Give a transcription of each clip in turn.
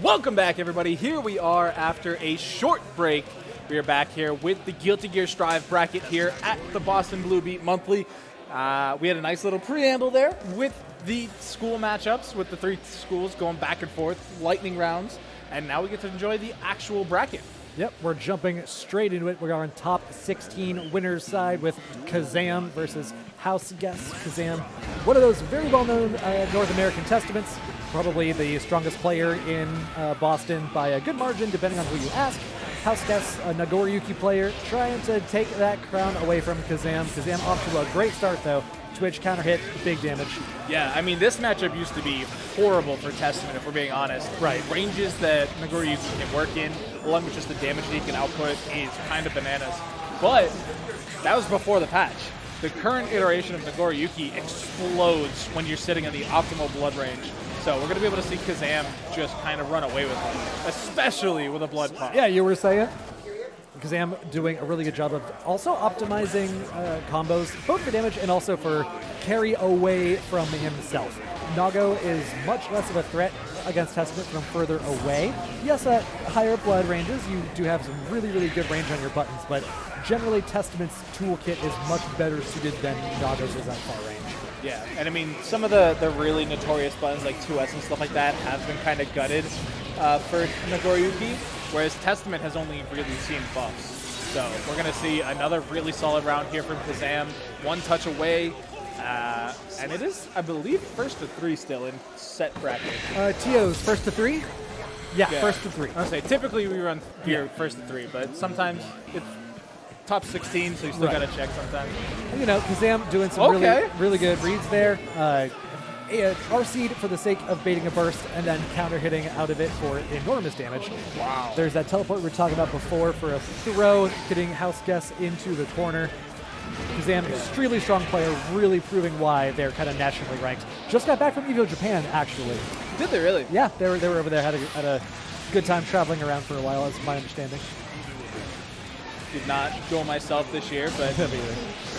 Welcome back, everybody. Here we are after a short break. We are back here with the Guilty Gear Strive bracket here at the BostonBlueBeat Monthly. We had a nice little preamble there with the school matchups, with the three schools going back and forth, lightning rounds, and now we get to enjoy the actual bracket. Yep, we're jumping straight into it. We're on top 16 winners side with Kazam versus hausguests. Kazam, one of those very well-known North American testaments, probably the strongest player in Boston by a good margin, depending on who you ask. hausguests, a Nagoriyuki player, trying to take that crown away from Kazam. Kazam off to a great start, though. Twitch counter hit, big damage. Yeah, I mean, this matchup used to be horrible for Testament, if we're being honest. Right. The ranges that Nagoriyuki can work in, along with just the damage he can output, is kind of bananas. But that was before the patch. The current iteration of Nagoriyuki explodes when you're sitting in the optimal blood range. So we're going to be able to see Kazam just kind of run away with it, especially with a blood pop. Yeah, you were saying? Kazam doing a really good job of also optimizing combos, both for damage and also for carry away from himself. Nago is much less of a threat against Testament from further away. Yes, at higher blood ranges, you do have some really, really good range on your buttons, but generally Testament's toolkit is much better suited than Nago's is at far range. Yeah, and I mean, some of the really notorious buttons like 2S and stuff like that have been kind of gutted for Nagoriyuki, whereas Testament has only really seen buffs. So we're going to see another really solid round here from Kazam, one touch away, and it is, I believe, first to three still in set bracket. TO's first to three? Yeah, first to three. I was say typically we run here first to three, but sometimes it's top 16, so you still got to check sometimes. You know, Kazam doing some really good reads there. RC'd for the sake of baiting a burst and then counter hitting out of it for enormous damage. Wow. There's that teleport we were talking about before for a throw, getting hausguests into the corner. Kazam, extremely strong player, really proving why they're kind of nationally ranked. Just got back from Evo Japan, actually. Did they really? Yeah, they were over there, had a good time traveling around for a while, is my understanding. Did not go myself this year, but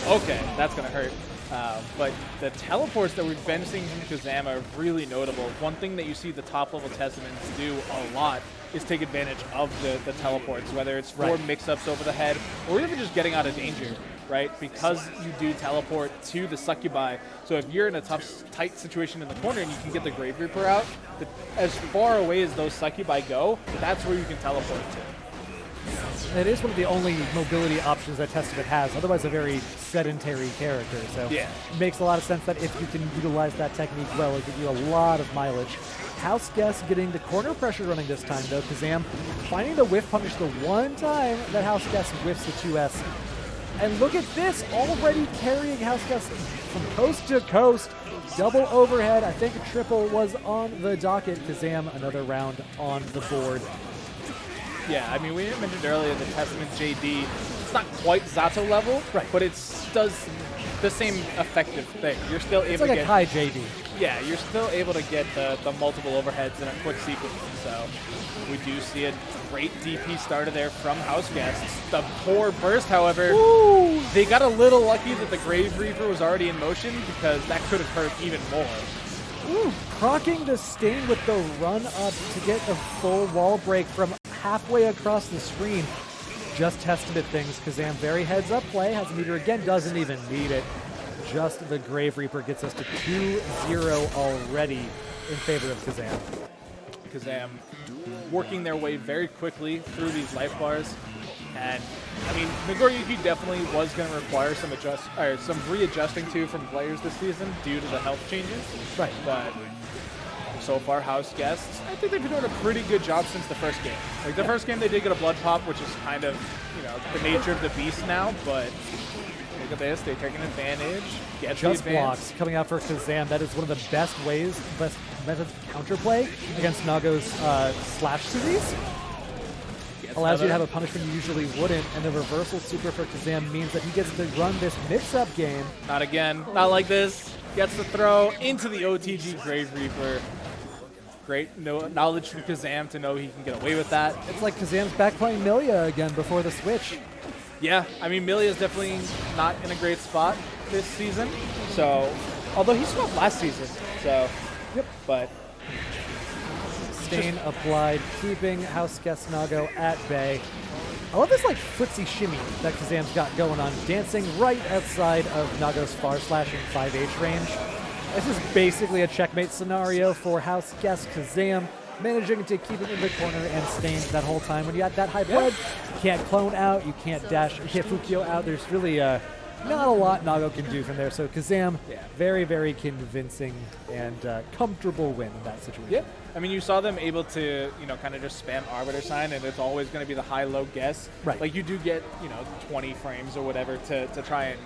okay, that's going to hurt. But the teleports that we've been seeing from Kazam are really notable. One thing that you see the top-level Testaments do a lot is take advantage of the teleports, whether it's for mix-ups over the head or even just getting out of danger, right? Because you do teleport to the Succubi, so if you're in a tough, tight situation in the corner and you can get the Grave Reaper out, as far away as those Succubi go, that's where you can teleport to. It is one of the only mobility options that Testament has, otherwise a very sedentary character. So it makes a lot of sense that if you can utilize that technique well, it'll give you a lot of mileage. hausguests getting the corner pressure running this time, though. Kazam finding the whiff punish the one time that hausguests whiffs the 2S. And look at this, already carrying hausguests from coast to coast. Double overhead. I think a triple was on the docket. Kazam, another round on the board. Yeah, I mean, we mentioned earlier the Testament JD. It's not quite Zato level, but it does the same effective thing. You're still able to get... It's like a high JD. Yeah, you're still able to get the multiple overheads in a quick sequence. So we do see a great DP starter there from hausguests. The poor burst, however, they got a little lucky that the Grave Reaper was already in motion because that could have hurt even more. Proccing the Stain with the run-up to get a full wall break from halfway across the screen. Just Testament things. Kazam, very heads-up play. Has a meter again, doesn't even need it. Just the Grave Reaper gets us to 2-0 already in favor of Kazam. Kazam working their way very quickly through these life bars. And, I mean, Nagoriyuki definitely was going to require some readjusting to from players this season due to the health changes. Right. But so far, hausguests, I think they've been doing a pretty good job since the first game. Like, the first game they did get a blood pop, which is kind of, you know, the nature of the beast now, but look at this, they're taking advantage. Just blocks coming out for Kazam. That is one of the best methods of counterplay against Nago's Slash series. Allows you to have a punishment you usually wouldn't, and the reversal super for Kazam means that he gets to run this mix-up game. Not again. Not like this. Gets the throw into the OTG Grave Reaper. Great knowledge from Kazam to know he can get away with that. It's like Kazam's back playing Milia again before the switch. Yeah, I mean, Milia's definitely not in a great spot this season. So, although he swapped last season. So, but Stain applied, keeping House Guest Nago at bay. I love this like footsie shimmy that Kazam's got going on, dancing right outside of Nago's far slashing 5H range. This is basically a checkmate scenario for House Guest Kazam, managing to keep him in the corner and Stain that whole time. When you got that high blood, you can't clone out, you can't dash, you can't Fukio out. There's really not a lot Nago can do from there. So Kazam, very, very convincing and comfortable win in that situation. Yeah. I mean, you saw them able to, kind of just spam Arbiter Sign, and it's always going to be the high-low guess. Right. Like, you do get, 20 frames or whatever to try and,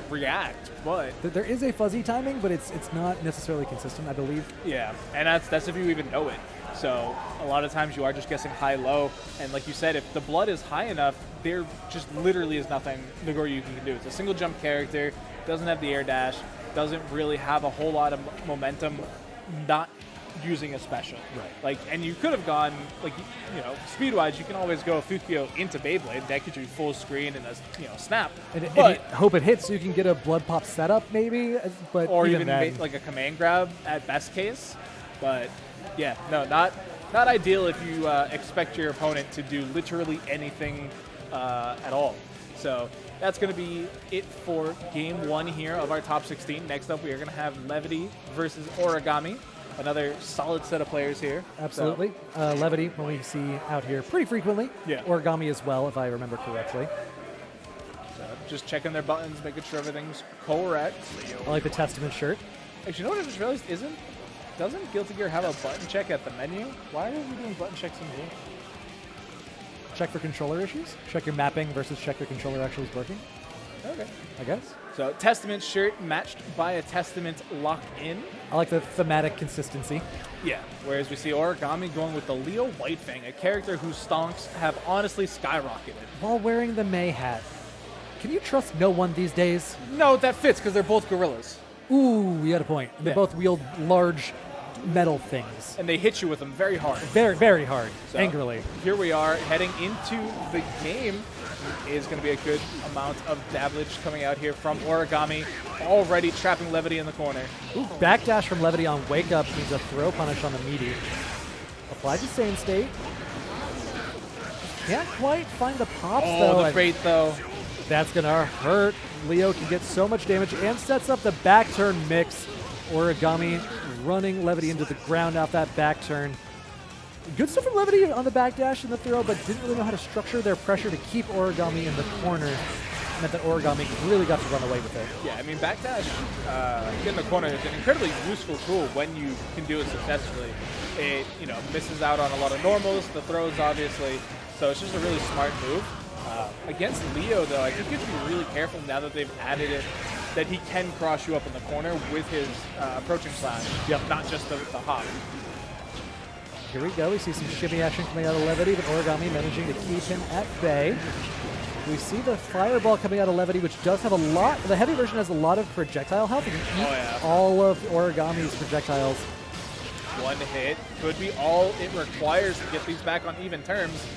react, but... There is a fuzzy timing, but it's not necessarily consistent, I believe. Yeah, and that's if you even know it. So a lot of times you are just guessing high-low, and like you said, if the blood is high enough, there just literally is nothing Nagoriyuki can do. It's a single jump character, doesn't have the air dash, doesn't really have a whole lot of momentum, not using a special. Right. And you could have gone, speed-wise, you can always go Fukio into Beyblade. That gives you full screen and a snap. And hope it hits so you can get a blood pop setup, maybe. But or even then, like a command grab at best case. But yeah, no, not ideal if you expect your opponent to do literally anything at all. So that's going to be it for game 1 here of our top 16. Next up, we are going to have Levity versus Origami. Another solid set of players here. Absolutely. So. Levity, when we see out here pretty frequently. Yeah. Origami as well, if I remember correctly. So just checking their buttons, making sure everything's correct. I like the Testament shirt. Actually, you know what I just realized? Doesn't Guilty Gear have a button check at the menu? Why are we doing button checks in here? Check for controller issues? Check your mapping versus check your controller actually is working? Okay. I guess. So Testament shirt matched by a Testament lock-in. I like the thematic consistency. Yeah, whereas we see Origami going with the Leo Whitefang, a character whose stonks have honestly skyrocketed. While wearing the May hat. Can you trust no one these days? No, that fits because they're both gorillas. Ooh, you got a point. They both wield large metal things. And they hit you with them very hard. Very, very hard. So, angrily. Here we are heading into the game. Is going to be a good amount of dabblage coming out here from Origami, already trapping Levity in the corner. Ooh, backdash from Levity on Wake Up needs a throw punish on the meaty. Applied to Same State. Can't quite find the pops though. Oh, the bait though. That's going to hurt. Leo can get so much damage and sets up the back turn mix. Origami running Levity into the ground off that back turn. Good stuff from Levity on the backdash and the throw, but didn't really know how to structure their pressure to keep Origami in the corner. Meant that Origami really got to run away with it. Yeah, I mean, backdash in the corner is an incredibly useful tool when you can do it successfully. It, misses out on a lot of normals, the throws, obviously, so it's just a really smart move. Against Leo, though, I think you have to be really careful now that they've added it, that he can cross you up in the corner with his approaching slash, not just the hop. Here we go. We see some shimmy action coming out of Levity, but Origami managing to keep him at bay. We see the fireball coming out of Levity, which does have a lot. The heavy version has a lot of projectile health. You can eat all of Origami's projectiles. One hit could be all it requires to get these back on even terms.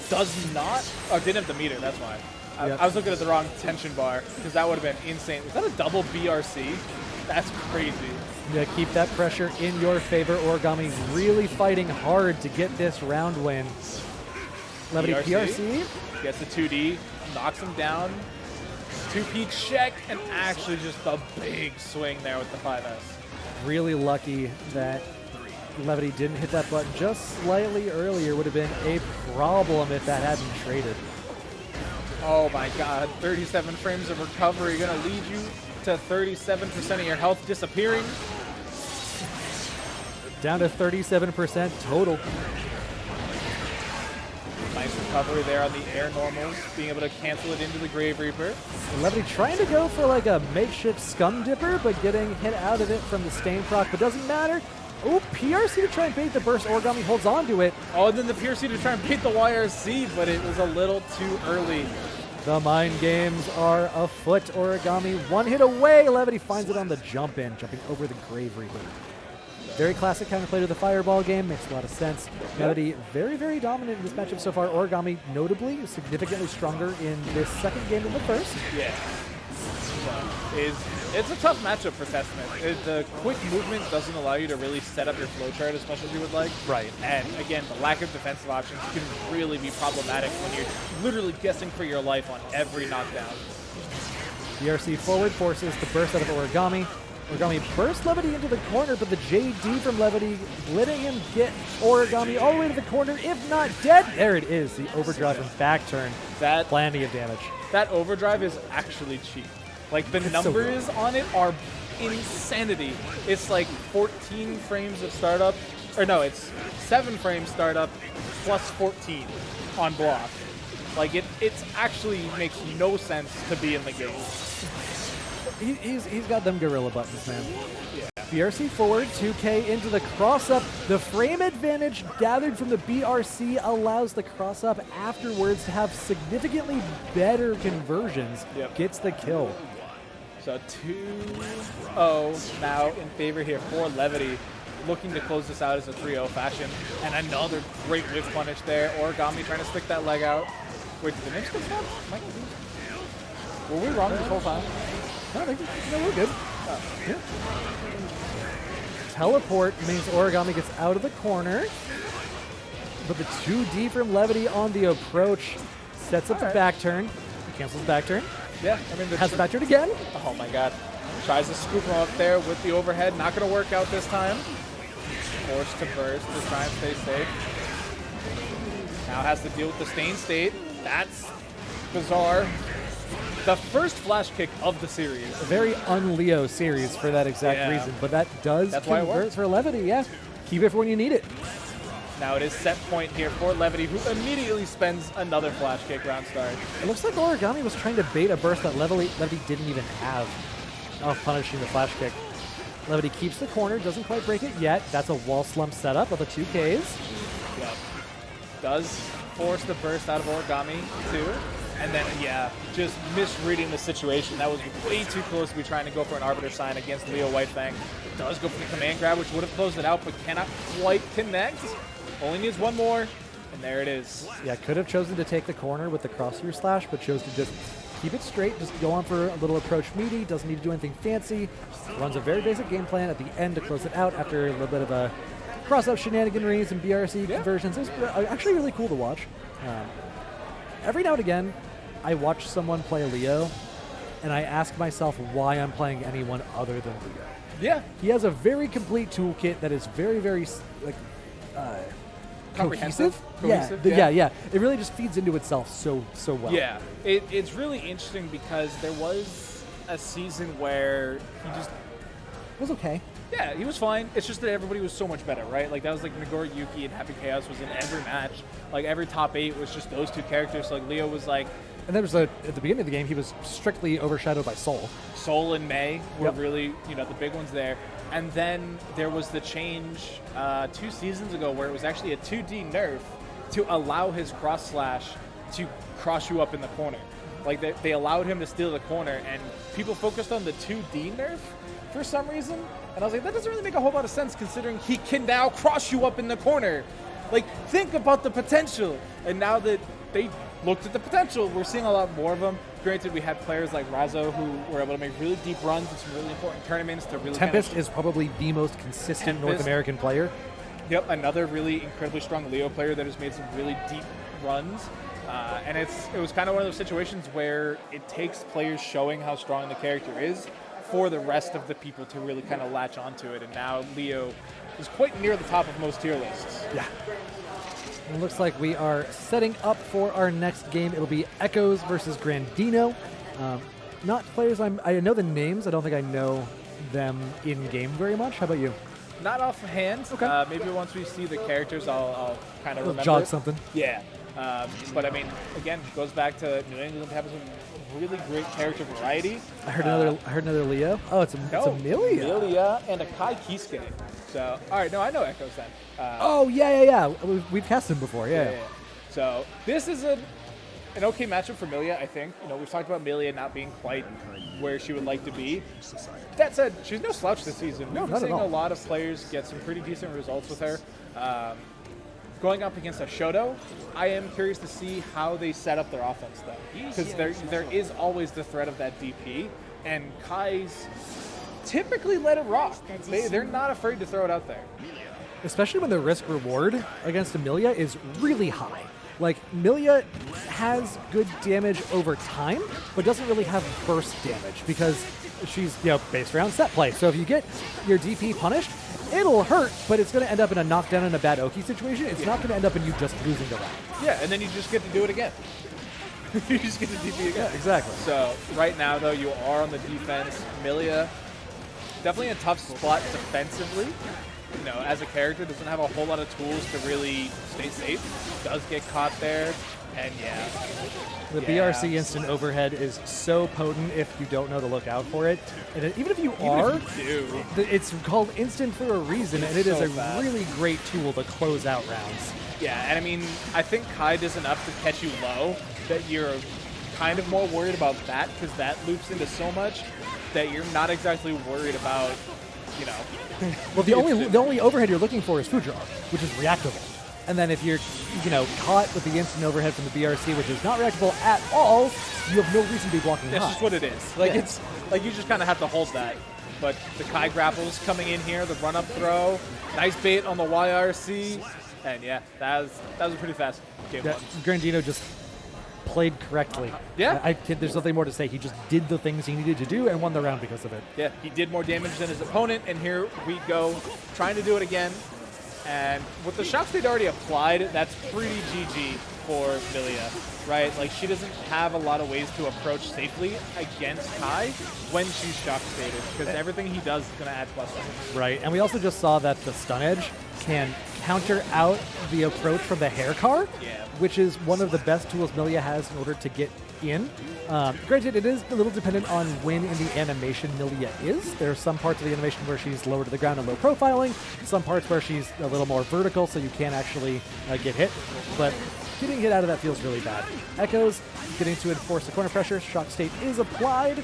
Does not. Oh, didn't have the meter. That's why. I was looking at the wrong tension bar because that would have been insane. Was that a double BRC? That's crazy. Yeah, keep that pressure in your favor. Origami really fighting hard to get this round win. Levity PRC. Gets the 2D, knocks him down. 2P check, and actually just a big swing there with the 5S. Really lucky that Levity didn't hit that button just slightly earlier. Would have been a problem if that hadn't traded. Oh my god, 37 frames of recovery going to lead you to 37% of your health disappearing. Down to 37% total. Nice recovery there on the air normals, being able to cancel it into the Grave Reaper. Levity trying to go for like a makeshift Scum Dipper, but getting hit out of it from the Stain proc, but doesn't matter. Oh, PRC to try and bait the burst. Origami holds on to it. Oh, and then the PRC to try and bait the YRC, but it was a little too early. The mind games are afoot. Origami one hit away. Levity finds it on the jump in, jumping over the Grave Reaper. Very classic counterplay to the Fireball game. Makes a lot of sense. Levity very, very dominant in this matchup so far. Origami notably significantly stronger in this second game than the first. Yeah. it's a tough matchup for Testament. The quick movement doesn't allow you to really set up your flowchart as much as you would like. Right. And again, the lack of defensive options can really be problematic when you're literally guessing for your life on every knockdown. BRC forward forces the burst out of Origami. Origami bursts Levity into the corner, but the JD from Levity letting him get Origami all the way to the corner, if not dead. There it is, the overdrive and back turn. Plenty of damage. That overdrive is actually cheap. Like, the numbers on it are insanity. It's like 14 frames of startup, or no, it's 7 frames startup plus 14 on block. Like, it's actually makes no sense to be in the game. He's got them gorilla buttons, man. Yeah. BRC forward, 2K into the cross-up. The frame advantage gathered from the BRC allows the cross-up afterwards to have significantly better conversions. Yep. Gets the kill. So 2-0 now in favor here for Levity, looking to close this out as a 3-0 fashion. And another great whiff punish there. Origami trying to stick that leg out. Wait, did the Knicks get stopped? Am I confused? Were we wrong this whole time? No, we're good. Oh. Yeah. Teleport means Origami gets out of the corner. But the 2D from Levity on the approach sets up the back turn. He cancels the back turn. Yeah, I mean, has the back turn again. Oh my god. Tries to scoop him up there with the overhead. Not going to work out this time. Forced to burst to try and stay safe. Now has to deal with the stain state. That's bizarre. The first flash kick of the series. A very un-Leo series for that exact reason, but that does convert for Levity, yeah. Keep it for when you need it. Now it is set point here for Levity, who immediately spends another flash kick round start. It looks like Origami was trying to bait a burst that Levity didn't even have. Oh, punishing the flash kick. Levity keeps the corner, doesn't quite break it yet. That's a wall slump setup of the 2Ks. Yep. Does force the burst out of Origami, too. And then, yeah, just misreading the situation. That was way too close to be trying to go for an Arbiter sign against Leo Whitefang. Does go for the command grab, which would have closed it out, but cannot quite connect. Only needs one more, and there it is. Yeah, could have chosen to take the corner with the crosshair slash, but chose to just keep it straight, just go on for a little approach meaty, doesn't need to do anything fancy. Runs a very basic game plan at the end to close it out after a little bit of a cross-up shenaniganries and BRC conversions. It was actually really cool to watch. Every now and again, I watch someone play Leo, and I ask myself why I'm playing anyone other than Leo. Yeah. He has a very complete toolkit that is very, very cohesive. Yeah. It really just feeds into itself so well. Yeah. It's really interesting because there was a season where he just was okay. Yeah, he was fine. It's just that everybody was so much better, right? Like, that was like Nagori Yuki and Happy Chaos was in every match. Like, every top 8 was just those two characters. So, like, Leo was like... And there was at the beginning of the game, he was strictly overshadowed by Soul. Soul and May were really, the big ones there. And then there was the change 2 seasons ago where it was actually a 2D nerf to allow his cross slash to cross you up in the corner. Like, they allowed him to steal the corner, and people focused on the 2D nerf for some reason. And I was like, that doesn't really make a whole lot of sense considering he can now cross you up in the corner. Like, think about the potential. And now that they looked at the potential, we're seeing a lot more of them. Granted, we had players like Razzo who were able to make really deep runs in some really important tournaments to really Tempest is probably the most consistent North American player. Yep, another really incredibly strong Leo player that has made some really deep runs. And it was kind of one of those situations where it takes players showing how strong the character is for the rest of the people to really kind of latch onto it. And now Leo is quite near the top of most tier lists. Yeah. It looks like we are setting up for our next game. It'll be Echoes versus Grandino. Not players I know the names. I don't think I know them in-game very much. How about you? Not offhand. Okay. Maybe once we see the characters, I'll kind of remember. Jog something. Yeah. But I mean, again, it goes back to New England having some really great character variety. I heard another Leo. Oh, it's Amelia. Amelia and a Kai Kisuke. So, all right, no, I know Echoes then. Yeah. We've cast him before, yeah. So this is an okay matchup for Amelia, I think. We've talked about Amelia not being quite where she would like to be. That said, she's no slouch this season. No, We've been seeing a lot of players get some pretty decent results with her. Going up against a Shoto, I am curious to see how they set up their offense, though. Because there is always the threat of that DP. and Kai's typically let it rock. They're not afraid to throw it out there. Especially when the risk reward against Amelia is really high. Like, Amelia has good damage over time, but doesn't really have burst damage because she's, based around set play. So if you get your DP punished, it'll hurt, but it's going to end up in a knockdown and a bad Oki situation. It's not going to end up in you just losing the round. Yeah, and then you just get to do it again. You just get to DP again. Yeah, exactly. So right now, though, you are on the defense. Amelia, definitely a tough spot defensively. As a character, doesn't have a whole lot of tools to really stay safe. Does get caught there, and the BRC instant overhead is so potent if you don't know to look out for it. And even if you it's called instant for a reason, and it is a really great tool to close out rounds. Yeah, and I mean, I think Kai does enough to catch you low that you're kind of more worried about that because that loops into so much that you're not exactly worried about, Well, the only overhead you're looking for is Fujar, which is reactable. And then if you're, caught with the instant overhead from the BRC, which is not reactable at all, you have no reason to be blocking high. That's just what it is. It's like you just kind of have to hold that. But the Kai grapples coming in here, the run-up throw, nice bait on the YRC, and that was a pretty fast game. Yeah, Grandino just played correctly. Yeah. There's nothing more to say. He just did the things he needed to do and won the round because of it. Yeah, he did more damage than his opponent, and here we go, trying to do it again. And with the shock state already applied, that's pretty GG for Amelia, right? Like, she doesn't have a lot of ways to approach safely against Kai when she's shock stated, because everything he does is going to add plus damage. Right, and we also just saw that the stun edge can counter out the approach from the hair car, which is one of the best tools Amelia has in order to get in. Granted, it is a little dependent on when in the animation Amelia is. There are some parts of the animation where she's lower to the ground and low profiling, some parts where she's a little more vertical so you can't actually get hit, but getting hit out of that feels really bad. Echoes getting to enforce the corner pressure. Shock state is applied.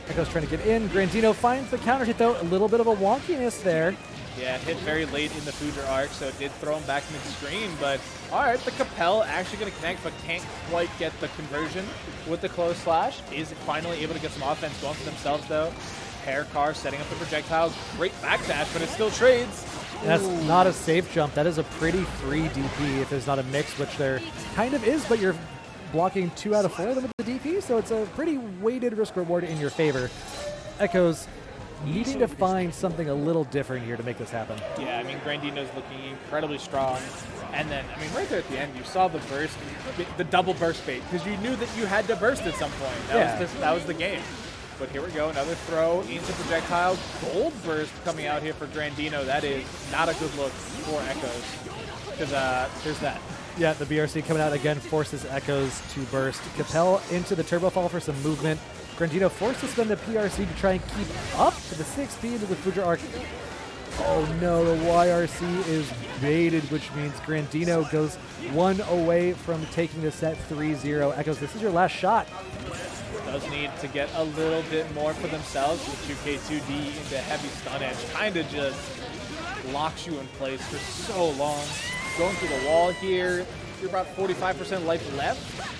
Echoes trying to get in. Grandino finds the counter hit, though. A little bit of a wonkiness there. Yeah, hit very late in the Fujar arc, so it did throw him back mid-screen, but alright, the Capel actually going to connect, but can't quite get the conversion with the close slash. Is finally able to get some offense going for themselves, though. Hair car setting up the projectiles. Great backdash, but it still trades. That's not a safe jump. That is a pretty free DP if there's not a mix, which there kind of is, but you're blocking 2 out of 4 of them with the DP, so it's a pretty weighted risk reward in your favor. Echoes needing to find something a little different here to make this happen. Yeah, I mean, Grandino's looking incredibly strong. And then, I mean, right there at the end, you saw the burst, the double burst bait, because you knew that you had to burst at some point. That was the game. But here we go, another throw into projectile. Gold burst coming out here for Grandino. That is not a good look for Echoes. Because there's that. Yeah, the BRC coming out again forces Echoes to burst. Capel into the turbo fall for some movement. Grandino forced to spend the PRC to try and keep up to the 6 speed with Fujar arc. Oh no, the YRC is baited, which means Grandino goes 1 away from taking the set 3-0. Echoes, this is your last shot. Does need to get a little bit more for themselves with 2K2D into heavy stun edge. Kind of just locks you in place for so long. Going through the wall here. You're about 45% life left.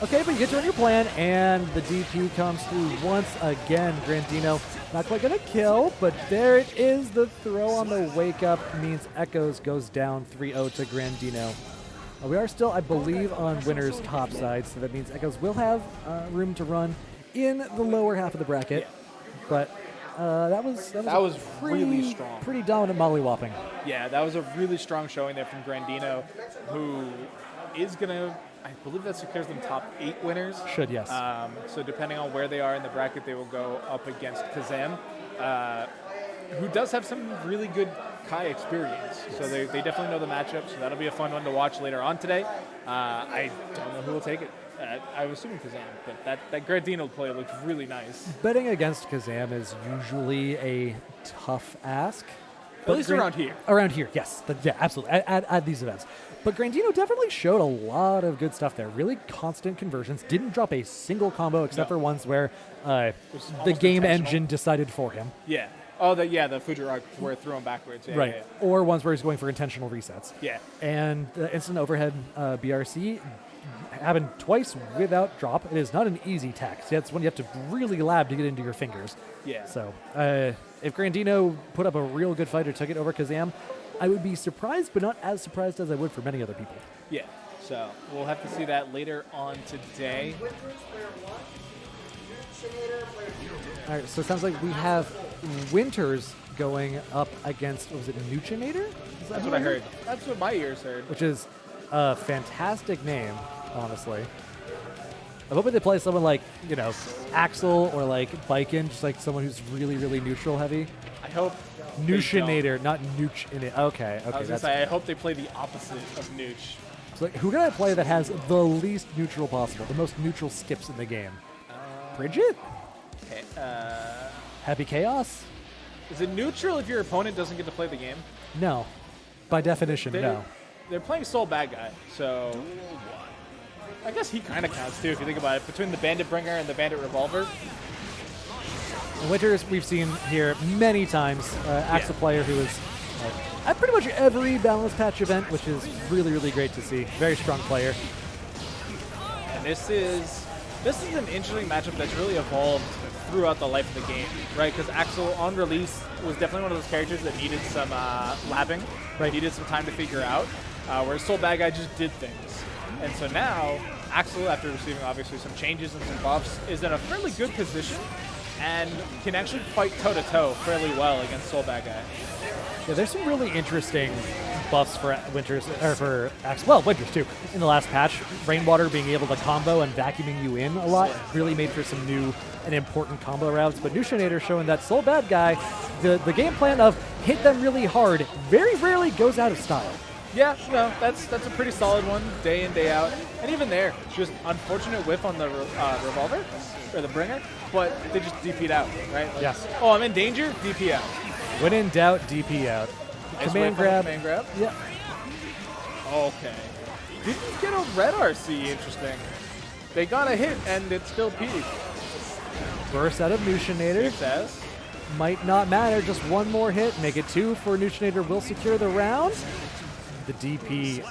Okay, but you get to run your plan, and the DP comes through once again. Grandino not quite going to kill, but there it is. The throw on the wake-up means Echoes goes down 3-0 to Grandino. We are still, I believe, on winner's top side, so that means Echoes will have room to run in the lower half of the bracket. But that was really strong. Pretty dominant mollywopping. Yeah, that was a really strong showing there from Grandino, who is going to, I believe that secures them top 8 winners. Should, yes. So depending on where they are in the bracket, they will go up against Kazam, who does have some really good Kai experience. So they definitely know the matchup, so that'll be a fun one to watch later on today. I don't know who will take it. I'm assuming Kazam, but that Grandino play looks really nice. Betting against Kazam is usually a tough ask. At least around here. Around here, yes. Yeah, absolutely. At these events. But Grandino definitely showed a lot of good stuff there. Really constant conversions. Didn't drop a single combo except for ones where the game engine decided for him. Yeah. Oh, the Fujar arc where it threw him backwards. Yeah, right. Yeah. Or ones where he's going for intentional resets. Yeah. And the instant overhead BRC happened twice without drop. It is not an easy tech. It's one you have to really lab to get into your fingers. Yeah. So if Grandino put up a real good fight or took it over Kazam, I would be surprised, but not as surprised as I would for many other people. Yeah. So we'll have to see that later on today. All right, so it sounds like we have Winters going up against, what was it, Nushinator? That's what I heard. That's what my ears heard. Which is a fantastic name, honestly. I'm hoping they play someone like, you know, Axel or like Biken, just like someone who's really, really neutral heavy. I hope Nushinator, not Nooch in it. Okay, I was gonna say, I hope they play the opposite of Nooch. So like, who can I play that has the least neutral possible, the most neutral skips in the game? Bridget? Okay, Happy Chaos? is it neutral if your opponent doesn't get to play the game? No. By definition, no. They're playing Soul Bad Guy, so I guess he kind of counts too if you think about it. Between the Bandit Bringer and the Bandit Revolver. Winters, we've seen here many times. Axel player who is at pretty much every balance patch event, which is really, really great to see. Very strong player. And this is an interesting matchup that's really evolved throughout the life of the game, right? Because Axel on release was definitely one of those characters that needed some labbing, right? Needed some time to figure out, whereas Soul Bad Guy just did things. And so now, Axel, after receiving obviously some changes and some buffs, is in a fairly good position and can actually fight toe-to-toe fairly well against Soul Bad Guy. Yeah, there's some really interesting buffs for Winters, or for Axel, well, Winters too, in the last patch. Rainwater being able to combo and vacuuming you in a lot really made for some new and important combo routes. But Nushinator showing that Soul Bad Guy, the game plan of hit them really hard very rarely goes out of style. Yeah, no, that's a pretty solid one, day in, day out. And even there, just unfortunate whiff on the Revolver, or the Bringer, but they just DP'd out, right? Like, yes. Oh, I'm in danger, DP out. When in doubt, DP out. Nice Command grab. Command grab? Yeah. Okay. Didn't get a red RC, interesting. They got a hit, and it still P'd. Burst out of Nushinator. Success. Might not matter, just one more hit. Make it 2 for Nushinator will secure the round. The DP.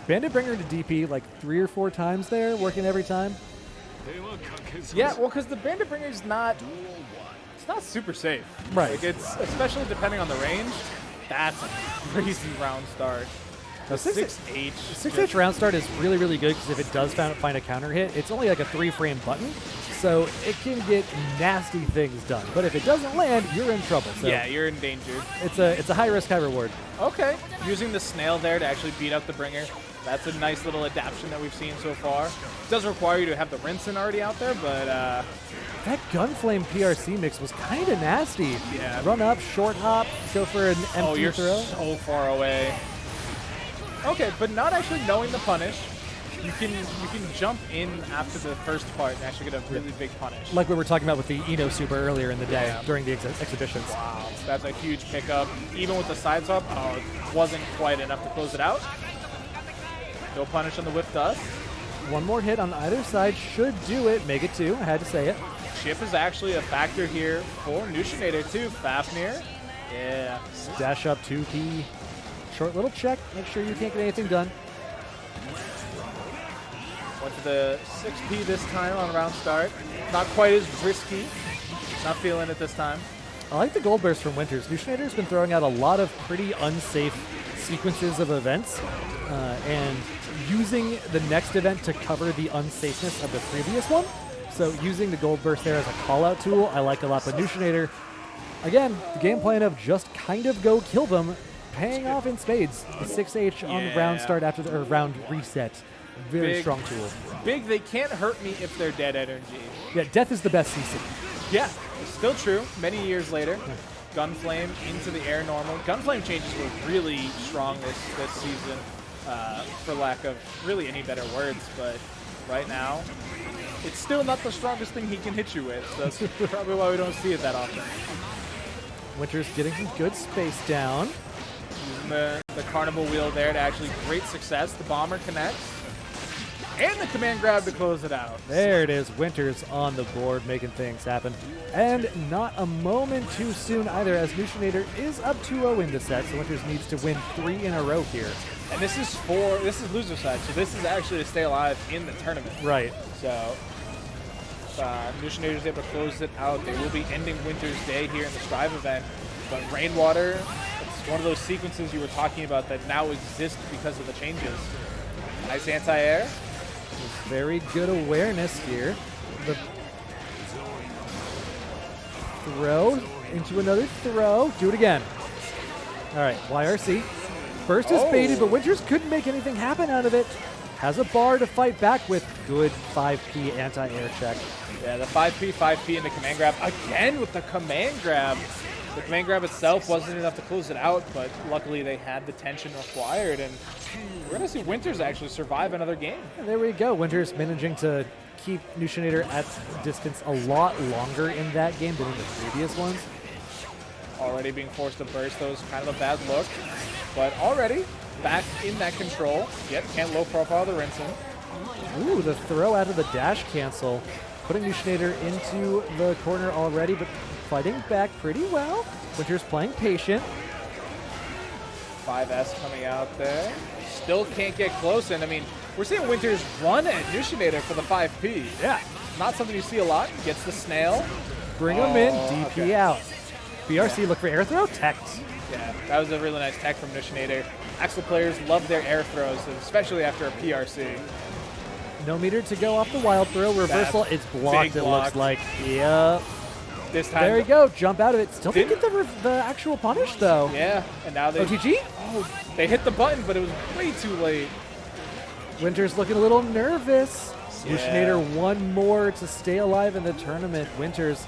Bandit Bringer to DP like 3 or 4 times there, working every time. Yeah, well, because the Bandit Bringer is not, it's not super safe. Right. Like it's, especially depending on the range, that's a crazy round start. The 6H. 6H round start is really, really good because if it does find a counter hit, it's only like a 3-frame button, so it can get nasty things done. But if it doesn't land, you're in trouble. So yeah, you're in danger. It's a high risk, high reward. Okay. Using the snail there to actually beat up the Bringer. That's a nice little adaptation that we've seen so far. It does require you to have the Rinsen already out there, but that Gunflame PRC mix was kind of nasty. Yeah. Run up, short hop, go for an empty oh, you're throw. So far away. Okay, but not actually knowing the punish. You can jump in after the first part and actually get a really big punish. Like we were talking about with the Eno Super earlier in the day during the exhibitions. Wow, that's a huge pickup. Even with the side swap, oh, it wasn't quite enough to close it out. No punish on the whip dust. One more hit on either side should do it. Make it 2. I had to say it. Chip is actually a factor here for Nushinator too. Fafnir. Yeah. Dash up 2 key. Short little check. Make sure you can't get anything done. Went for the 6P this time on round start. Not quite as risky. Not feeling it this time. I like the gold burst from Winters. Nushinator's been throwing out a lot of pretty unsafe sequences of events and using the next event to cover the unsafeness of the previous one. So using the gold burst there as a call-out tool, I like a lot. But Nushinator, again, the game plan of just kind of go kill them, paying off in spades. The 6H on the round start after the round reset. Very big, strong tool. Big, they can't hurt me if they're dead energy. Yeah, death is the best CC. Yeah, it's still true. Many years later, Gunflame into the air normal. Gunflame changes were really strong this season, for lack of really any better words. But right now, it's still not the strongest thing he can hit you with. So that's probably why we don't see it that often. Winters getting some good space down. Using the carnival wheel there to actually great success. The bomber connects. and the command grab to close it out. There it is. Winters on the board, making things happen. And not a moment too soon either, as Nushinator is up 2-0 in the set, so Winters needs to win 3 in a row here. And this is loser side, so this is actually to stay alive in the tournament. Right. So Nushinator is able to close it out. They will be ending Winter's day here in the Strive event. But Rainwater, it's one of those sequences you were talking about that now exist because of the changes. Nice anti-air. Very good awareness here. The throw into another throw. Do it again. All right, YRC. Burst is baited, but Winters couldn't make anything happen out of it. Has a bar to fight back with. Good 5P anti-air check. Yeah, the 5P in the command grab. Again with the command grab. The command grab itself wasn't enough to close it out, but luckily they had the tension required, and we're going to see Winters actually survive another game. And there we go. Winters managing to keep Nushinator at distance a lot longer in that game than in the previous ones. Already being forced to burst, though, is kind of a bad look, but already back in that control. Yet can't low profile the rinsing. Ooh, the throw out of the dash cancel, putting Nushinator into the corner already, but fighting back pretty well. Winters playing patient. 5S coming out there. Still can't get close, and I mean, we're seeing Winters run at Nushinator for the 5P. Yeah. Not something you see a lot. Gets the snail. Bring him in, DP out. BRC, look for air throw, teched. Yeah, that was a really nice tech from Nushinator. Axel players love their air throws, especially after a PRC. No meter to go off the wild throw. Reversal, it's blocked, it looks like. Yep. This time. There you go, jump out of it. Still didn't get the actual punish, though. Yeah, and now they... OTG? Oh, they hit the button, but it was way too late. Winters looking a little nervous. Yeah. Nushinator one more to stay alive in the tournament. Winters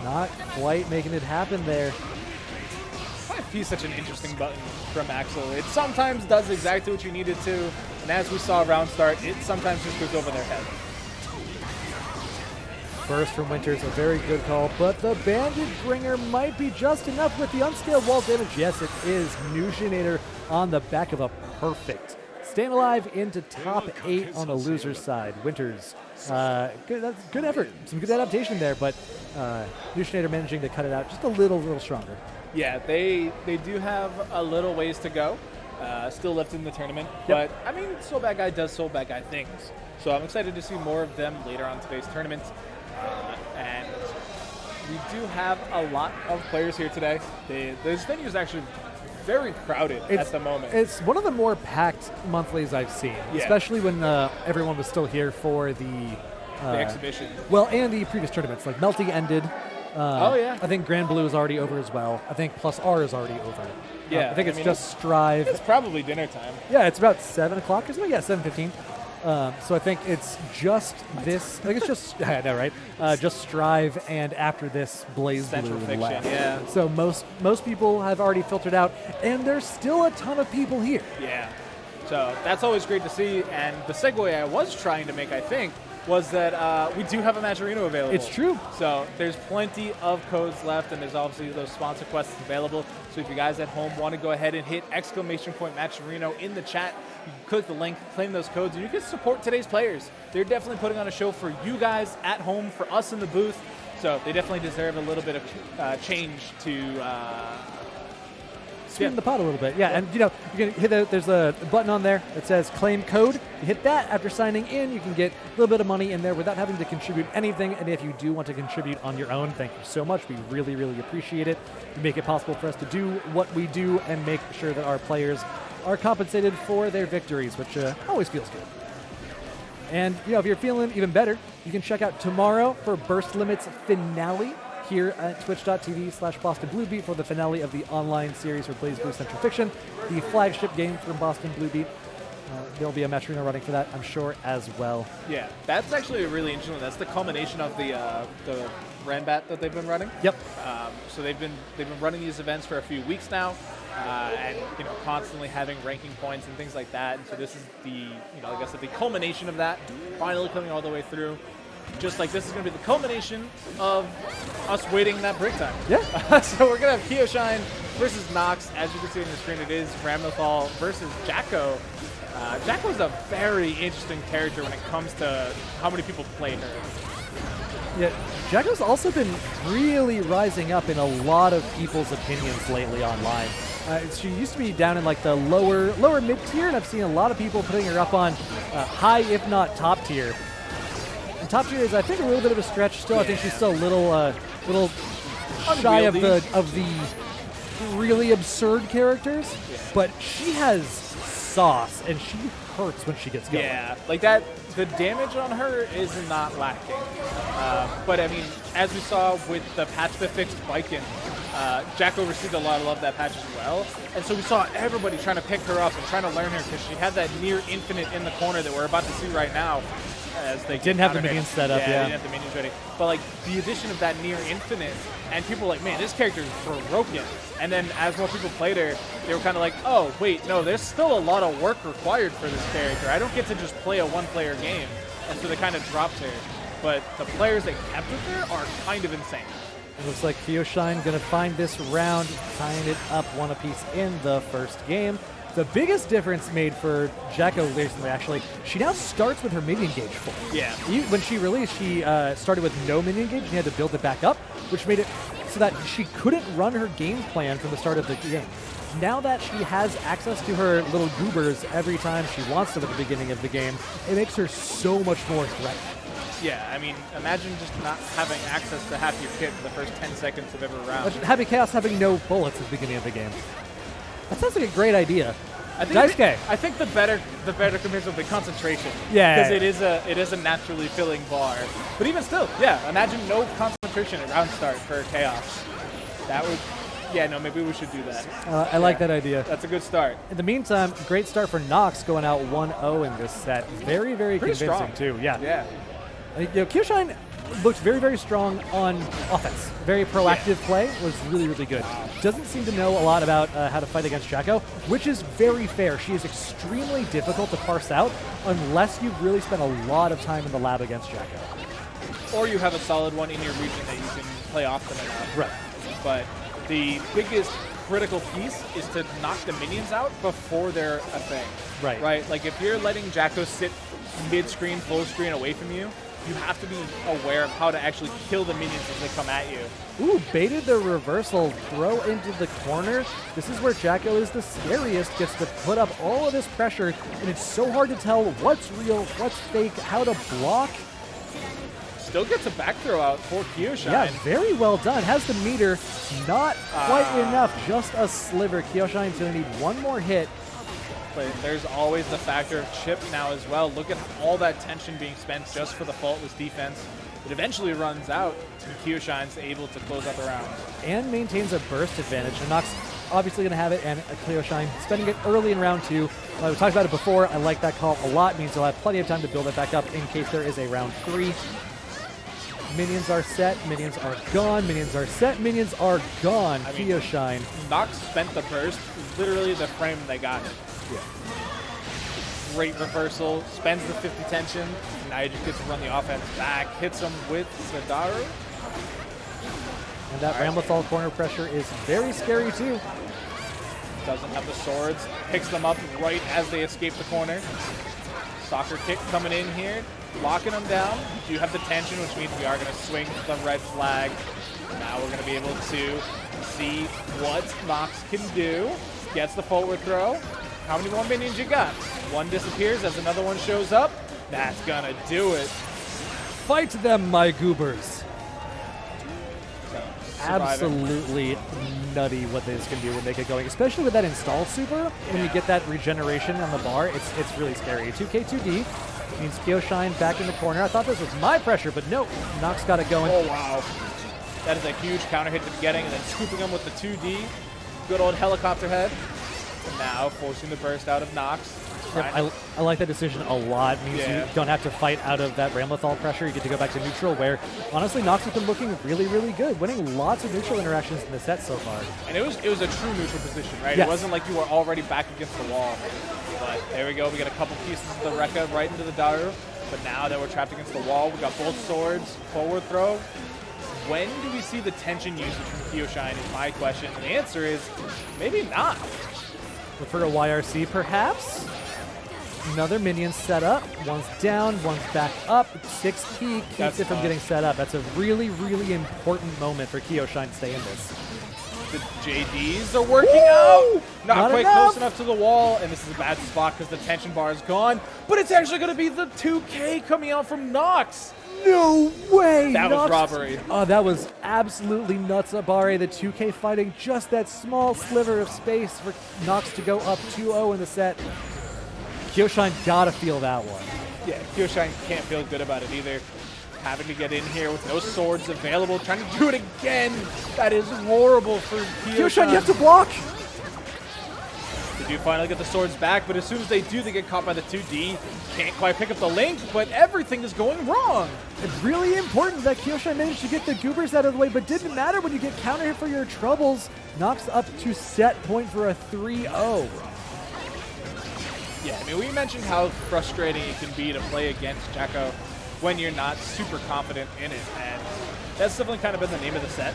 not quite making it happen there. 5P is such an interesting button from Axel. It sometimes does exactly what you need it to, and as we saw round start, it sometimes just goes over their head. Burst from Winters, a very good call, but the Bandit Bringer might be just enough with the unscaled wall damage. Yes, it is. Nushinator on the back of a perfect. Staying alive into top 8 on the loser's side. Winters, good effort. Some good adaptation there, but Nushinator managing to cut it out just a little stronger. Yeah, they do have a little ways to go. Still left in the tournament, but I mean, Soul Bad Guy does Soul Bad Guy things. So I'm excited to see more of them later on today's tournament. And we do have a lot of players here today. This venue is actually very crowded at the moment. It's one of the more packed monthlies I've seen, especially when everyone was still here for the exhibition. Well, and the previous tournaments, like Melty ended. I think Grand Blue is already over as well. I think Plus R is already over. Yeah, I think it's just Strive. It's probably dinner time. Yeah, it's about 7 o'clock or something. Yeah, 7:15. So I think it's just this. I think it's just I know, right? Just Strive, and after this, Blaze Central Blue Fiction, left. yeah. So most people have already filtered out, and there's still a ton of people here. Yeah. So that's always great to see. And the segue I was trying to make, I think, was that we do have a Matcherino available. It's true. So there's plenty of codes left, and there's obviously those sponsor quests available. So if you guys at home want to go ahead and hit !Matcherino in the chat, you can click the link, claim those codes, and you can support today's players. They're definitely putting on a show for you guys at home, for us in the booth. So they definitely deserve a little bit of change to Sweeten the pot a little bit. Yeah, and you know, you can hit there's a button on there that says claim code. You hit that after signing in, you can get a little bit of money in there without having to contribute anything. And if you do want to contribute on your own, thank you so much. We really, really appreciate it. You make it possible for us to do what we do and make sure that our players are compensated for their victories, which always feels good. And you know, if you're feeling even better, you can check out tomorrow for Burst Limit's finale here at twitch.tv/BostonBlueBeat for the finale of the online series for Blaze Blue Central Fiction, the flagship game from BostonBlueBeat. There'll be a Matcherino running for that, I'm sure, as well. Yeah, that's actually a really interesting one. That's the culmination of the Ranbat that they've been running. Yep. So they've been running these events for a few weeks now, and you know, constantly having ranking points and things like that. And so this is the, like I said, the culmination of that, finally coming all the way through. Just like this is going to be the culmination of us waiting that break time. Yeah. So we're going to have Kyoshine versus Noxx. As you can see on the screen, it is Ramnathal versus Jacko. Jacko's a very interesting character when it comes to how many people play her. Yeah, Jacko's also been really rising up in a lot of people's opinions lately online. She used to be down in like the lower mid tier, and I've seen a lot of people putting her up on high, if not top tier. And top tier is, I think, a little bit of a stretch still. Yeah. I think she's still a little shy of the really absurd characters, but she has sauce, and she hurts when she gets going. Yeah, like that. The damage on her is not lacking. But I mean, as we saw with the patch that fixed Viking, Jacko received a lot of love that patch as well. And so we saw everybody trying to pick her up and trying to learn her because she had that near infinite in the corner that we're about to see right now. As they didn't have the minions set up, yeah. They didn't have the minions ready. But like the addition of that near infinite, and people were like, man, this character is broken. And then as more people played her, they were kind of like, oh, wait, no, there's still a lot of work required for this character. I don't get to just play a one-player game. And so they kind of dropped her. But the players that kept with her are kind of insane. It looks like Kyoshine going to find this round, tying it up one apiece in the first game. The biggest difference made for Jacko recently, actually, she now starts with her minion gauge full. Yeah. When she released, she started with no minion gauge, and had to build it back up, which made it so that she couldn't run her game plan from the start of the game. Now that she has access to her little goobers every time she wants them at the beginning of the game, it makes her so much more threatening. Yeah, I mean, imagine just not having access to half your kit for the first 10 seconds of every round. Happy Chaos having no bullets at the beginning of the game. That sounds like a great idea. I think the better comparison would be concentration. Yeah. Because it is a naturally filling bar. But even still, yeah, imagine no concentration at round start for Chaos. That would, yeah, no, maybe we should do that. I like that idea. That's a good start. In the meantime, great start for Noxx going out 1-0 in this set. Very, very pretty convincing strong. too. Yeah. Yeah. Kyoshine looked very, very strong on offense. Very proactive play, was really, really good. Doesn't seem to know a lot about how to fight against Jacko, which is very fair. She is extremely difficult to parse out unless you've really spent a lot of time in the lab against Jacko. Or you have a solid one in your region that you can play often enough. Right. But the biggest critical piece is to knock the minions out before they're a thing. Right. Right? Like if you're letting Jacko sit mid-screen, full screen away from you, you have to be aware of how to actually kill the minions as they come at you. Ooh, baited the reversal, throw into the corner. This is where Jacko is the scariest, gets to put up all of this pressure, and it's so hard to tell what's real, what's fake, how to block. Still gets a back throw out for Kyoshine. Yeah, very well done. Has the meter, not quite enough, just a sliver. Kyoshine's going to need one more hit. But there's always the factor of chip now as well. Look at all that tension being spent just for the faultless defense. It eventually runs out, and Kyoshine's able to close out the round. And maintains a burst advantage. And Noxx obviously going to have it, and Kyoshine spending it early in round 2. We talked about it before. I like that call a lot. It means you'll have plenty of time to build it back up in case there is a round 3. Minions are set, minions are gone, minions are set, minions are gone. I mean, Kyoshine. Noxx spent the burst, literally the frame they got it. Yeah. Great reversal, spends the 50 tension, now you just get to run the offense back, hits him with Sadaru. And that Ramlethal corner pressure is very scary too. Doesn't have the swords, picks them up right as they escape the corner. Soccer kick coming in here, locking them down. You do have the tension, which means we are going to swing the red flag. Now we're going to be able to see what Noxx can do. Gets the forward throw. How many more minions you got? One disappears as another one shows up. That's gonna do it. Fight them, my goobers. Surviving. Absolutely nutty what this can do when they get going, especially with that install super. When you get that regeneration on the bar, it's really scary. 2K2D means Kyoshine back in the corner. I thought this was my pressure, but no, Noxx got it going. Oh wow, that is a huge counter hit to the beginning, and then scooping him with the 2D. Good old helicopter head. And now forcing the burst out of Noxx. Yep, I like that decision a lot. It means you don't have to fight out of that Ramlethal pressure. You get to go back to neutral, where honestly Noxx has been looking really, really good, winning lots of neutral interactions in the set so far. And it was a true neutral position, right? Yes. It wasn't like you were already back against the wall. But there we go. We got a couple pieces of the Rekka right into the Daru. But now that we're trapped against the wall, we got both swords, forward throw. When do we see the tension usage from Kyoshine is my question. And the answer is maybe not. Prefer a YRC, perhaps? Another minion set up. One's down, one's back up. 6P keeps it from getting set up. That's a really, really important moment for Kyoshine to stay in this. The JDs are working out. Not quite enough. close enough to the wall, and this is a bad spot because the tension bar is gone. But it's actually going to be the 2K coming out from Noxx. No way! That was robbery. Oh, that was absolutely nuts. Abare, the 2K fighting just that small sliver of space for Noxx to go up 2-0 in the set. Kyoshine gotta feel that one. Yeah, Kyoshine can't feel good about it either. Having to get in here with no swords available, trying to do it again. That is horrible for Kyoshine. Kyoshine, you have to block! They do finally get the swords back, but as soon as they do, they get caught by the 2D. Can't quite pick up the link, but everything is going wrong. It's really important that Kyoshine managed to get the goobers out of the way, but didn't matter when you get counter hit for your troubles. Noxx up to set point for a 3-0. Yeah, I mean, we mentioned how frustrating it can be to play against Jacko when you're not super confident in it, and that's definitely kind of been the name of the set.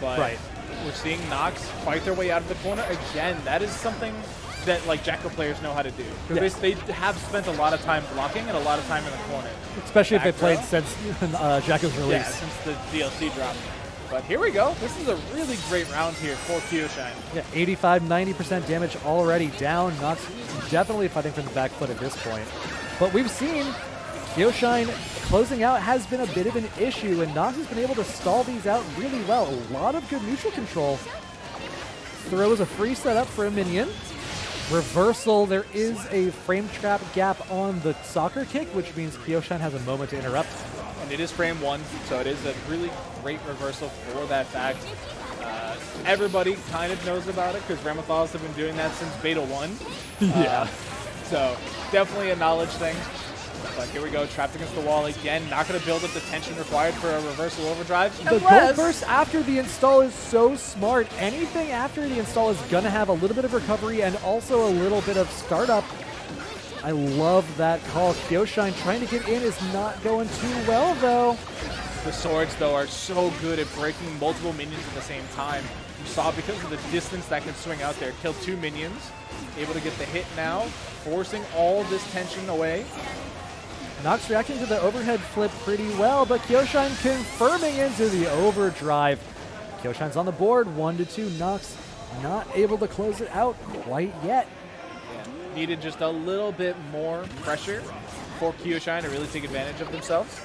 But we're seeing Noxx fight their way out of the corner again. That is something that like Jacko players know how to do. Because they have spent a lot of time blocking and a lot of time in the corner. Especially if they played since Jacko's release. Yeah, since the DLC dropped. But here we go. This is a really great round here for Kyoshine. Yeah, 85, 90% damage already down. Noxx definitely fighting from the back foot at this point. But we've seen Kyoshine closing out has been a bit of an issue, and Noxx has been able to stall these out really well. A lot of good neutral control. Throws a free setup for a minion. Reversal, there is a frame trap gap on the soccer kick, which means Kyoshine has a moment to interrupt. And it is frame 1, so it is a really great reversal for that fact. Everybody kind of knows about it because Ramothalas have been doing that since Beta 1. Yeah. So definitely a knowledge thing. But here we go, trapped against the wall again. Not going to build up the tension required for a reversal overdrive. The gold burst after the install is so smart. Anything after the install is going to have a little bit of recovery and also a little bit of startup. I love that call. Kyoshine trying to get in is not going too well, though. The swords, though, are so good at breaking multiple minions at the same time. You saw because of the distance that can swing out there. Killed 2 minions. Able to get the hit now, forcing all this tension away. Noxx reacting to the overhead flip pretty well, but Kyoshine confirming into the overdrive. Kyoshine's on the board, 1-2. Noxx not able to close it out quite yet. Yeah. Needed just a little bit more pressure for Kyoshine to really take advantage of themselves.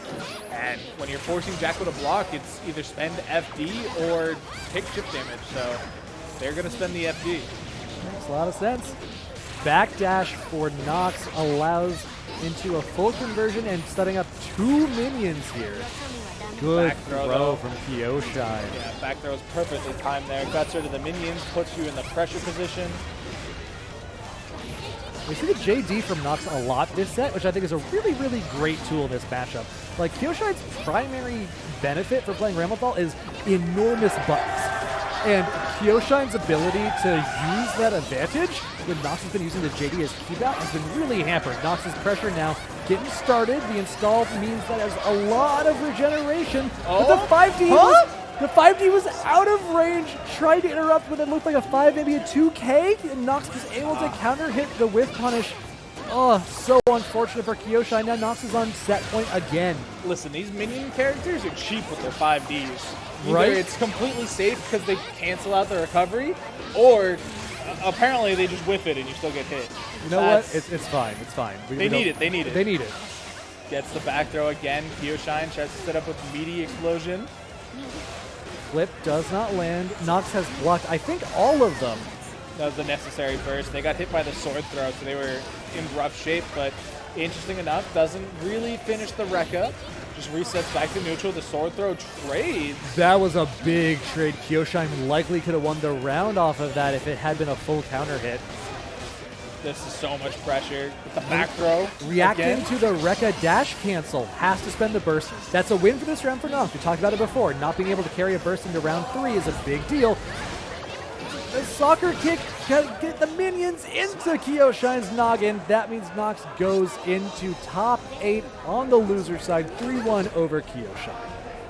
And when you're forcing Jacko to block, it's either spend FD or take chip damage. So they're going to spend the FD. Makes a lot of sense. Backdash for Noxx allows into a full conversion and setting up 2 minions here. Good back throw from Kyoshine. Yeah, back throw is perfectly timed there. Cuts her to the minions, puts you in the pressure position. We see the JD from Noxx a lot this set, which I think is a really, really great tool in this matchup. Like, Kyoshine's primary benefit for playing Ramlethal is enormous buttons. And Kyoshine's ability to use that advantage when Noxx has been using the JD as keep out has been really hampered. Noxx's pressure now getting started. The install means that there's a lot of regeneration. But the 5D was out of range, tried to interrupt when it looked like a 5, maybe a 2K, and Noxx was able to counter hit the whiff punish. Oh, so unfortunate for Kyoshine. Now Noxx is on set point again. Listen, these minion characters are cheap with their 5Ds. Either it's completely safe because they cancel out the recovery, or apparently they just whiff it and you still get hit. You know what? It's fine. It's fine. They need it. They need it. They need it. Gets the back throw again. Kyoshine tries to set up with meaty explosion. Flip does not land. Noxx has blocked, I think, all of them. That was the necessary burst. They got hit by the sword throw, so they were in rough shape, but interesting enough, doesn't really finish the Rekka. Just resets back to neutral. The sword throw trades. That was a big trade. Kyoshine likely could have won the round off of that if it had been a full counter hit. This is so much pressure. With the back throw. Reacting to the Rekka dash cancel. Has to spend the burst. That's a win for this round for Noxx. We talked about it before. Not being able to carry a burst into round 3 is a big deal. The soccer kick can get the minions into Kyoshine's noggin. That means Noxx goes into top 8 on the loser side, 3-1 over Kyoshine.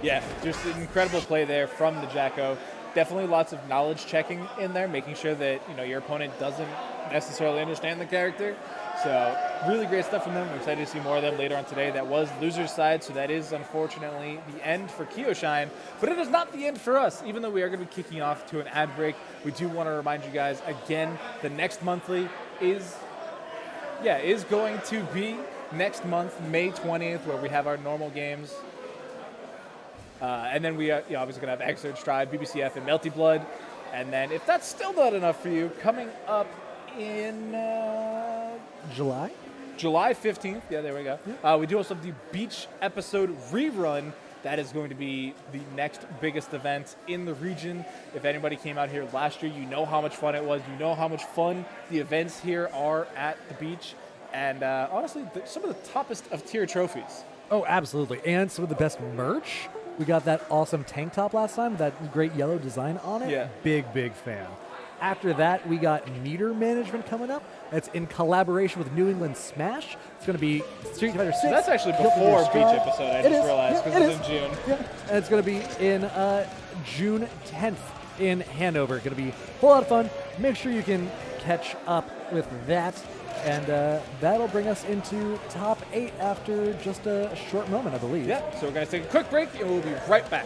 Yeah, just an incredible play there from the Jacko. definitely lots of knowledge checking in there, making sure that your opponent doesn't necessarily understand the character. So really great stuff from them. We're excited to see more of them later on today. That was loser's side, so that is unfortunately the end for Kyoshine. But it is not the end for us. Even though we are going to be kicking off to an ad break, we do want to remind you guys again, the next monthly is going to be next month, May 20th, where we have our normal games. And then we are obviously going to have Xrd, Stride, BBCF, and Melty Blood. And then if that's still not enough for you, coming up in July 15th. Yeah, there we go. Yeah. We do also have the Beach episode rerun. That is going to be the next biggest event in the region. If anybody came out here last year, you know how much fun it was. You know how much fun the events here are at the beach. And honestly, some of the toppest of tier trophies. Oh, absolutely. And some of the best merch. We got that awesome tank top last time, that great yellow design on it. Yeah. Big fan. After that, we got meter management coming up. It's in collaboration with New England Smash. It's going to be Street Fighter 6. So that's actually before Beach episode, I just realized, because it's in June. Yeah. And it's going to be in June 10th in Hanover. Going to be a whole lot of fun. Make sure you can catch up with that. And that'll bring us into top 8 after just a short moment, I believe. Yeah, so we're going to take a quick break, and we'll be right back.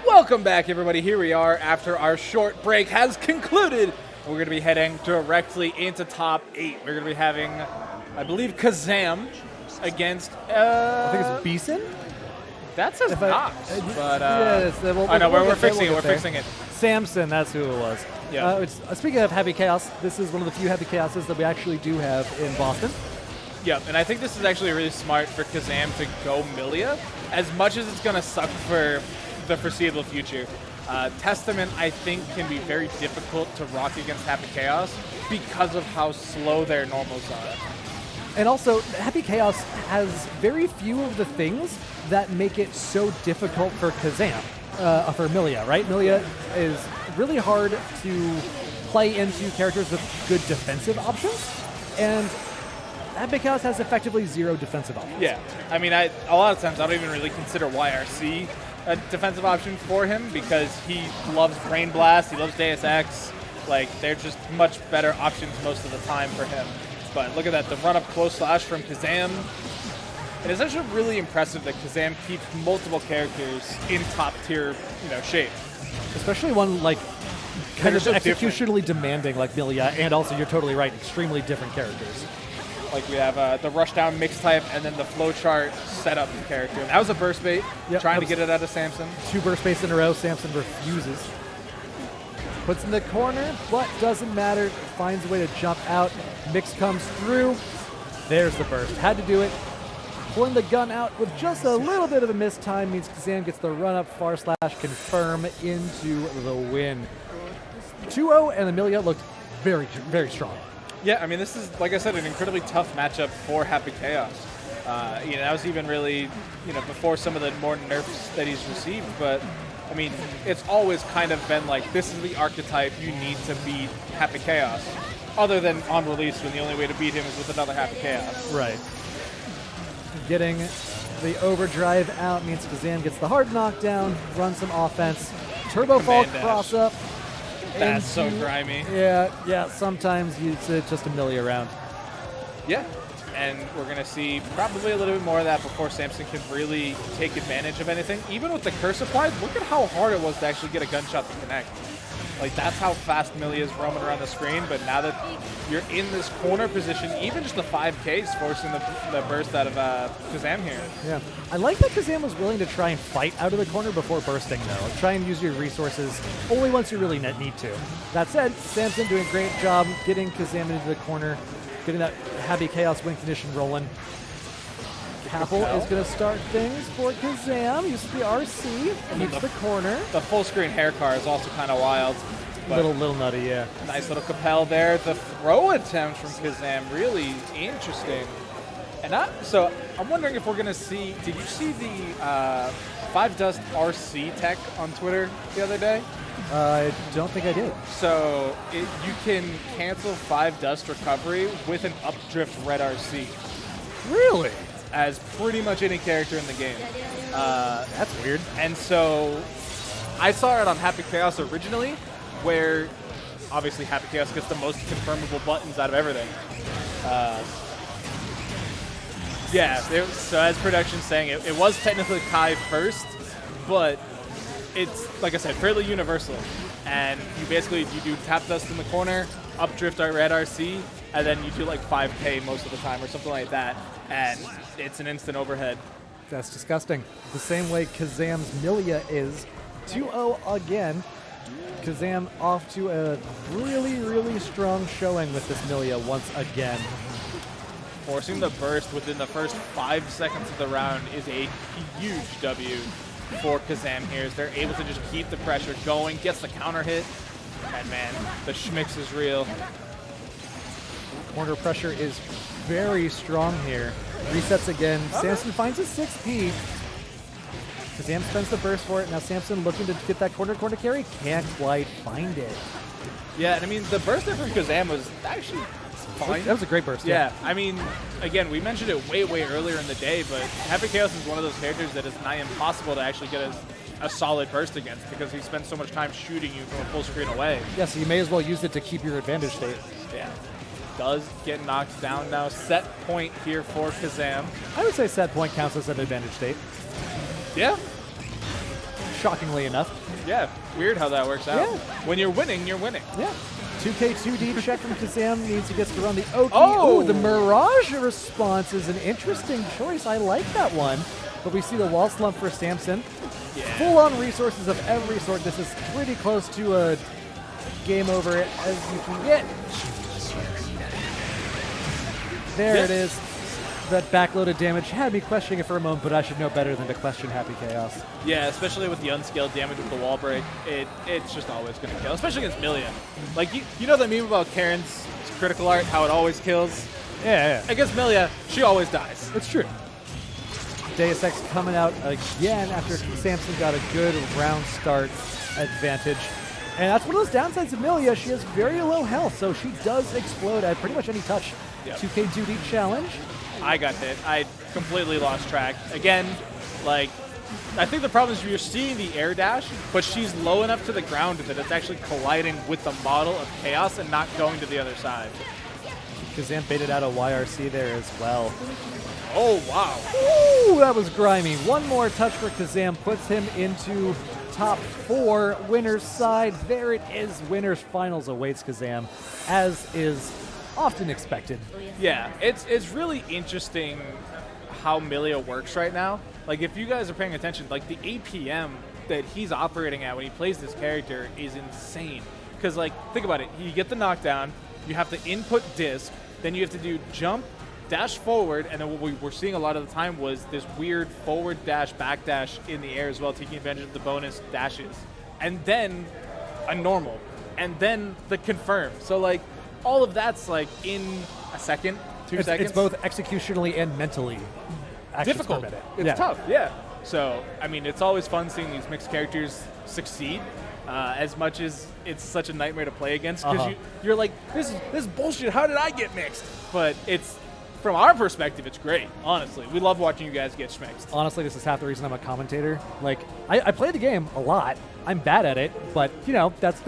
Welcome back, everybody. Here we are after our short break has concluded. We're going to be heading directly into top 8. We're going to be having, I believe, Kazam against... I think it's Beesu? That says Noxx, but... yes, I know, we're fixing it. We're fixing it. Samson, that's who it was. Yeah. Speaking of Happy Chaos, this is one of the few Happy Chaoses that we actually do have in Boston. Yeah, and I think this is actually really smart for Kazam to go Milia, as much as it's going to suck for the foreseeable future. Testament, I think, can be very difficult to rock against Happy Chaos because of how slow their normals are. And also, Happy Chaos has very few of the things that make it so difficult for Kazam, for Milia, right? Milia is really hard to play into characters with good defensive options, and Happy Chaos has effectively 0 defensive options. Yeah. I mean, a lot of times I don't even really consider YRC a defensive option for him because he loves Brain Blast, he loves Deus Ex. Like, they're just much better options most of the time for him. But look at that, the run-up close slash from Kazam. And it's actually really impressive that Kazam keeps multiple characters in top-tier, shape. Especially one, like, kind of so executionally demanding like Milia, and also, you're totally right, extremely different characters. Like, we have the rushdown mix type and then the flowchart setup character. And that was a burst bait, trying to get it out of Samson. 2 burst baits in a row, Samson refuses. Puts in the corner, but doesn't matter. Finds a way to jump out. Mix comes through. There's the burst. Had to do it. Pulling the gun out with just a little bit of a missed time means Kazam gets the run-up far slash confirm into the win. 2-0, and Amelia looked very, very strong. Yeah, I mean, this is, like I said, an incredibly tough matchup for Happy Chaos. That was even really, before some of the more nerfs that he's received, but I mean, it's always kind of been like, this is the archetype you need to beat Happy Chaos. Other than on release, when the only way to beat him is with another Happy Chaos. Right. Getting the overdrive out means Kazam gets the hard knockdown, runs some offense, turbo fall cross up. That's so grimy. Yeah, sometimes it's just a milli around. Yeah. And we're going to see probably a little bit more of that before Samson can really take advantage of anything. Even with the curse applied, look at how hard it was to actually get a gunshot to connect. Like, that's how fast Millie is roaming around the screen, but now that you're in this corner position, even just the 5K is forcing the burst out of Kazam here. Yeah. I like that Kazam was willing to try and fight out of the corner before bursting, though. Try and use your resources only once you really need to. That said, Samson doing a great job getting Kazam into the corner, getting that Happy Chaos win condition rolling. Capel is going to start things for Kazam. Uses the RC, keeps the corner. The full screen hair car is also kind of wild. Little nutty, yeah. Nice little Capel there. The throw attempt from Kazam, really interesting. And so I'm wondering if we're going to see, did you see the 5 Dust RC tech on Twitter the other day? I don't think I did. So you can cancel 5 Dust recovery with an updrift red RC. Really? As pretty much any character in the game. That's weird. And so I saw it on Happy Chaos originally, where obviously Happy Chaos gets the most confirmable buttons out of everything. So as production's saying, it was technically Kai first, but it's, like I said, fairly universal. And you do tap dust in the corner, updrift our red RC, and then you do like 5K most of the time or something like that, and it's an instant overhead. That's disgusting. The same way Kazam's Milia is. 2-0 again. Kazam off to a really, really strong showing with this Milia once again. Forcing the burst within the first 5 seconds of the round is a huge W for Kazam here, as they're able to just keep the pressure going, gets the counter hit, and man, the schmix is real. Corner pressure is very strong here. Resets again. Samson finds his 6P. Kazam spends the burst for it. Now Samson looking to get that corner carry. Can't quite find it. Yeah, and I mean, the burst there from Kazam was actually fine. That was a great burst. Yeah, I mean, again, we mentioned it way earlier in the day, but Happy Chaos is one of those characters that is nigh impossible to actually get a solid burst against because he spends so much time shooting you from a full screen away. Yeah, so you may as well use it to keep your advantage state. Yeah. Does get knocked down now. Set point here for Kazam. I would say set point counts as an advantage state. Yeah. Shockingly enough. Yeah. Weird how that works out. Yeah. When you're winning, you're winning. Yeah. 2K2 deep check from Kazam means he gets to run the Oki. Oh! Ooh, the Mirage response is an interesting choice. I like that one. But we see the wall slump for Samson. Yeah. Full-on resources of every sort. This is pretty close to a game over as you can get. There it is. That backloaded damage had me questioning it for a moment, but I should know better than to question Happy Chaos. Yeah, especially with the unscaled damage with the wall break, it's just always going to kill, especially against Milia. Like, you know that meme about Karen's critical art, how it always kills? Yeah. Against Milia, she always dies. It's true. Deus Ex coming out again after Samson got a good round start advantage. And that's one of those downsides of Milia. She has very low health, so she does explode at pretty much any touch. Yep. 2K Duty Challenge. I got hit. I completely lost track. Again, like, I think the problem is you're seeing the air dash, but she's low enough to the ground that it's actually colliding with the model of Chaos and not going to the other side. Kazam baited out a YRC there as well. Oh, wow. Ooh, that was grimy. One more touch for Kazam puts him into top 4. Winner's side. There it is. Winner's finals awaits Kazam, as is often expected. Yeah, it's really interesting how Millia works right now. Like, if you guys are paying attention, like, the APM that he's operating at when he plays this character is insane. Because, like, think about it. You get the knockdown, you have to input disc, then you have to do jump, dash forward, and then what we were seeing a lot of the time was this weird forward dash, back dash in the air as well, taking advantage of the bonus dashes. And then a normal. And then the confirm. So, like, all of that's, like, in a second, 2 seconds. It's both executionally and mentally difficult. It's tough, yeah. So, I mean, it's always fun seeing these mixed characters succeed, as much as it's such a nightmare to play against, because you're like, this is bullshit. How did I get mixed? But it's, from our perspective, it's great. Honestly, we love watching you guys get schmixed. Honestly, this is half the reason I'm a commentator. Like, I play the game a lot. I'm bad at it, but you know, that's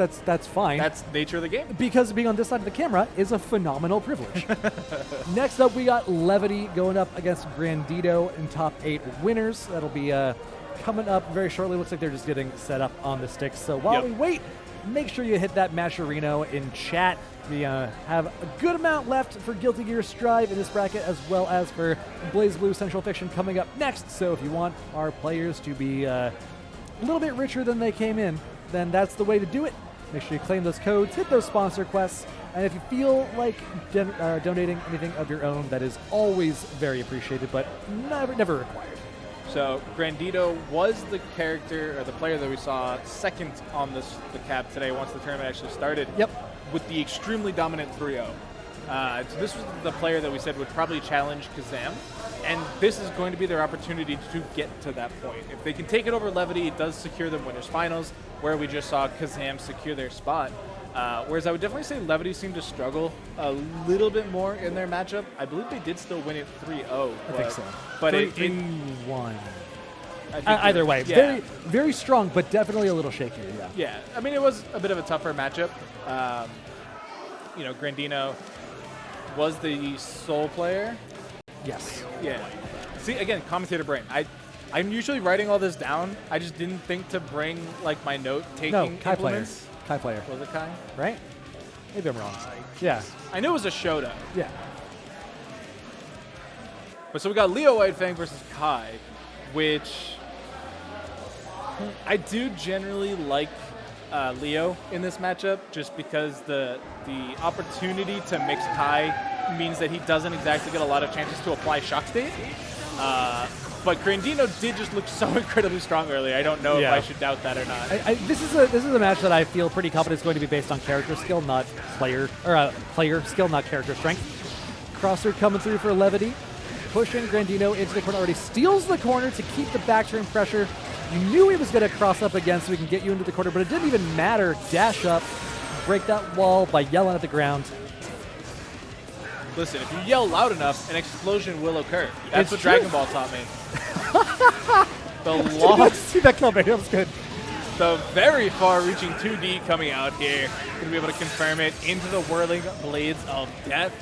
fine. That's the nature of the game. Because being on this side of the camera is a phenomenal privilege. Next up, we got Levity going up against Grandino in top 8 winners. That'll be coming up very shortly. Looks like they're just getting set up on the sticks. So while we wait, make sure you hit that Mascherino in chat. We have a good amount left for Guilty Gear Strive in this bracket, as well as for BlazBlue Central Fiction coming up next. So if you want our players to be a little bit richer than they came in, then that's the way to do it. Make sure you claim those codes, hit those sponsor quests, and if you feel like donating anything of your own, that is always very appreciated, but never required. So Grandino was the character, or the player that we saw second on the cap today once the tournament actually started. Yep. With the extremely dominant 3-0. So this was the player that we said would probably challenge Kazam, and this is going to be their opportunity to get to that point. If they can take it over Levity, it does secure them winners finals, where we just saw Kazam secure their spot. Whereas I would definitely say Levity seemed to struggle a little bit more in their matchup. I believe they did still win it 3-0. I think so. But 3-1. Either way, very strong, but definitely a little shakier. Yeah, I mean, it was a bit of a tougher matchup. You know, Grandino was the sole player. Yes. Yeah. See, again, commentator brain. I'm usually writing all this down. I just didn't think to bring, like, my note-taking Kai implements. Kai player. Was it Kai? Right? Maybe I'm wrong. Yeah. I knew it was a Shoto. Yeah. But so we got Leo Whitefang versus Kai, which I do generally like Leo in this matchup, just because the opportunity to mix Kai means that he doesn't exactly get a lot of chances to apply Shock State. But Grandino did just look so incredibly strong earlier. I don't know if I should doubt that or not. This is a match that I feel pretty confident is going to be based on character skill, not player skill, not character strength. Crosser coming through for Levity, pushing Grandino into the corner. Already steals the corner to keep the back turn pressure. You knew he was going to cross up again so he can get you into the corner, but it didn't even matter. Dash up, break that wall by yelling at the ground. Listen, if you yell loud enough, an explosion will occur. That's what true. Dragon Ball taught me. See that coming. That was good. The very far-reaching 2D coming out here. Going to be able to confirm it into the whirling blades of death.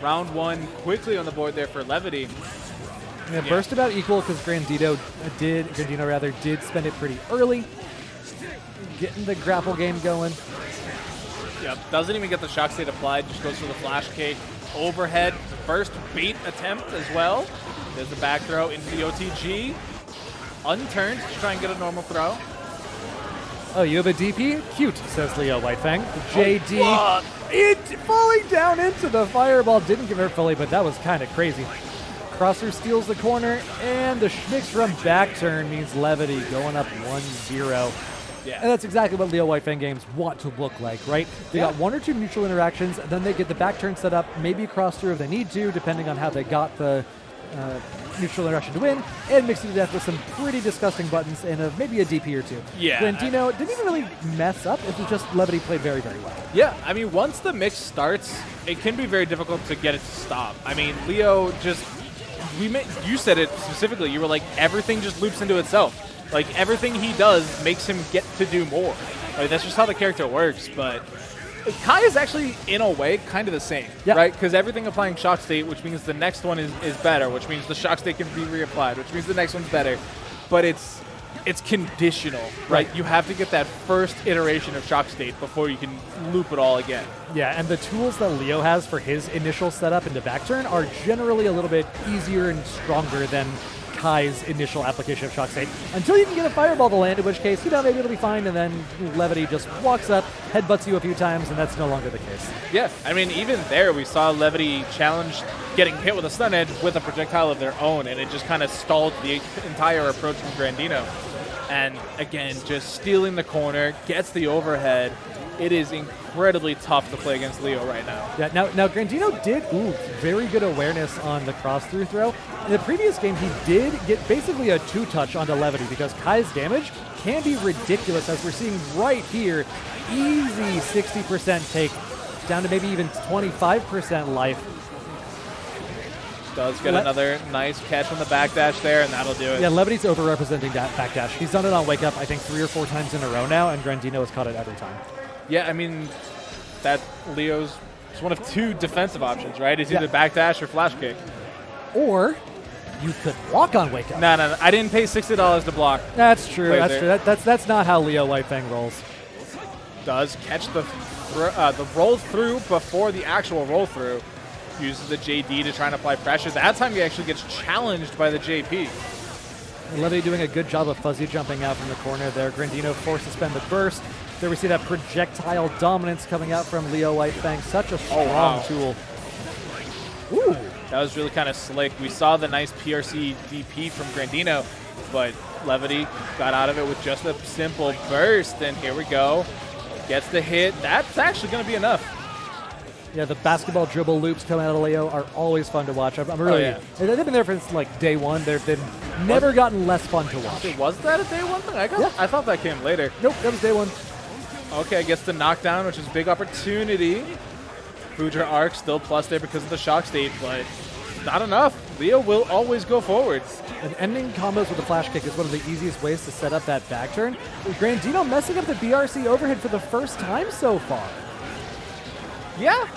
Round 1 quickly on the board there for Levity. Yeah, burst about equal because Grandino did spend it pretty early. Getting the grapple game going. Yep, doesn't even get the shock state applied, just goes for the flash cake. Overhead burst bait attempt as well. There's the back throw into the OTG. Unturned to try and get a normal throw. Oh, you have a DP? Cute, says Leo Whitefang. JD it falling down into the fireball. Didn't get hurt fully, but that was kind of crazy. Crosser steals the corner, and the schmicks from back turn means Levity going up 1-0. Yeah. And that's exactly what Leo Whitefang games want to look like, right? They got 1 or 2 neutral interactions, then they get the back turn set up, maybe cross through if they need to, depending on how they got the neutral interaction to win, and mix it to death with some pretty disgusting buttons and maybe a DP or two. Yeah. Grandino didn't even really mess up. It was just Levity played very, very well. Yeah, I mean, once the mix starts, it can be very difficult to get it to stop. I mean, Leo just, you said it specifically, you were like, everything just loops into itself. Like, everything he does makes him get to do more. Like, that's just how the character works, but Kai is actually, in a way, kind of the same, right? Because everything applying shock state, which means the next one is better, which means the shock state can be reapplied, which means the next one's better. But it's conditional, right? You have to get that first iteration of shock state before you can loop it all again. Yeah, and the tools that Leo has for his initial setup into back turn are generally a little bit easier and stronger than Kai's initial application of shock state, until you can get a fireball to land, in which case, maybe it'll be fine, and then Levity just walks up, headbutts you a few times, and that's no longer the case. Yeah, I mean, even there, we saw Levity challenge getting hit with a stun edge with a projectile of their own, and it just kind of stalled the entire approach from Grandino. And again, just stealing the corner, gets the overhead. It is incredibly tough to play against Leo right now. Yeah, now Grandino did very good awareness on the cross-through throw. In the previous game, he did get basically a two-touch onto Levity because Kai's damage can be ridiculous, as we're seeing right here. Easy 60% take, down to maybe even 25% life. Does get another nice catch on the backdash there, and that'll do it. Yeah, Levity's over-representing that backdash. He's done it on Wake Up, I think, 3 or 4 times in a row now, and Grandino has caught it every time. Yeah, I mean, that Leo's is one of 2 defensive options, right? It's either backdash or flash kick. Or you could block on Wake Up. No. I didn't pay $60 to block. That's true. That's not how Leo White Fang rolls. Does catch the roll through before the actual roll through. Uses the JD to try and apply pressure. That time he actually gets challenged by the JP. Levity doing a good job of fuzzy jumping out from the corner there. Grandino forced to spend the burst. There we see that projectile dominance coming out from Leo White Fang. Such a strong tool. Ooh. That was really kind of slick. We saw the nice PRC DP from Grandino, but Levity got out of it with just a simple burst, and here we go. Gets the hit. That's actually going to be enough. Yeah, the basketball dribble loops coming out of Leo are always fun to watch. I'm really, they've been there since like day one. They've never gotten less fun to watch. Was that a day one thing? I thought that came later. Nope, that was day one. Okay, gets the knockdown, which is a big opportunity. Fudra arc still plus there because of the shock state, but not enough. Leo will always go forwards. And ending combos with the flash kick is one of the easiest ways to set up that back turn. Grandino messing up the BRC overhead for the first time so far. Yeah,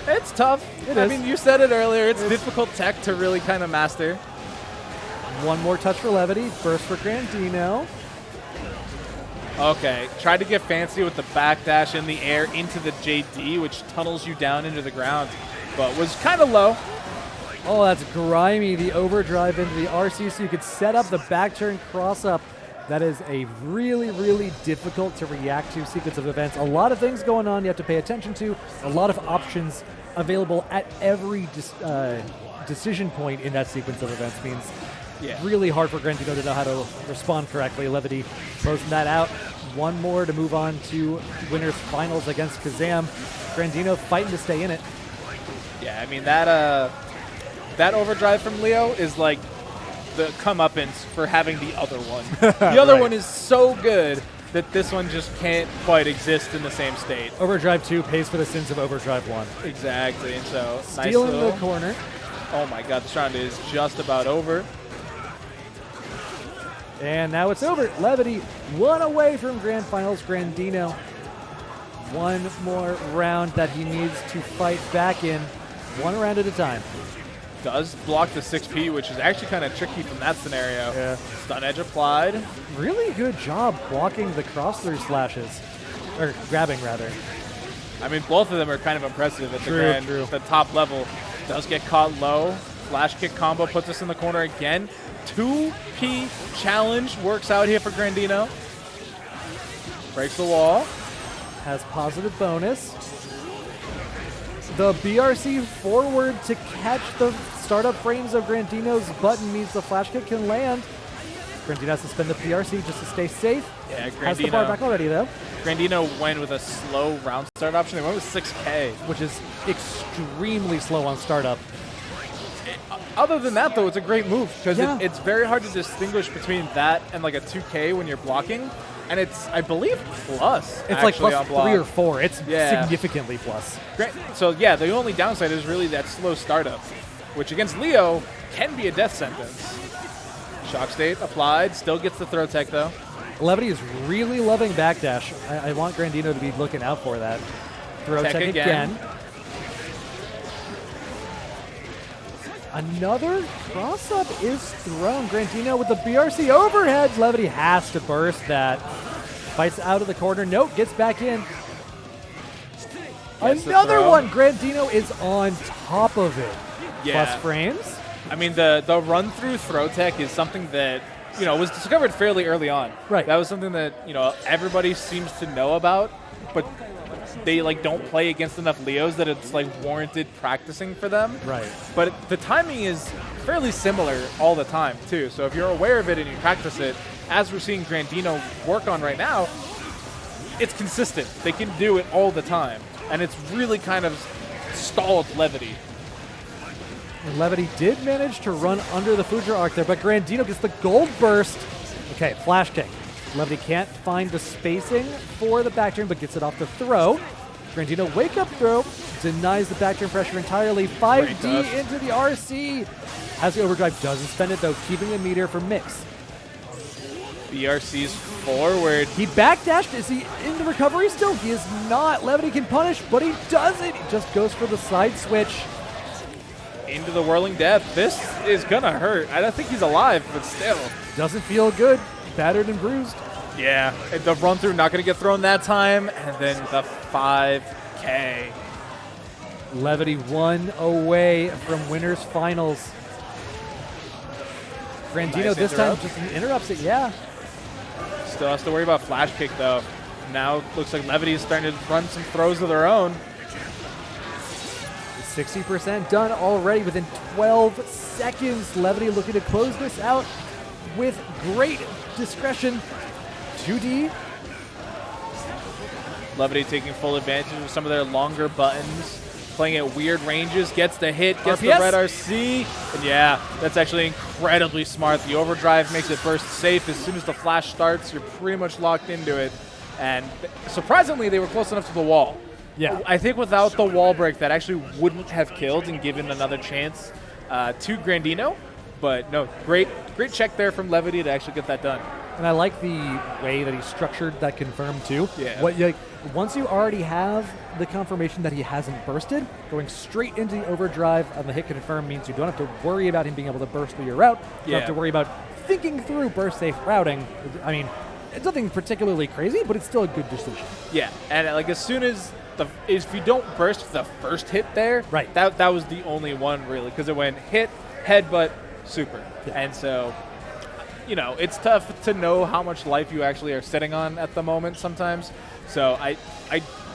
it's tough. I mean, you said it earlier. It's difficult tech to really kind of master. One more touch for Levity. Burst for Grandino. Okay, tried to get fancy with the backdash in the air into the JD, which tunnels you down into the ground, but was kind of low. Oh, that's grimy. The overdrive into the RC, so you could set up the back turn cross-up. That is a really, really difficult to react to sequence of events. A lot of things going on you have to pay attention to. A lot of options available at every decision point in that sequence of events means really hard for Grandino to know how to respond correctly. Levity closing that out. One more to move on to winners finals against Kazam. Grandino fighting to stay in it. Yeah, I mean, that overdrive from Leo is like the comeuppance for having the other one. The other one is so good that this one just can't quite exist in the same state. Overdrive 2 pays for the sins of Overdrive 1. Exactly, and so stealing nice the corner. Oh my god, this round is just about over. And now it's over. Levity, one away from Grand Finals. Grandino, one more round that he needs to fight back in. One round at a time. Does block the 6P, which is actually kind of tricky from that scenario. Yeah. Stun edge applied. Really good job blocking the cross-through slashes. Or grabbing, rather. I mean, both of them are kind of impressive at the top level. Does get caught low. Flash kick combo puts us in the corner again. 2P challenge works out here for Grandino. Breaks the wall. Has positive bonus. The BRC forward to catch the startup frames of Grandino's button means the flash kick can land. Grandino has to spend the PRC just to stay safe. Yeah, Grandino has the bar back already, though. Grandino went with a slow round start option. They went with 6K. Which is extremely slow on startup. Other than that, though, it's a great move because Yeah. it's very hard to distinguish between that and like a 2K when you're blocking. And it's, I believe, plus. It's like actually plus on block. 3 or 4. It's Yeah. significantly plus. Great. So, yeah, the only downside is really that slow startup, which against Leo can be a death sentence. Shock state applied. Still gets the throw tech, though. Levity is really loving backdash. I want Grandino to be looking out for that. Throw Tech tech again. Another cross-up is thrown. Grandino with the BRC overhead. Levity has to burst that. Fights out of the corner. Nope, gets back in. Gets the Another throw. one. Grandino is on top of it. Yeah. Plus frames. I mean, the run-through throw tech is something that, you know, was discovered fairly early on. Right. That was something that, you know, everybody seems to know about, but they, like, don't play against enough Leos that it's, like, warranted practicing for them. Right. But the timing is fairly similar all the time, too. So if you're aware of it and you practice it, as we're seeing Grandino work on right now, it's consistent. They can do it all the time. And it's really kind of stalled Levity. And Levity did manage to run under the Fuja arc there, but Grandino gets the gold burst. Okay, flash kick. Levity can't find the spacing for the back turn, but gets it off the throw. Grandino wake up throw, denies the back turn pressure entirely. 5D into the RC. Has the overdrive, doesn't spend it though, keeping the meter for mix. BRC's forward. He backdashed. Is he in the recovery still? He is not. Levity can punish, but he doesn't. He just goes for the side switch. Into the whirling death. This is gonna hurt. I don't think he's alive, but still. Doesn't feel good. Battered and bruised. Yeah, the run through not gonna get thrown that time, and then the 5K. Levity 1 away from winners finals. Grandino Nice this time interrupt. just interrupts it. Yeah. Still has to worry about flash kick though. Now looks like Levity is starting to run some throws of their own. 60% done already within 12 seconds. Levity looking to close this out with great discretion. 2D. Levity taking full advantage of some of their longer buttons, playing at weird ranges, gets the hit, gets the RPS. red RC, and yeah, that's actually incredibly smart. The overdrive makes it burst safe. As soon as the flash starts, you're pretty much locked into it, and surprisingly, they were close enough to the wall. Yeah. I think without the wall break, that actually wouldn't have killed and given another chance to Grandino, but no, great check there from Levity to actually get that done. And I like the way that he structured that confirm too. Yeah. Once you already have the confirmation that he hasn't bursted, going straight into the overdrive on the hit confirm means you don't have to worry about him being able to burst through your route. You don't have to worry about thinking through burst safe routing. I mean, it's nothing particularly crazy, but it's still a good decision. Yeah, and like as soon as if you don't burst the first hit there, right? That was the only one really, because it went hit, headbutt, super, and so you know it's tough to know how much life you actually are sitting on at the moment sometimes. So I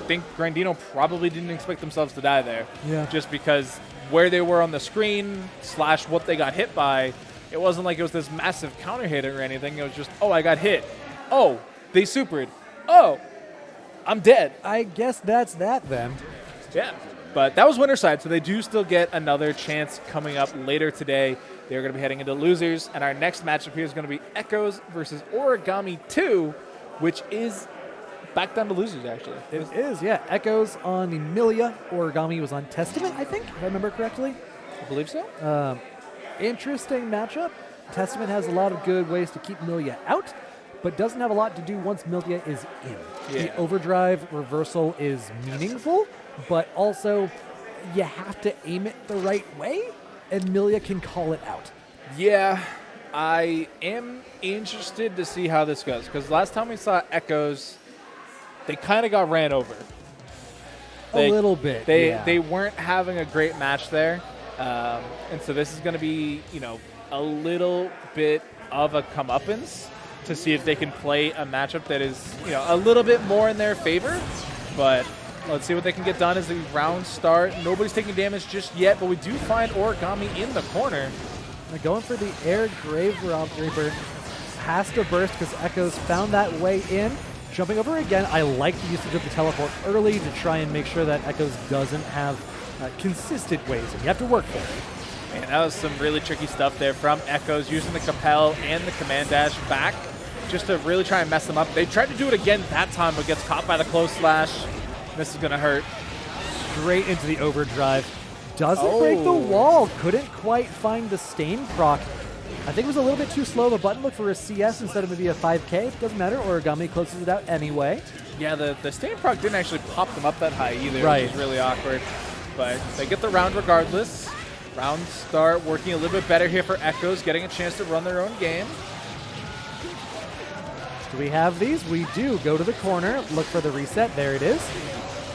think Grandino probably didn't expect themselves to die there, just because where they were on the screen / what they got hit by, it wasn't like it was this massive counter hit or anything. It was just, oh, I got hit. Oh, they supered. Oh, I'm dead. I guess that's that then. Yeah, but that was winner's side, so they do still get another chance coming up later today. They're going to be heading into losers, and our next matchup here is going to be Echoes versus Origami 2, which is back down to losers, actually. It is, yeah. Echoes on Emilia. Origami was on Testament, I think, if I remember correctly. I believe so. Interesting matchup. Testament has a lot of good ways to keep Milia out, but doesn't have a lot to do once Milia is in. Yeah. The overdrive reversal is meaningful, but also you have to aim it the right way, and Milia can call it out. Yeah, I am interested to see how this goes, because last time we saw Echoes, they kind of got ran over. A little bit, They weren't having a great match there, and so this is going to be, you know, a little bit of a comeuppance to see if they can play a matchup that is, you know, a little bit more in their favor. But let's see what they can get done as the rounds start. Nobody's taking damage just yet, but we do find Origami in the corner. They're going for the Air Grave Reaper. Has to burst because Echoes found that way in. Jumping over again, I like the usage of the teleport early to try and make sure that Echoes doesn't have consistent ways, and you have to work for it. Man, that was some really tricky stuff there from Echoes, using the Capel and the command dash back just to really try and mess them up. They tried to do it again that time, but gets caught by the close slash. This is going to hurt. Straight into the overdrive. Doesn't break the wall. Couldn't quite find the Stain proc. I think it was a little bit too slow of a button look for a CS instead of maybe a 5K. Doesn't matter. Origami closes it out anyway. Yeah, the Stain proc didn't actually pop them up that high either, right. Which is really awkward. But they get the round regardless. Round start working a little bit better here for Echoes, getting a chance to run their own game. Do we have these? We do. Go to the corner, look for the reset. There it is.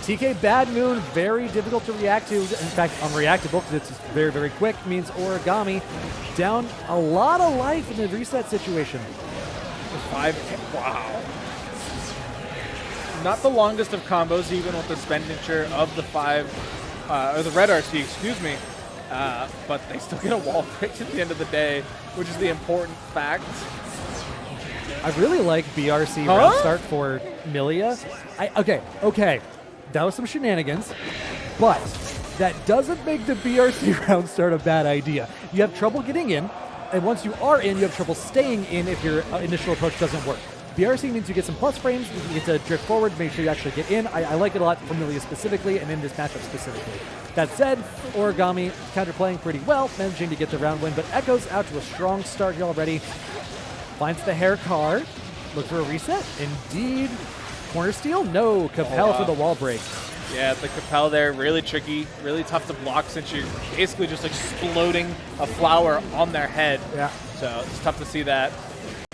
TK Bad Moon, very difficult to react to. In fact, unreactable because it's very, very quick. Means Origami down a lot of life in the reset situation. 5K, wow. Not the longest of combos, even with the expenditure of the the red RC, excuse me. But they still get a wall break at the end of the day, which is the important fact. I really like BRC round start for Milia. Okay. That was some shenanigans, but that doesn't make the BRC round start a bad idea. You have trouble getting in, and once you are in, you have trouble staying in if your initial approach doesn't work. BRC means you get some plus frames, you get to drift forward, make sure you actually get in. I like it a lot for Milia specifically, and in this matchup specifically. That said, Origami counterplaying pretty well, managing to get the round win, but Echoes out to a strong start here already. Finds the hair car, look for a reset. Indeed. Corner steal? No. Capel for the wall break. Yeah, the Capel there, really tricky, really tough to block since you're basically just exploding a flower on their head. Yeah. So it's tough to see that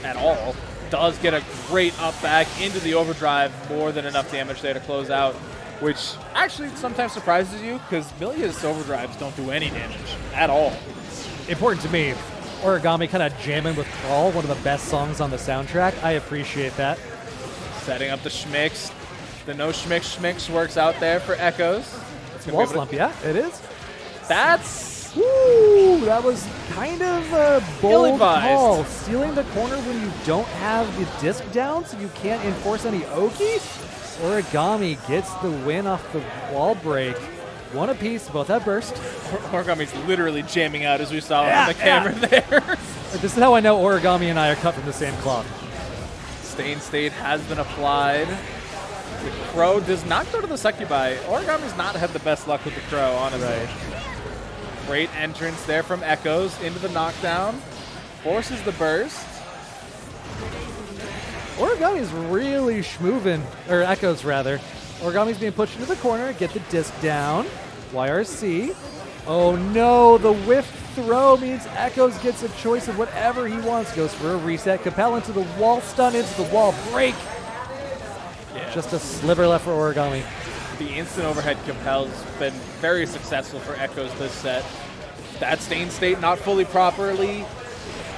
at all. Does get a great up back into the overdrive, more than enough damage there to close out, which actually sometimes surprises you because Milia's overdrives don't do any damage at all. Important to me. Origami kind of jamming with Crawl, one of the best songs on the soundtrack. I appreciate that. Setting up the schmicks. The no schmicks works out there for Echoes. Wall slump, yeah, it is. That's... Woo! That was kind of a bold call. Ill-advised. Stealing the corner when you don't have the disc down so you can't enforce any Oki. Origami gets the win off the wall break. One apiece, both have burst. Origami's literally jamming out as we saw on the camera there. This is how I know Origami and I are cut from the same cloth. Stain State has been applied. The Crow does not go to the Succubi. Origami's not had the best luck with the Crow, honestly. Right. Great entrance there from Echoes into the knockdown. Forces the burst. Origami's really schmoovin', or Echoes rather. Origami's being pushed into the corner, get the disc down. YRC. Oh no, the whiff throw means Echoes gets a choice of whatever he wants. Goes for a reset. Capel into the wall stun, into the wall break. Yeah. Just a sliver left for Origami. The instant overhead Capel's been very successful for Echoes this set. That Stain State not fully properly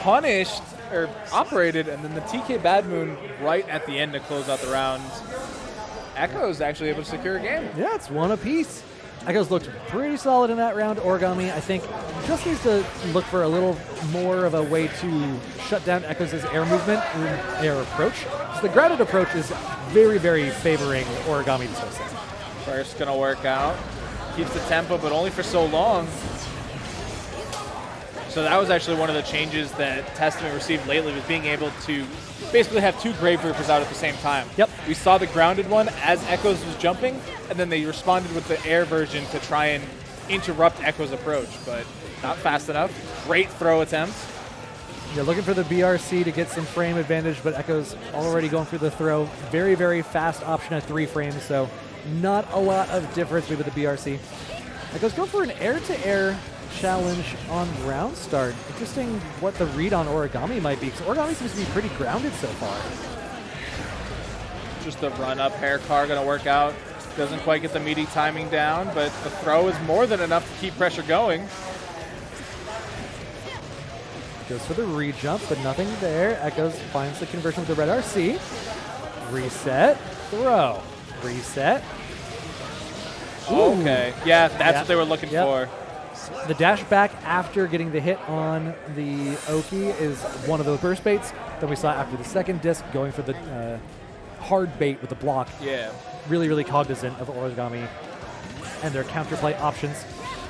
punished or operated, and then the TK Bad Moon right at the end to close out the round. Echoes actually able to secure a game. Yeah, it's one apiece. Echoes looked pretty solid in that round. Origami, I think, just needs to look for a little more of a way to shut down Echoes' air movement, air approach. So the grounded approach is very, very favoring Origami this whole set. First gonna work out. Keeps the tempo, but only for so long. So that was actually one of the changes that Testament received lately, was being able to basically have two Grave Reapers out at the same time. Yep. We saw the grounded one as Echoes was jumping, and then they responded with the air version to try and interrupt Echoes' approach, but not fast enough. Great throw attempt. You're looking for the BRC to get some frame advantage, but Echoes already going through the throw. Very, very fast option at 3 frames, so not a lot of difference with the BRC. Echoes go for an air-to-air challenge on round start. Interesting what the read on Origami might be, because Origami seems to be pretty grounded so far. Just the run-up hair car going to work out. Doesn't quite get the meaty timing down, but the throw is more than enough to keep pressure going. Goes for the re-jump, but nothing there. Echoes finds the conversion with the red RC. Reset, throw, reset. Ooh. Okay, yeah, that's what they were looking for. The dash back after getting the hit on the Oki is one of those burst baits. Then we saw after the second disc going for the hard bait with the block. Yeah. Really, really cognizant of Origami and their counterplay options.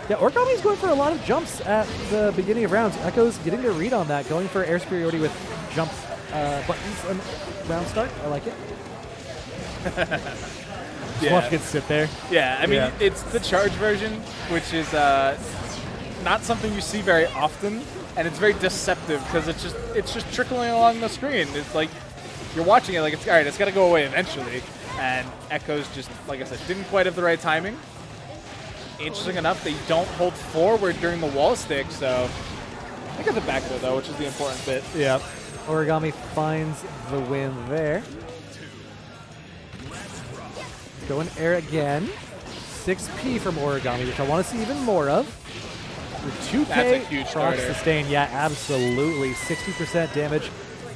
Yeah, Origami's going for a lot of jumps at the beginning of rounds. Echo's getting their read on that, going for air superiority with jump buttons and round start. I like it. Just watch it sit there. Yeah, I mean, it's the charge version, which is not something you see very often, and it's very deceptive because it's just trickling along the screen. It's like you're watching it like it's all right. It's got to go away eventually, and Echo's just, like I said, didn't quite have the right timing. Interesting enough, they don't hold forward during the wall stick, so they got the back there though, which is the important bit. Yeah, Origami finds the win there. Going air again. 6P from Origami, which I want to see even more of. The 2K That's a huge proc starter. sustain, yeah, absolutely. 60% damage.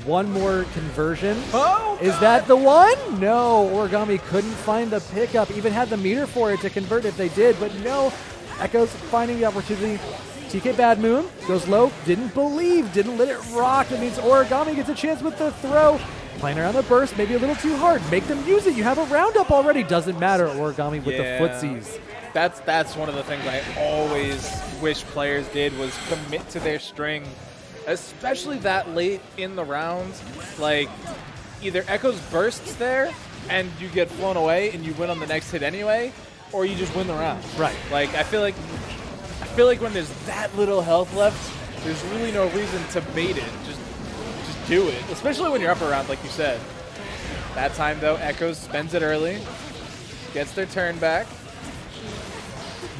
One more conversion. Oh, is that the one? No, Origami couldn't find the pickup. Even had the meter for it to convert if they did, but no. Echo's finding the opportunity. TK Bad Moon goes low, didn't believe, didn't let it rock. That means Origami gets a chance with the throw. Playing around the burst, maybe a little too hard. Make them use it. You have a roundup already. Doesn't matter. Origami with the footsies. That's one of the things I always wish players did was commit to their string, especially that late in the rounds. Like, either Echo's bursts there and you get flown away and you win on the next hit anyway, or you just win the round. Right. Like, I feel like when there's that little health left, there's really no reason to bait it. Just do it, especially when you're up around, like you said. That time, though, Echoes spends it early, gets their turn back.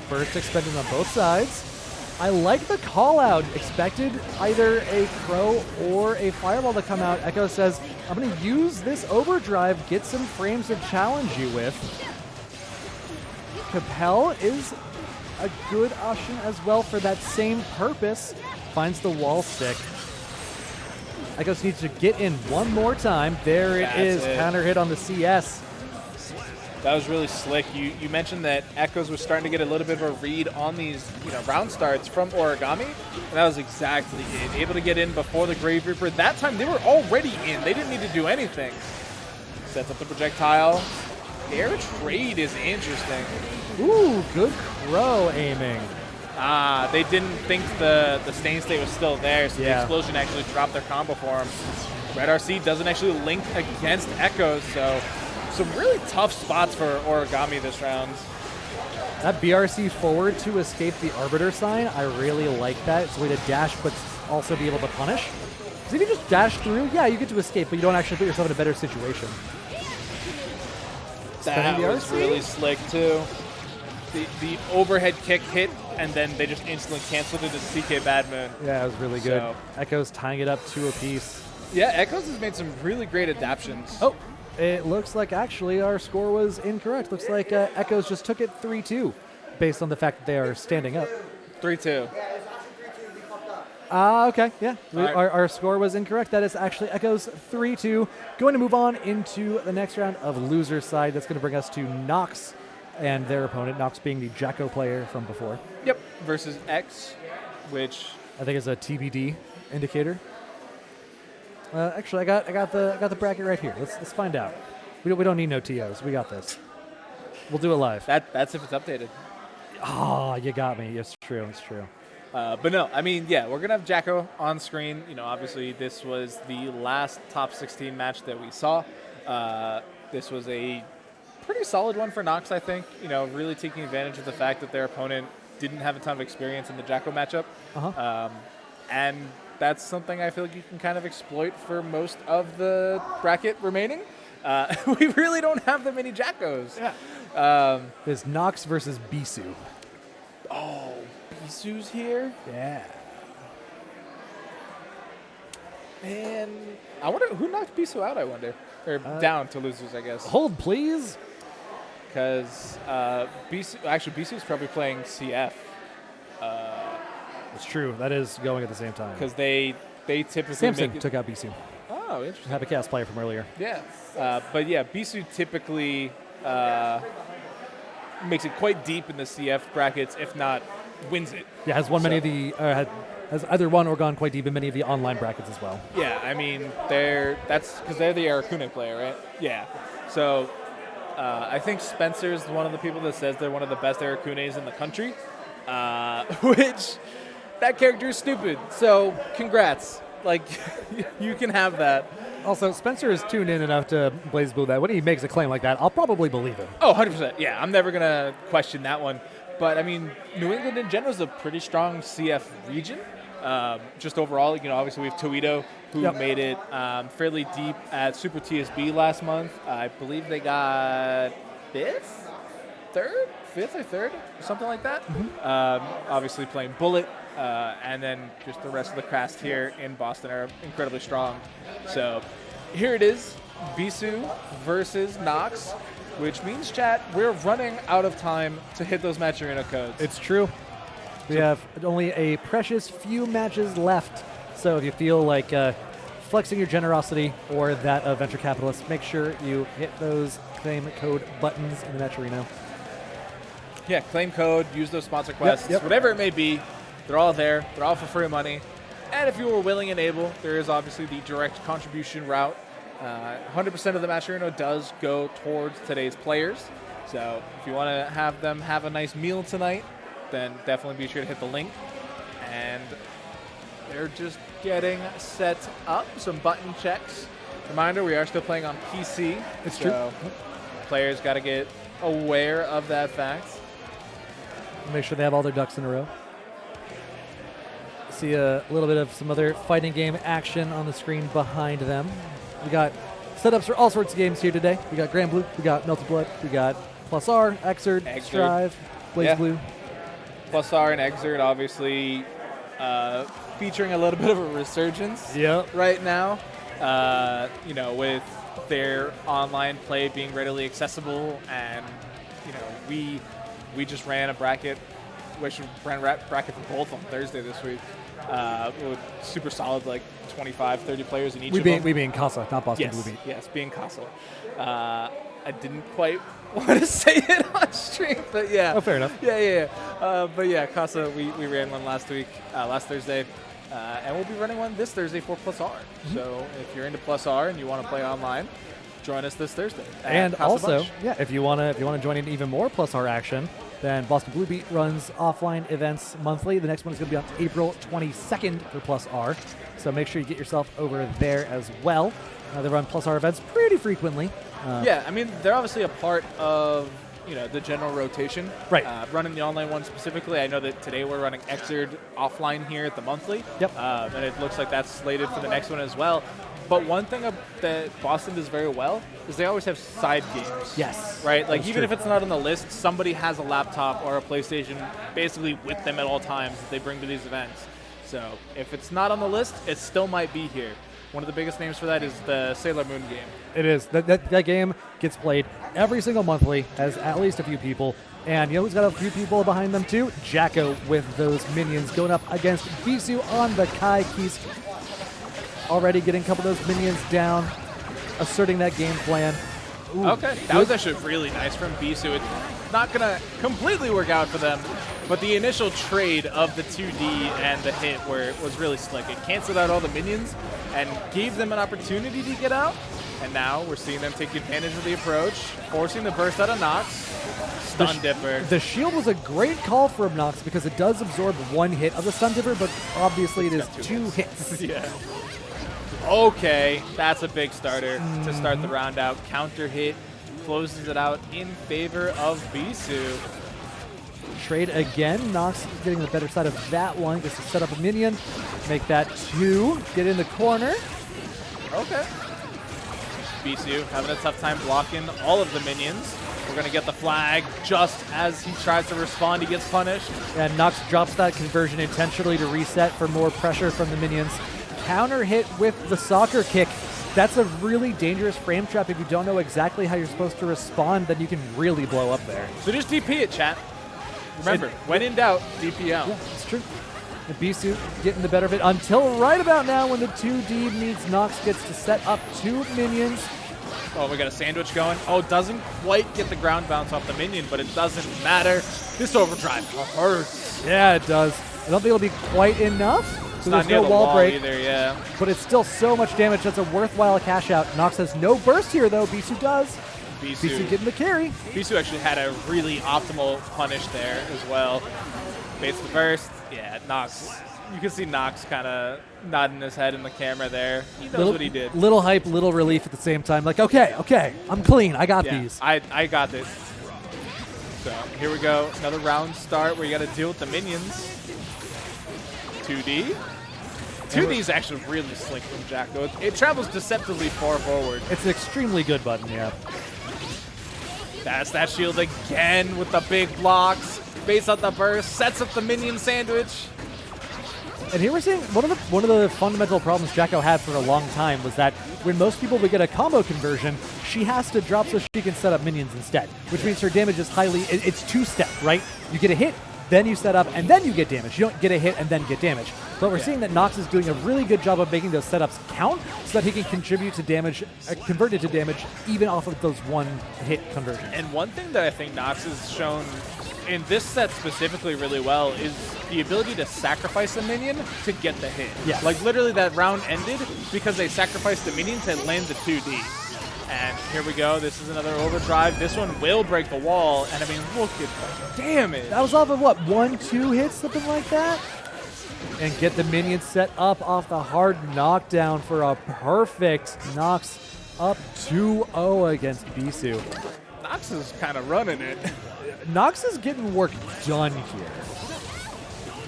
Burst expended on both sides. I like the call out. Expected either a Crow or a Fireball to come out. Echo says, I'm going to use this overdrive, get some frames to challenge you with. Capel is a good option as well for that same purpose. Finds the wall stick. Echo needs to get in one more time. There it is. Counter hit on the CS. That was really slick. You mentioned that Echoes was starting to get a little bit of a read on these round starts from Origami, and that was exactly it. Able to get in before the Grave Reaper. That time they were already in. They didn't need to do anything. Sets up the projectile. Air trade is interesting. Ooh, good Crow aiming. They didn't think the stain state was still there, so the explosion actually dropped their combo for him. Red RC doesn't actually link against Echoes, so some really tough spots for Origami this round. That BRC forward to escape the Arbiter sign, I really like that. It's a way to dash but also be able to punish. Because if you just dash through, yeah, you get to escape, but you don't actually put yourself in a better situation. That was really slick, too. The overhead kick hit, and then they just instantly canceled it as CK Bad Moon. Yeah, it was really good. So, Echoes tying it up 2 apiece. Yeah, Echoes has made some really great adaptions. Oh, it looks like actually our score was incorrect. Looks like Echoes just took it 3-2 based on the fact that they are standing up. 3-2. Okay, yeah. Our score was incorrect. That is actually Echoes 3-2. Going to move on into the next round of loser side. That's going to bring us to Noxx and their opponent, Noxx being the Jacko player from before. Yep, versus X, which I think is a TBD indicator. Actually, I got the bracket right here. Let's find out. We don't need no TOs. We got this. We'll do it live. That's if it's updated. Oh, you got me. It's true. It's true. But no, I mean, yeah, we're gonna have Jacko on screen. Obviously, this was the last top 16 match that we saw. This was a pretty solid one for Noxx, I think. Really taking advantage of the fact that their opponent didn't have a ton of experience in the Jacko matchup. And that's something I feel like you can kind of exploit for most of the bracket remaining. We really don't have that many Jackos. Yeah. There's Noxx versus Beesu. Oh, Beesu's here? Yeah. Man, I wonder who knocked Beesu out, I wonder. Or down to losers, I guess. Hold, please. Because Beesu's probably playing CF. It's true. That is going at the same time. Because they typically Samson took out Beesu. Oh, interesting. Have a cast player from earlier. Yeah. But yeah, Beesu typically makes it quite deep in the CF brackets, if not wins it. Yeah, has won many of the has either won or gone quite deep in many of the online brackets as well. Yeah, I mean that's because they're the Arakune player, right? Yeah. So I think Spencer's one of the people that says they're one of the best Arakunes in the country. which that character is stupid. So congrats. Like, you can have that. Also, Spencer is tuned in enough to BlazBlue that when he makes a claim like that, I'll probably believe him. Oh, 100%. Yeah, I'm never going to question that one. But, I mean, New England in general is a pretty strong CF region. Just overall, obviously we have Toledo, who made it fairly deep at Super TSB last month. I believe they got fifth or third, something like that. Obviously playing Bullet, and then just the rest of the cast here in Boston are incredibly strong. So here it is, Beesu versus Noxx, which means, chat, we're running out of time to hit those Match Arena codes. It's true. We have only a precious few matches left. So if you feel like flexing your generosity or that of venture capitalists, make sure you hit those claim code buttons in the Match Arena. Yeah, claim code, use those sponsor quests, whatever it may be. They're all there. They're all for free money. And if you were willing and able, there is obviously the direct contribution route. 100% of the Match Arena does go towards today's players. So if you want to have them have a nice meal tonight, then definitely be sure to hit the link. And they're just getting set up. Some button checks. Reminder, we are still playing on PC. It's true. Players got to get aware of that fact. Make sure they have all their ducks in a row. See a little bit of some other fighting game action on the screen behind them. We got setups for all sorts of games here today. We got Grand Blue, we got Melted Blood, we got Plus R, Xrd, Strive, BlazBlue. Plus R and Xrd obviously featuring a little bit of a resurgence right now. With their online play being readily accessible, and we just ran a bracket. We ran a bracket for both on Thursday this week. With super solid, like 25, 30 players in each of them. We being Casa, not BostonBlueBeat. Yes, being Casa. I didn't quite want to say it on stream, but yeah. Oh, fair enough. Yeah. But yeah, Casa, we ran one last Thursday. And we'll be running one this Thursday for Plus R. So if you're into Plus R and you want to play online, join us this Thursday. And also, if you want to join in even more Plus R action, then BostonBlueBeat runs offline events monthly. The next one is going to be on April 22nd for Plus R. So make sure you get yourself over there as well. They run Plus R events pretty frequently. They're obviously a part of the general rotation. Right. Running the online one specifically, I know that today we're running Xrd offline here at the monthly. Yep. And it looks like that's slated for the next one as well. But one thing that Boston does very well is they always have side games. Yes. Right? Like, even if it's not on the list, somebody has a laptop or a PlayStation basically with them at all times that they bring to these events. So if it's not on the list, it still might be here. One of the biggest names for that is the Sailor Moon game. It is. That game gets played every single monthly, has at least a few people. And you know who's got a few people behind them too? Jacko with those minions going up against Beesu on the Kai Keys. Already getting a couple of those minions down, asserting that game plan. Ooh, okay, that was actually really nice from Beesu. It's not going to completely work out for them, but the initial trade of the 2D and the hit was really slick. It canceled out all the minions and gave them an opportunity to get out. And now we're seeing them take advantage of the approach, forcing the burst out of Noxx. Stun Dipper. The shield was a great call from Noxx because it does absorb one hit of the Stun Dipper, but obviously it is two hits. Yeah. Okay, that's a big starter to start the round out. Counter hit closes it out in favor of Beesu. Trade again. Noxx getting the better side of that one. Gets to set up a minion. Make that two. Get in the corner. Okay. Beesu having a tough time blocking all of the minions. We're going to get the flag just as he tries to respond. He gets punished. And Noxx drops that conversion intentionally to reset for more pressure from the minions. Counter hit with the soccer kick. That's a really dangerous frame trap. If you don't know exactly how you're supposed to respond, then you can really blow up there. So just DP it, chat. Remember, when in doubt, DP out. Yeah, it's true. The Beesu getting the better of it until right about now when the 2D meets Noxx gets to set up two minions. Oh, we got a sandwich going. Oh, doesn't quite get the ground bounce off the minion, but it doesn't matter. This overdrive hurts. Yeah, it does. I don't think it'll be quite enough. So there's no wall break either, yeah. But it's still so much damage. That's a worthwhile cash out. Noxx has no burst here, though. Beesu does. Beesu getting the carry. Beesu actually had a really optimal punish there as well. Baits the burst. Yeah, Noxx. You can see Noxx kind of nodding his head in the camera there. He knows what he did. Little hype, little relief at the same time. Like, okay, I'm clean. I got these. I got this. So here we go. Another round start where you got to deal with the minions. 2D. 2D is actually really slick from Jacko. It travels deceptively far forward. It's an extremely good button, yeah. That's that shield again with the big blocks. Baits out the burst, sets up the minion sandwich. And here we're seeing one of the fundamental problems Jacko had for a long time was that when most people would get a combo conversion, she has to drop so she can set up minions instead, which means her damage is it's two-step, right? You get a hit, then you set up, and then you get damage. You don't get a hit and then get damage. But we're seeing that Noxx is doing a really good job of making those setups count so that he can contribute to damage, convert it to damage, even off of those one-hit conversions. And one thing that I think Noxx has shown in this set specifically really well is the ability to sacrifice a minion to get the hit. Yes. Like literally that round ended because they sacrificed the minion to land the 2D. And here we go. This is another overdrive. This one will break the wall. And I mean, look at the damage. That was off of what, 1-2 hits, something like that? And get the minion set up off the hard knockdown for a perfect Noxx up 2-0 against Beesu. Noxx is kind of running it. Noxx is getting work done here.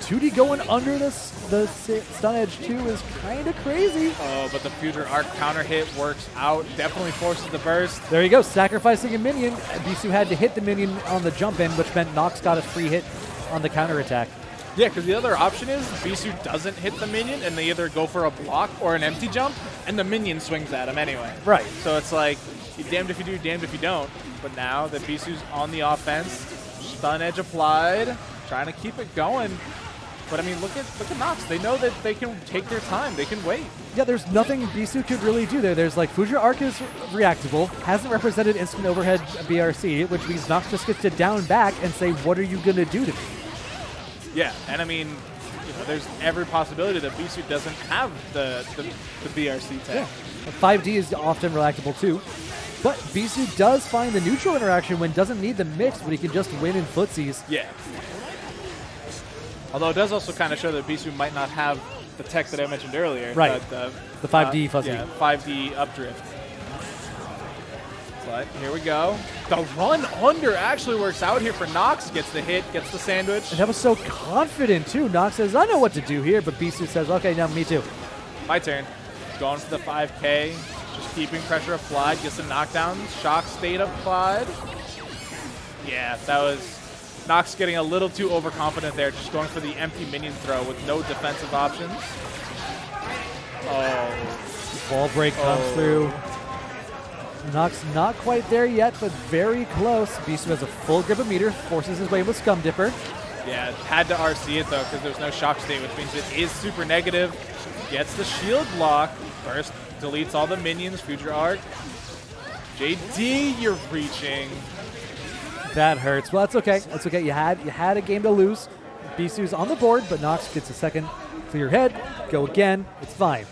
2D going under the stun edge too is kind of crazy. Oh, but the future arc counter hit works out. Definitely forces the burst. There you go, sacrificing a minion. Beesu had to hit the minion on the jump in, which meant Noxx got a free hit on the counter attack. Yeah, because the other option is Beesu doesn't hit the minion, and they either go for a block or an empty jump, and the minion swings at him anyway. Right. So it's like, you're damned if you do, damned if you don't. But now that Beesu's on the offense, stun edge applied, trying to keep it going. But I mean, look at Noxx. They know that they can take their time. They can wait. Yeah, there's nothing Beesu could really do there. There's like Future Arc is reactable, hasn't represented instant overhead BRC, which means Noxx just gets to down back and say, what are you going to do to me? Yeah, and I mean, there's every possibility that Beesu doesn't have the BRC tag. Yeah. 5D is often reactable too. But Beesu does find the neutral interaction when doesn't need the mix, but he can just win in footsies. Yeah. Although it does also kind of show that Beesu might not have the tech that I mentioned earlier. Right. The 5D fuzzy. Yeah, 5D updrift. But here we go. The run under actually works out here for Noxx. Gets the hit, gets the sandwich. And that was so confident too. Noxx says, I know what to do here, but Beesu says, okay, now me too. My turn. Going for the 5K. Just keeping pressure applied. Gets the knockdown. Shock state applied. Yeah, that was Noxx getting a little too overconfident there. Just going for the empty minion throw with no defensive options. Oh. Ball break comes through. Noxx not quite there yet, but very close. Beesu has a full grip of meter, forces his way with Scum Dipper. Yeah, had to RC it though because there's no shock state, which means it is super negative. Gets the shield block. Burst deletes all the minions. Future Arc. JD, you're reaching. That hurts. Well, that's okay. That's okay. You had a game to lose. Beesu's on the board, but Noxx gets a second. Clear head. Go again. It's fine.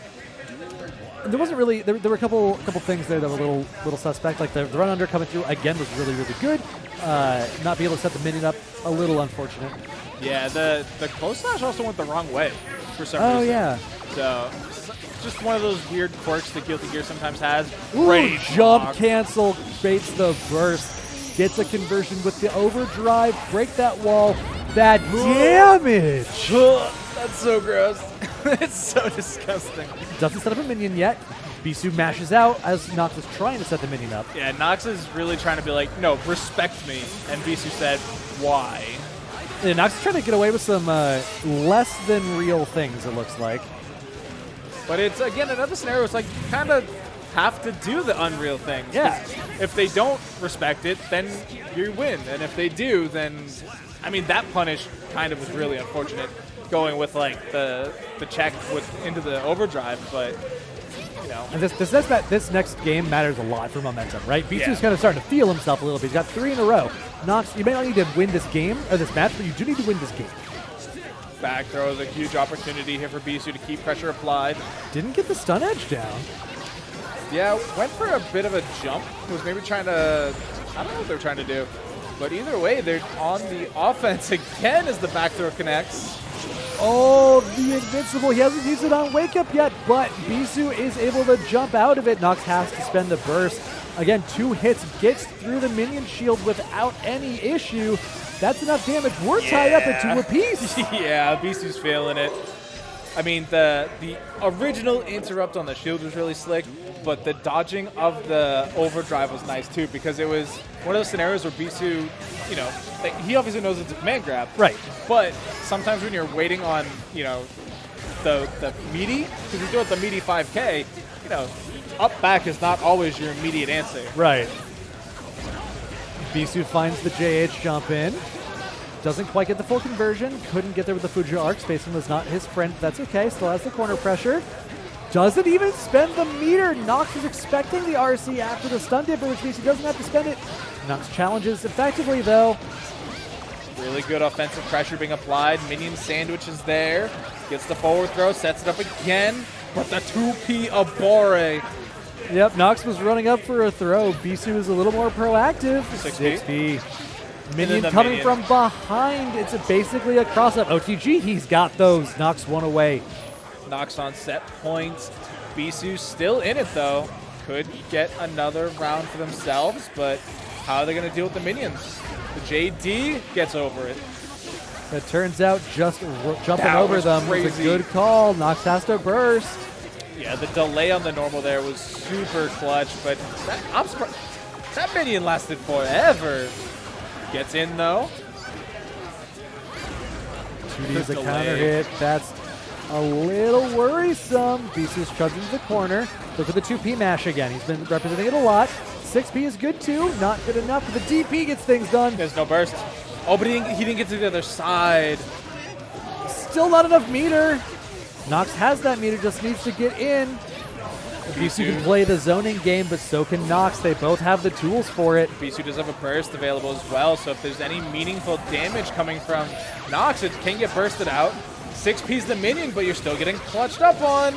There wasn't really. There were a couple things there that were a little suspect. Like the run under coming through again was really good. Not be able to set the minion up, a little unfortunate. Yeah, the close slash also went the wrong way for some reason. Oh yeah. So just one of those weird quirks that Guilty Gear sometimes has. Ooh, jump cancel baits the burst, gets a conversion with the overdrive. Break that wall. That damage. That's so gross. It's so disgusting. Doesn't set up a minion yet. Beesu mashes out as Noxx is trying to set the minion up. Yeah, Noxx is really trying to be like, no, respect me. And Beesu said, why? Yeah, Noxx is trying to get away with some less than real things, it looks like. But it's, again, another scenario. It's like you kind of have to do the unreal things. Yeah. If they don't respect it, then you win. And if they do, then, I mean, that punish kind of was really unfortunate. Going with like the check into the overdrive, but you know. And this next game matters a lot for momentum, right? Beesu's kind of starting to feel himself a little bit. He's got 3 in a row. Noxx, you may not need to win this game or this match, but you do need to win this game. Back throw is a huge opportunity here for Beesu to keep pressure applied. Didn't get the stun edge down. Yeah, went for a bit of a jump. Was maybe trying to, I don't know what they're trying to do. But either way, they're on the offense again as the back throw connects. Oh, the invincible. He hasn't used it on Wake Up yet, but Beesu is able to jump out of it. Noxx has to spend the burst. Again, 2 hits, gets through the minion shield without any issue. That's enough damage. We're tied up at 2 apiece. Yeah, Beesu's feeling it. I mean, the original interrupt on the shield was really slick, but the dodging of the overdrive was nice too, because it was one of those scenarios where Beesu, you know, like, he obviously knows it's a command grab. Right. But sometimes when you're waiting on, you know, the meaty, because you're doing the meaty 5K, you know, up back is not always your immediate answer. Right. Beesu finds the JH jump in. Doesn't quite get the full conversion. Couldn't get there with the Fuji arc. Spacing was not his friend. That's okay. Still has the corner pressure. Doesn't even spend the meter. Noxx is expecting the RC after the stun dipper, which means he doesn't have to spend it. Noxx challenges effectively, though. Really good offensive pressure being applied. Minion sandwich is there. Gets the forward throw. Sets it up again. But the 2P Abore. Yep, Noxx was running up for a throw. Beesu is a little more proactive. 6P. Minion coming from behind. It's basically a cross-up. OTG, he's got those. Noxx one away. Noxx on set points. Beesu still in it, though. Could get another round for themselves, but how are they going to deal with the minions? The JD gets over it. It turns out just jumping That over was them was a crazy. good call. Noxx has to burst. Yeah, the delay on the normal there was super clutch, but I'm surprised. That minion lasted forever. Gets in, though. 2D's a delay. counter hit. That's a little worrisome. Beesu's trudging to the corner. Look at the 2P mash again. He's been representing it a lot. 6P is good, too. Not good enough, but the DP gets things done. There's no burst. Oh, but he didn't get to the other side. Still not enough meter. Noxx has that meter, just needs to get in. Beesu can play the zoning game, but so can Noxx. They both have the tools for it. Beesu does have a burst available as well, so if there's any meaningful damage coming from Noxx, it can get bursted out. 6P's the minion, but you're still getting clutched up on.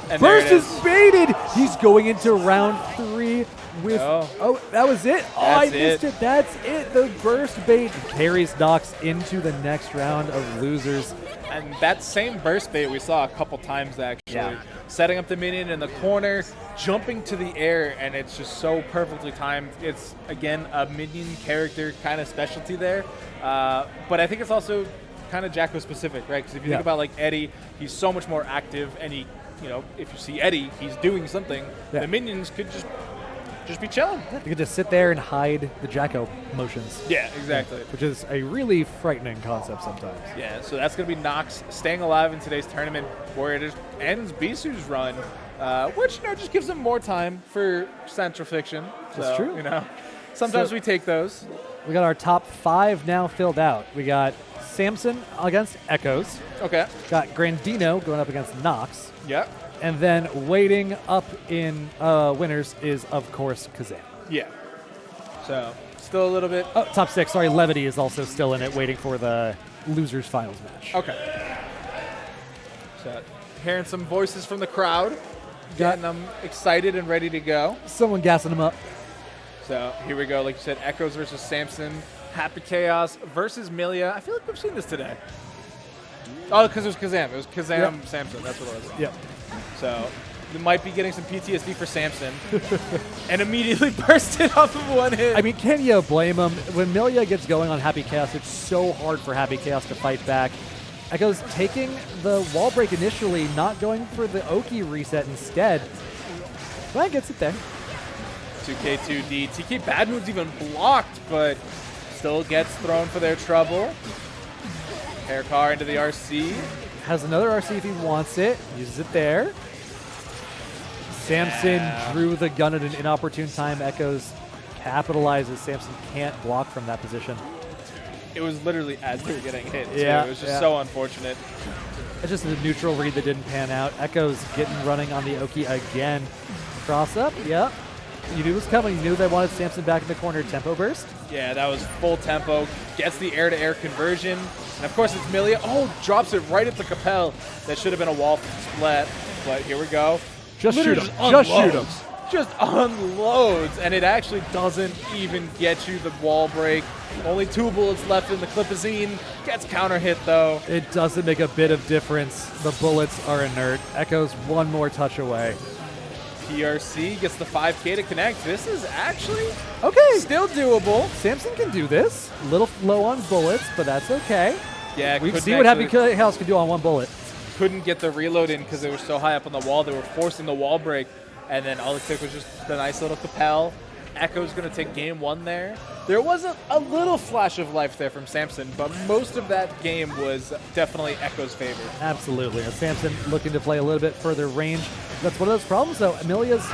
And Burst there it is baited. He's going into round 3 with... Oh. Oh, that was it. Oh, I That's missed it. it. That's it. The burst bait carries Noxx into the next round of losers. And that same burst bait we saw a couple times, actually. Yeah. Setting up the minion in the corner, jumping to the air, and it's just so perfectly timed. It's, again, a minion character kind of specialty there. But I think it's also kind of Jacko specific, right? Because if you think about, like, Eddie, he's so much more active, and he, you know, if you see Eddie, he's doing something. Yeah. The minions could just be chilling. You can just sit there and hide the Jacko motions. Yeah, exactly. Which is a really frightening concept sometimes. Yeah, so that's going to be Noxx staying alive in today's tournament, where it just ends Beesu's run, which, you know, just gives him more time for Central Fiction. That's So, true. You know, sometimes So- we take those. We got our top 5 now filled out. We got Samson against Echoes. Okay. Got Grandino going up against Noxx. Yeah. And then waiting up in winners is, of course, Kazam. Yeah. So, still a little bit. Oh, top 6. Sorry, Levity is also still in it, waiting for the losers finals match. Okay. So, hearing some voices from the crowd, getting them excited and ready to go. Someone gassing them up. So, here we go. Like you said, Echoes versus Samson. Happy Chaos versus Milia. I feel like we've seen this today. Oh, because it was Kazam. It was Kazam, Yep. Samson. That's what it was. Yep. So, we might be getting some PTSD for Samson. And immediately bursted off of one hit. I mean, can you blame him? When Milia gets going on Happy Chaos, it's so hard for Happy Chaos to fight back. Echoes taking the wall break initially, not going for the Oki reset instead. Well, gets it there. 2K2D. TK Bad Mood's even blocked, but still gets thrown for their trouble. Air car into the RC. Has another RC if he wants it. Uses it there. Samson drew the gun at an inopportune time. Echoes capitalizes. Samson can't block from that position. It was literally as they were getting hit, too. Yeah, It was just so unfortunate. It's just a neutral read that didn't pan out. Echoes getting running on the Oki again. Cross up, yep. You knew it was coming. You knew they wanted Samson back in the corner. Tempo burst. Yeah, that was full tempo. Gets the air-to-air conversion. And, of course, it's Milia. Oh, drops it right at the Capel. That should have been a wall split. But here we go. Just Literally shoot him. Just shoot him. just unloads, and it actually doesn't even get you the wall break. Only 2 bullets left in the Clipazine. Gets counter hit, though. It doesn't make a bit of difference. The bullets are inert. Echo's one more touch away. PRC gets the 5K to connect. This is actually okay. Still doable. Samson can do this. A little low on bullets, but that's okay. Yeah, we've seen what Happy Chaos can do on 1 bullet. Couldn't get the reload in because they were so high up on the wall. They were forcing the wall break, and then all it took was just the nice little Capel. Echo's going to take game 1 there. There was a little flash of life there from Samson, but most of that game was definitely Echo's favor. Absolutely. And Samson looking to play a little bit further range. That's one of those problems, though. Amelia's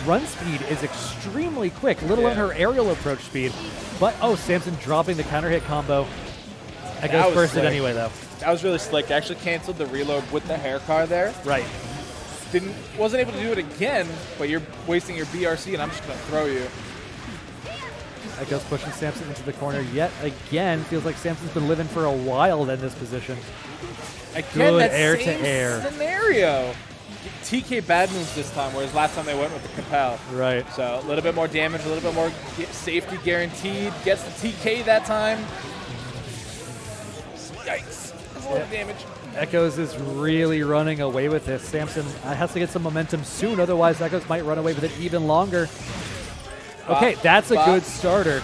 run speed is extremely quick, let alone her aerial approach speed. But, oh, Samson dropping the counter hit combo. Echo's bursted anyway, though. That was really slick. Actually canceled the reload with the hair car there. Right. Wasn't able to do it again, but you're wasting your BRC, and I'm just going to throw you. Echo's pushing Samson into the corner yet again. Feels like Samson's been living for a while in this position. Again, good that air same to air scenario. TK bad moves this time, whereas last time they went with the Capel. Right. So a little bit more damage, a little bit more safety guaranteed. Gets the TK that time. Yikes. That's a lot of damage. Echoes is really running away with this. Samson has to get some momentum soon, otherwise Echoes might run away with it even longer. Okay, that's a good starter.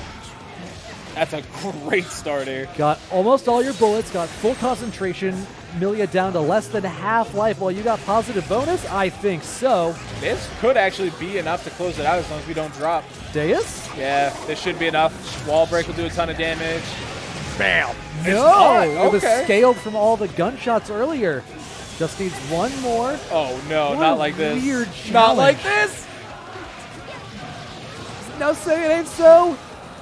That's a great starter. Got almost all your bullets, got full concentration. Milia down to less than half life. Well, you got positive bonus? I think so. This could actually be enough to close it out as long as we don't drop. Deus? Yeah, this should be enough. Wall break will do a ton of damage. Bam! No! It was scaled from all the gunshots earlier. Just needs one more. Oh, no, not like this. Weird challenge. Not like this! No, say it ain't so.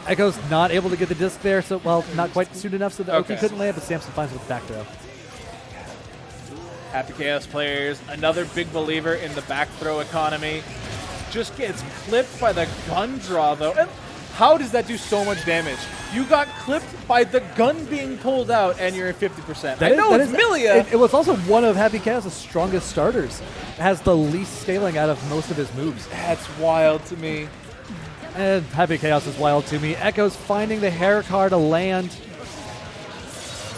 Echo's not able to get the disc there, so, well, not quite soon enough so the Oki couldn't land, but Samson finds it with the back throw. Happy Chaos players, another big believer in the back throw economy. Just gets clipped by the gun draw, though. And how does that do so much damage? You got clipped by the gun being pulled out, and you're at 50%. I know it's Milia. It was also one of Happy Chaos' strongest starters. It has the least scaling out of most of his moves. That's wild to me. And Happy Chaos is wild to me. Echo's finding the hair car to land.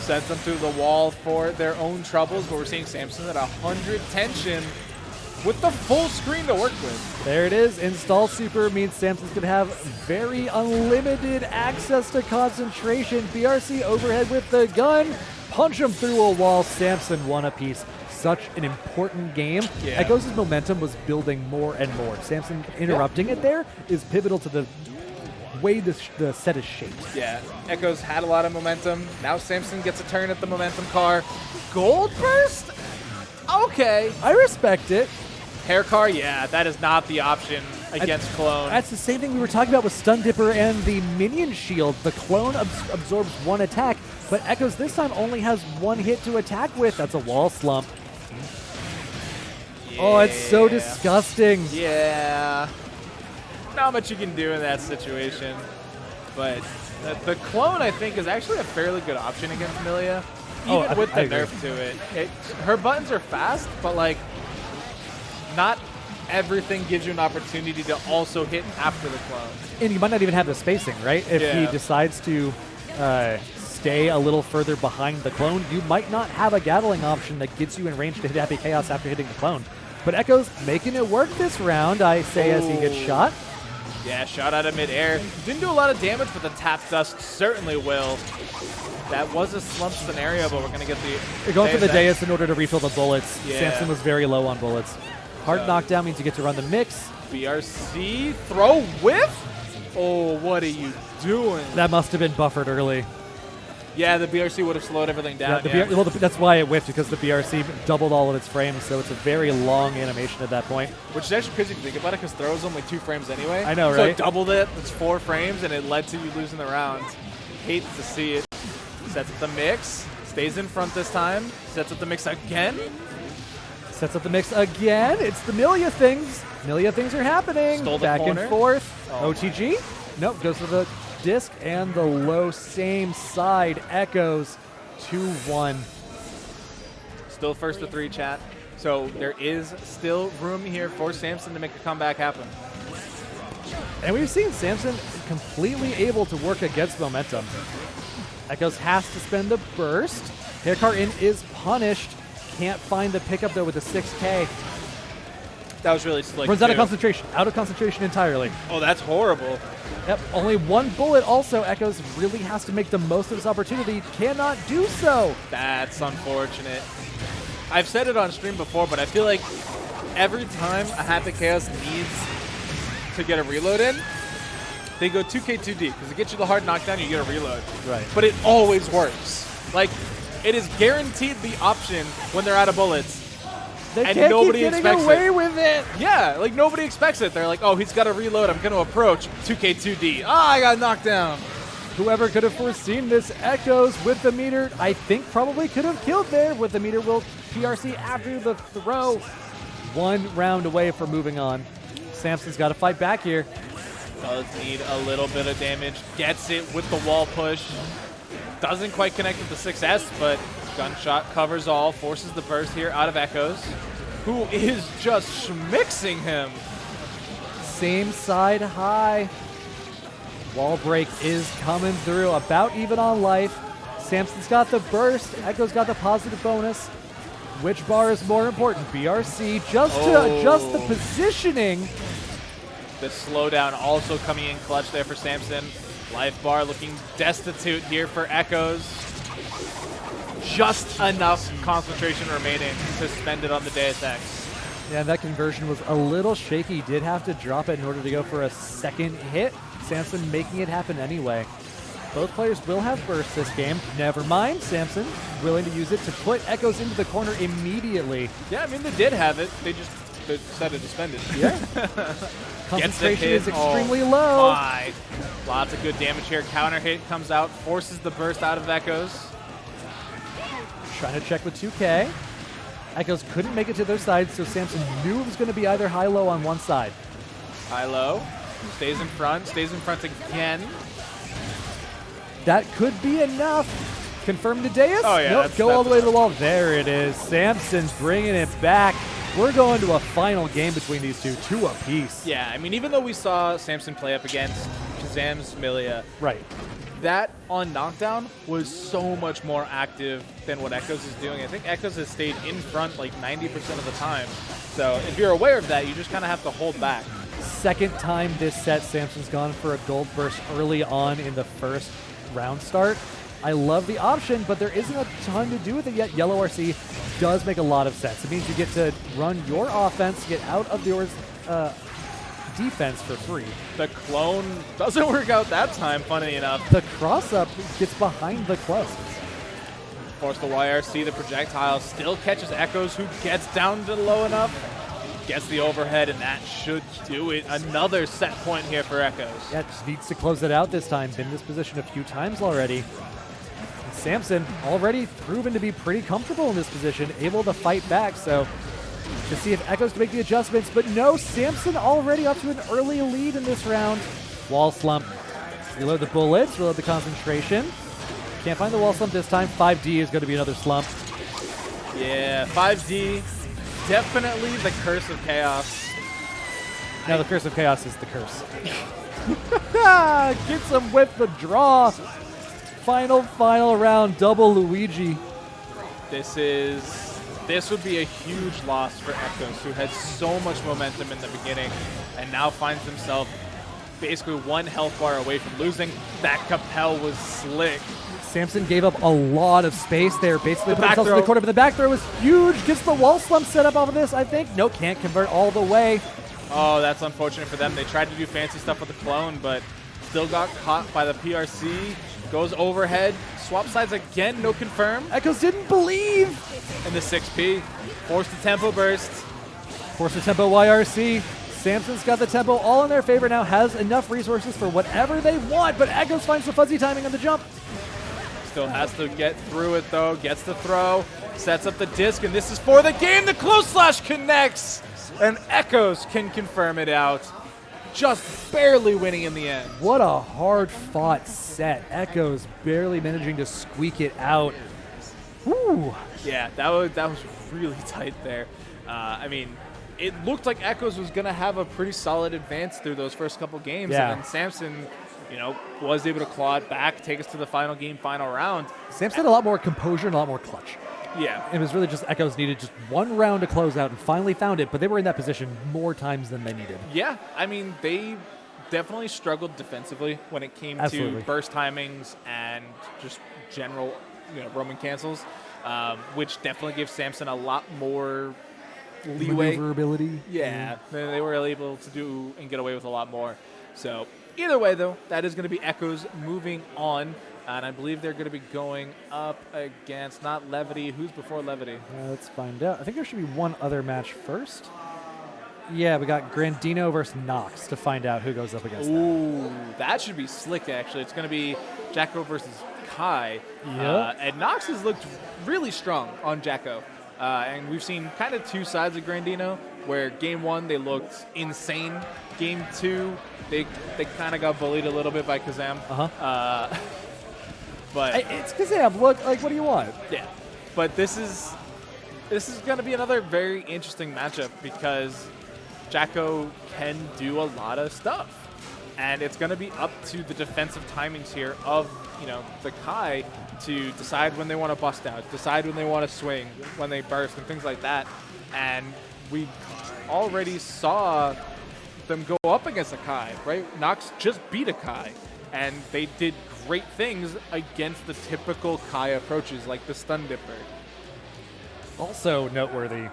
Sends them through the wall for their own troubles, but we're seeing Samson at 100 tension with the full screen to work with. There it is. Install super means Samson's going to have very unlimited access to concentration. BRC overhead with the gun. Punch him through a wall. Samson one apiece. Such an important game. Yeah. Echoes' momentum was building more and more. Samson interrupting it there is pivotal to the way the set is shaped. Yeah, Echoes had a lot of momentum. Now Samson gets a turn at the momentum car. Gold burst? Okay. I respect it. Hair car? Yeah, that is not the option against Clone. That's the same thing we were talking about with Stun Dipper and the minion shield. The Clone absorbs one attack, but Echoes this time only has one hit to attack with. That's a wall slump. Yeah. Oh, it's so disgusting. Yeah. Not much you can do in that situation. But the Clone, I think, is actually a fairly good option against Milia. Even with the nerf to it. Her buttons are fast, but, like, not everything gives you an opportunity to also hit after the Clone. And you might not even have the spacing, right? If he decides to stay a little further behind the Clone, you might not have a Gatling option that gets you in range to hit Happy Chaos after hitting the Clone. But Echo's making it work this round, I say, as he gets shot. Yeah, shot out of midair. Didn't do a lot of damage, but the tap dust certainly will. That was a slump scenario, but we're going to get the... You're going for the Deus in order to refill the bullets. Yeah. Samson was very low on bullets. Hard knockdown means you get to run the mix. BRC, throw, whiff? Oh, what are you doing? That must have been buffered early. Yeah, the BRC would have slowed everything down. Well, that's why it whiffed, because the BRC doubled all of its frames, so it's a very long animation at that point. Which is actually crazy if you think about it, because throw is only 2 frames anyway. I know, so right? So it doubled it, it's 4 frames, and it led to you losing the round. Hate to see it. Sets up the mix, stays in front this time, sets up the mix again. Sets up the mix again. It's the Milia things. Milia things are happening. Stole the Back corner. and forth. Oh. OTG? Nope, goes for the disc and the low same side. Echoes 2-1. Still first to 3, chat. So there is still room here for Samson to make a comeback happen. And we've seen Samson completely able to work against momentum. Echoes has to spend the burst. Haircar in is punished. Can't find the pickup, though, with the 6K. That was really slick, Runs out of concentration. Out of concentration entirely. Oh, that's horrible. Yep, only one bullet also. Echoes really has to make the most of his opportunity. Cannot do so. That's unfortunate. I've said it on stream before, but I feel like every time a Happy Chaos needs to get a reload in, they go 2K2D, because it gets you the hard knockdown, you get a reload. Right. But it always works. Like, it is guaranteed the option when they're out of bullets. They and can't nobody keep getting expects away it. with it. Yeah, like nobody expects it. They're like, oh, he's got to reload. I'm going to approach 2K2D. Ah, I got knocked down. Whoever could have foreseen this? Echoes with the meter, I think probably could have killed there. With the meter will PRC after the throw. 1 round away from moving on. Samson's got to fight back here. Does need a little bit of damage. Gets it with the wall push. Doesn't quite connect with the 6S, but gunshot covers all. Forces the burst here out of Echoes, who is just schmixing him. Same side high. Wall break is coming through. About even on life. Samson's got the burst. Echo's got the positive bonus. Which bar is more important? BRC just to adjust the positioning. The slowdown also coming in clutch there for Samson. Life bar looking destitute here for Echoes. Just enough concentration remaining to spend it on the Deus Ex. Yeah, that conversion was a little shaky. Did have to drop it in order to go for a second hit. Samson making it happen anyway. Both players will have burst this game. Never mind, Samson willing to use it to put Echoes into the corner immediately. Yeah, I mean, they did have it. They just decided to spend it. Yeah. Concentration is extremely low. My. Lots of good damage here. Counter hit comes out, forces the burst out of Echoes. Trying to check with 2K. Echoes couldn't make it to their side, so Samson knew it was going to be either high-low on one side. High-low. Stays in front again. That could be enough. Confirm the Deus? Oh, yeah. Nope, go all the way to the wall. There it is. Samson's bringing it back. We're going to a final game between these two apiece. Yeah, I mean, even though we saw Samson play up against Kazam's Milia, right, that on knockdown was so much more active than what Echoes is doing. I think Echoes has stayed in front like 90% of the time. So if you're aware of that, you just kind of have to hold back. Second time this set, Samson's gone for a gold burst early on in the first round start. I love the option, but there isn't a ton to do with it yet. Yellow RC does make a lot of sense. It means you get to run your offense, get out of yours defense for free. The clone doesn't work out that time, funny enough. The cross-up gets behind the clone. Force the YRC, the projectile still catches Echoes, who gets down to low enough, gets the overhead, and that should do it. Another set point here for Echoes. Yeah, just needs to close it out this time. Been in this position a few times already. And Samson already proven to be pretty comfortable in this position, able to fight back, so to see if Echoes can make the adjustments, but no, Samson already up to an early lead in this round. Wall slump. Reload the bullets, reload the concentration. Can't find the wall slump this time. 5D is going to be another slump. Yeah, 5D, definitely the curse of chaos. Now the curse of chaos is the curse. Gets him with the draw. Final round, double Luigi. This would be a huge loss for Echoes, who had so much momentum in the beginning and now finds himself basically one health bar away from losing. That Capel was slick. Samson gave up a lot of space there, basically The put himself in back the corner, but the back throw was huge. Gets the wall slump set up off of this, I think. Nope, can't convert all the way. Oh, that's unfortunate for them. They tried to do fancy stuff with the clone, but still got caught by the PRC. Goes overhead, swap sides again, no confirm. Echoes didn't believe. And the 6P. Forced the tempo burst. Force the tempo YRC. Samson's got the tempo all in their favor now, has enough resources for whatever they want, but Echoes finds the fuzzy timing on the jump. Still has to get through it though, gets the throw, sets up the disc, and this is for the game. The close slash connects, and Echoes can confirm it out. Just barely winning in the end. What a hard-fought set. Echoes barely managing to squeak it out. Woo. Yeah, that was really tight there. I mean, it looked like Echoes was going to have a pretty solid advance through those first couple games. Yeah. And then Samson, was able to claw it back, take us to the final game, final round. Samson had a lot more composure and a lot more clutch. Yeah. It was really just Echoes needed just one round to close out and finally found it, but they were in that position more times than they needed. Yeah. I mean, they definitely struggled defensively when it came Absolutely. to burst timings and just general, roaming cancels, which definitely gives Samson a lot more leeway. Maneuverability. Yeah, they were able to do and get away with a lot more. So either way, though, that is going to be Echoes moving on. And I believe they're going to be going up against not Levity. Who's before Levity? Let's find out. I think there should be one other match first. Yeah, we got Grandino versus Noxx to find out who goes up against them. Ooh, that should be slick, actually. It's going to be Jacko versus Kai. Yep. And Noxx has looked really strong on Jacko. And we've seen kind of two sides of Grandino, where game 1 they looked insane. Game 2, they kind of got bullied a little bit by Kazam. But It's Kazam. Look, what do you want? yeah, but this is going to be another very interesting matchup because Jacko can do a lot of stuff, and it's going to be up to the defensive timings here of the Kai to decide when they want to bust out, decide when they want to swing, when they burst, and things like that. And we already saw them go up against a Kai, right? Noxx just beat a Kai, and they did great things against the typical Kai approaches, like the stun dipper. Also noteworthy,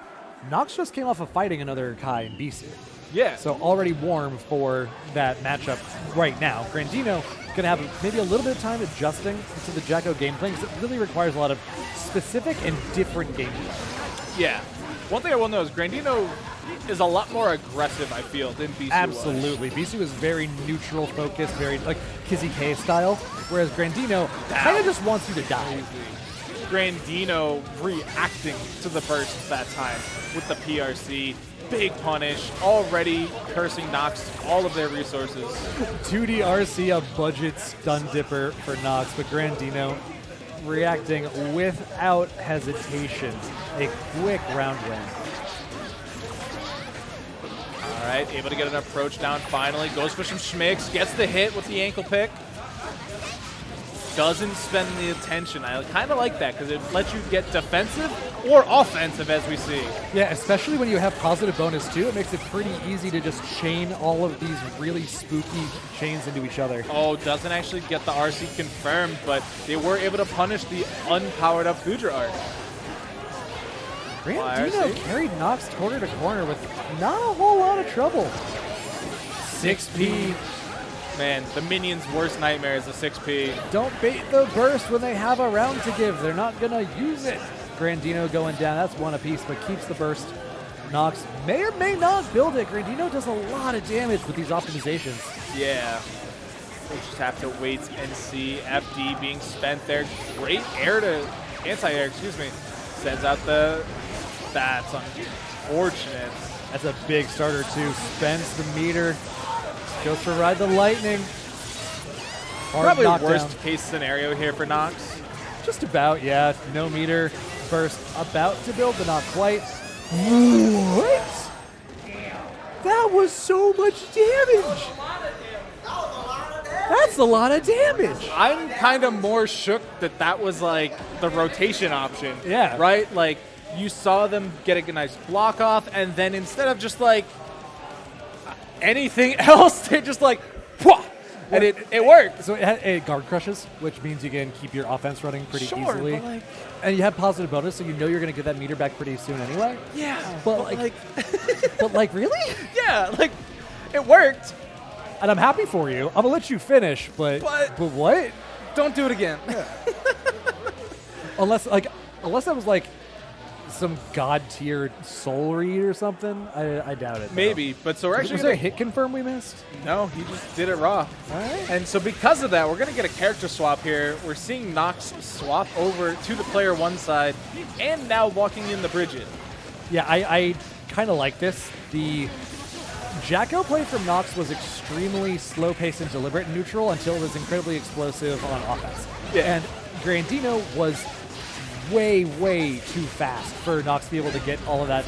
Noxx just came off of fighting another Kai in Beesu. Yeah. So already warm for that matchup right now. Grandino going to have maybe a little bit of time adjusting to the Jacko game plan because it really requires a lot of specific and different game plan. Yeah. One thing I will know is Grandino is a lot more aggressive, I feel, than Beesu Absolutely. Beesu is very neutral focused, very like Kizzy K style, whereas Grandino kind of just wants you to die. Grandino reacting to the burst that time with the PRC. Big punish, already cursing Noxx all of their resources. 2D RC, a budget stun dipper for Noxx, but Grandino reacting without hesitation. A quick round win. All right, able to get an approach down finally. Goes for some schmicks, gets the hit with the ankle pick. Doesn't spend the attention. I kind of like that because it lets you get defensive or offensive, as we see. Yeah, especially when you have positive bonus too. It makes it pretty easy to just chain all of these really spooky chains into each other. Oh, doesn't actually get the RC confirmed, but they were able to punish the unpowered up Gudra arc. Grandino carried Noxx corner to corner with not a whole lot of trouble. 6P. Man, the minions' worst nightmare is the 6P. Don't bait the burst when they have a round to give. They're not going to use it. Grandino going down. That's one apiece, but keeps the burst. Noxx may or may not build it. Grandino does a lot of damage with these optimizations. Yeah. We'll just have to wait and see. FD being spent there. Great air to anti-air, sends out the... That's unfortunate. That's a big starter too. Spends the meter. Goes for Ride the Lightning. Hard Probably knockdown. worst case scenario here for Noxx. Just about, yeah. No meter. Burst about to build, but not quite. What? That was so much damage. That's a lot of damage. I'm kind of more shook that was like the rotation option. Yeah. Right? Like, you saw them get a nice block off, and then instead of just like anything else, they're just like, Pwah! And it worked. So it guard crushes, which means you can keep your offense running pretty easily. But like, and you have positive bonus, so you know you're going to get that meter back pretty soon anyway. yeah. But like really? Yeah, like, it worked. And I'm happy for you. I'm going to let you finish, but what? Don't do it again. Unless that was like some god tier soul read or something. I doubt it. Maybe, but so we're actually was there a hit confirm we missed? No, he just did it raw. All right. And so because of that, we're going to get a character swap here. We're seeing Noxx swap over to the player one side and now walking in the Bridget. Yeah, I kind of like this. The Jacko play from Noxx was extremely slow-paced and deliberate and neutral until it was incredibly explosive on offense. Yeah. And Grandino was way too fast for Noxx to be able to get all of that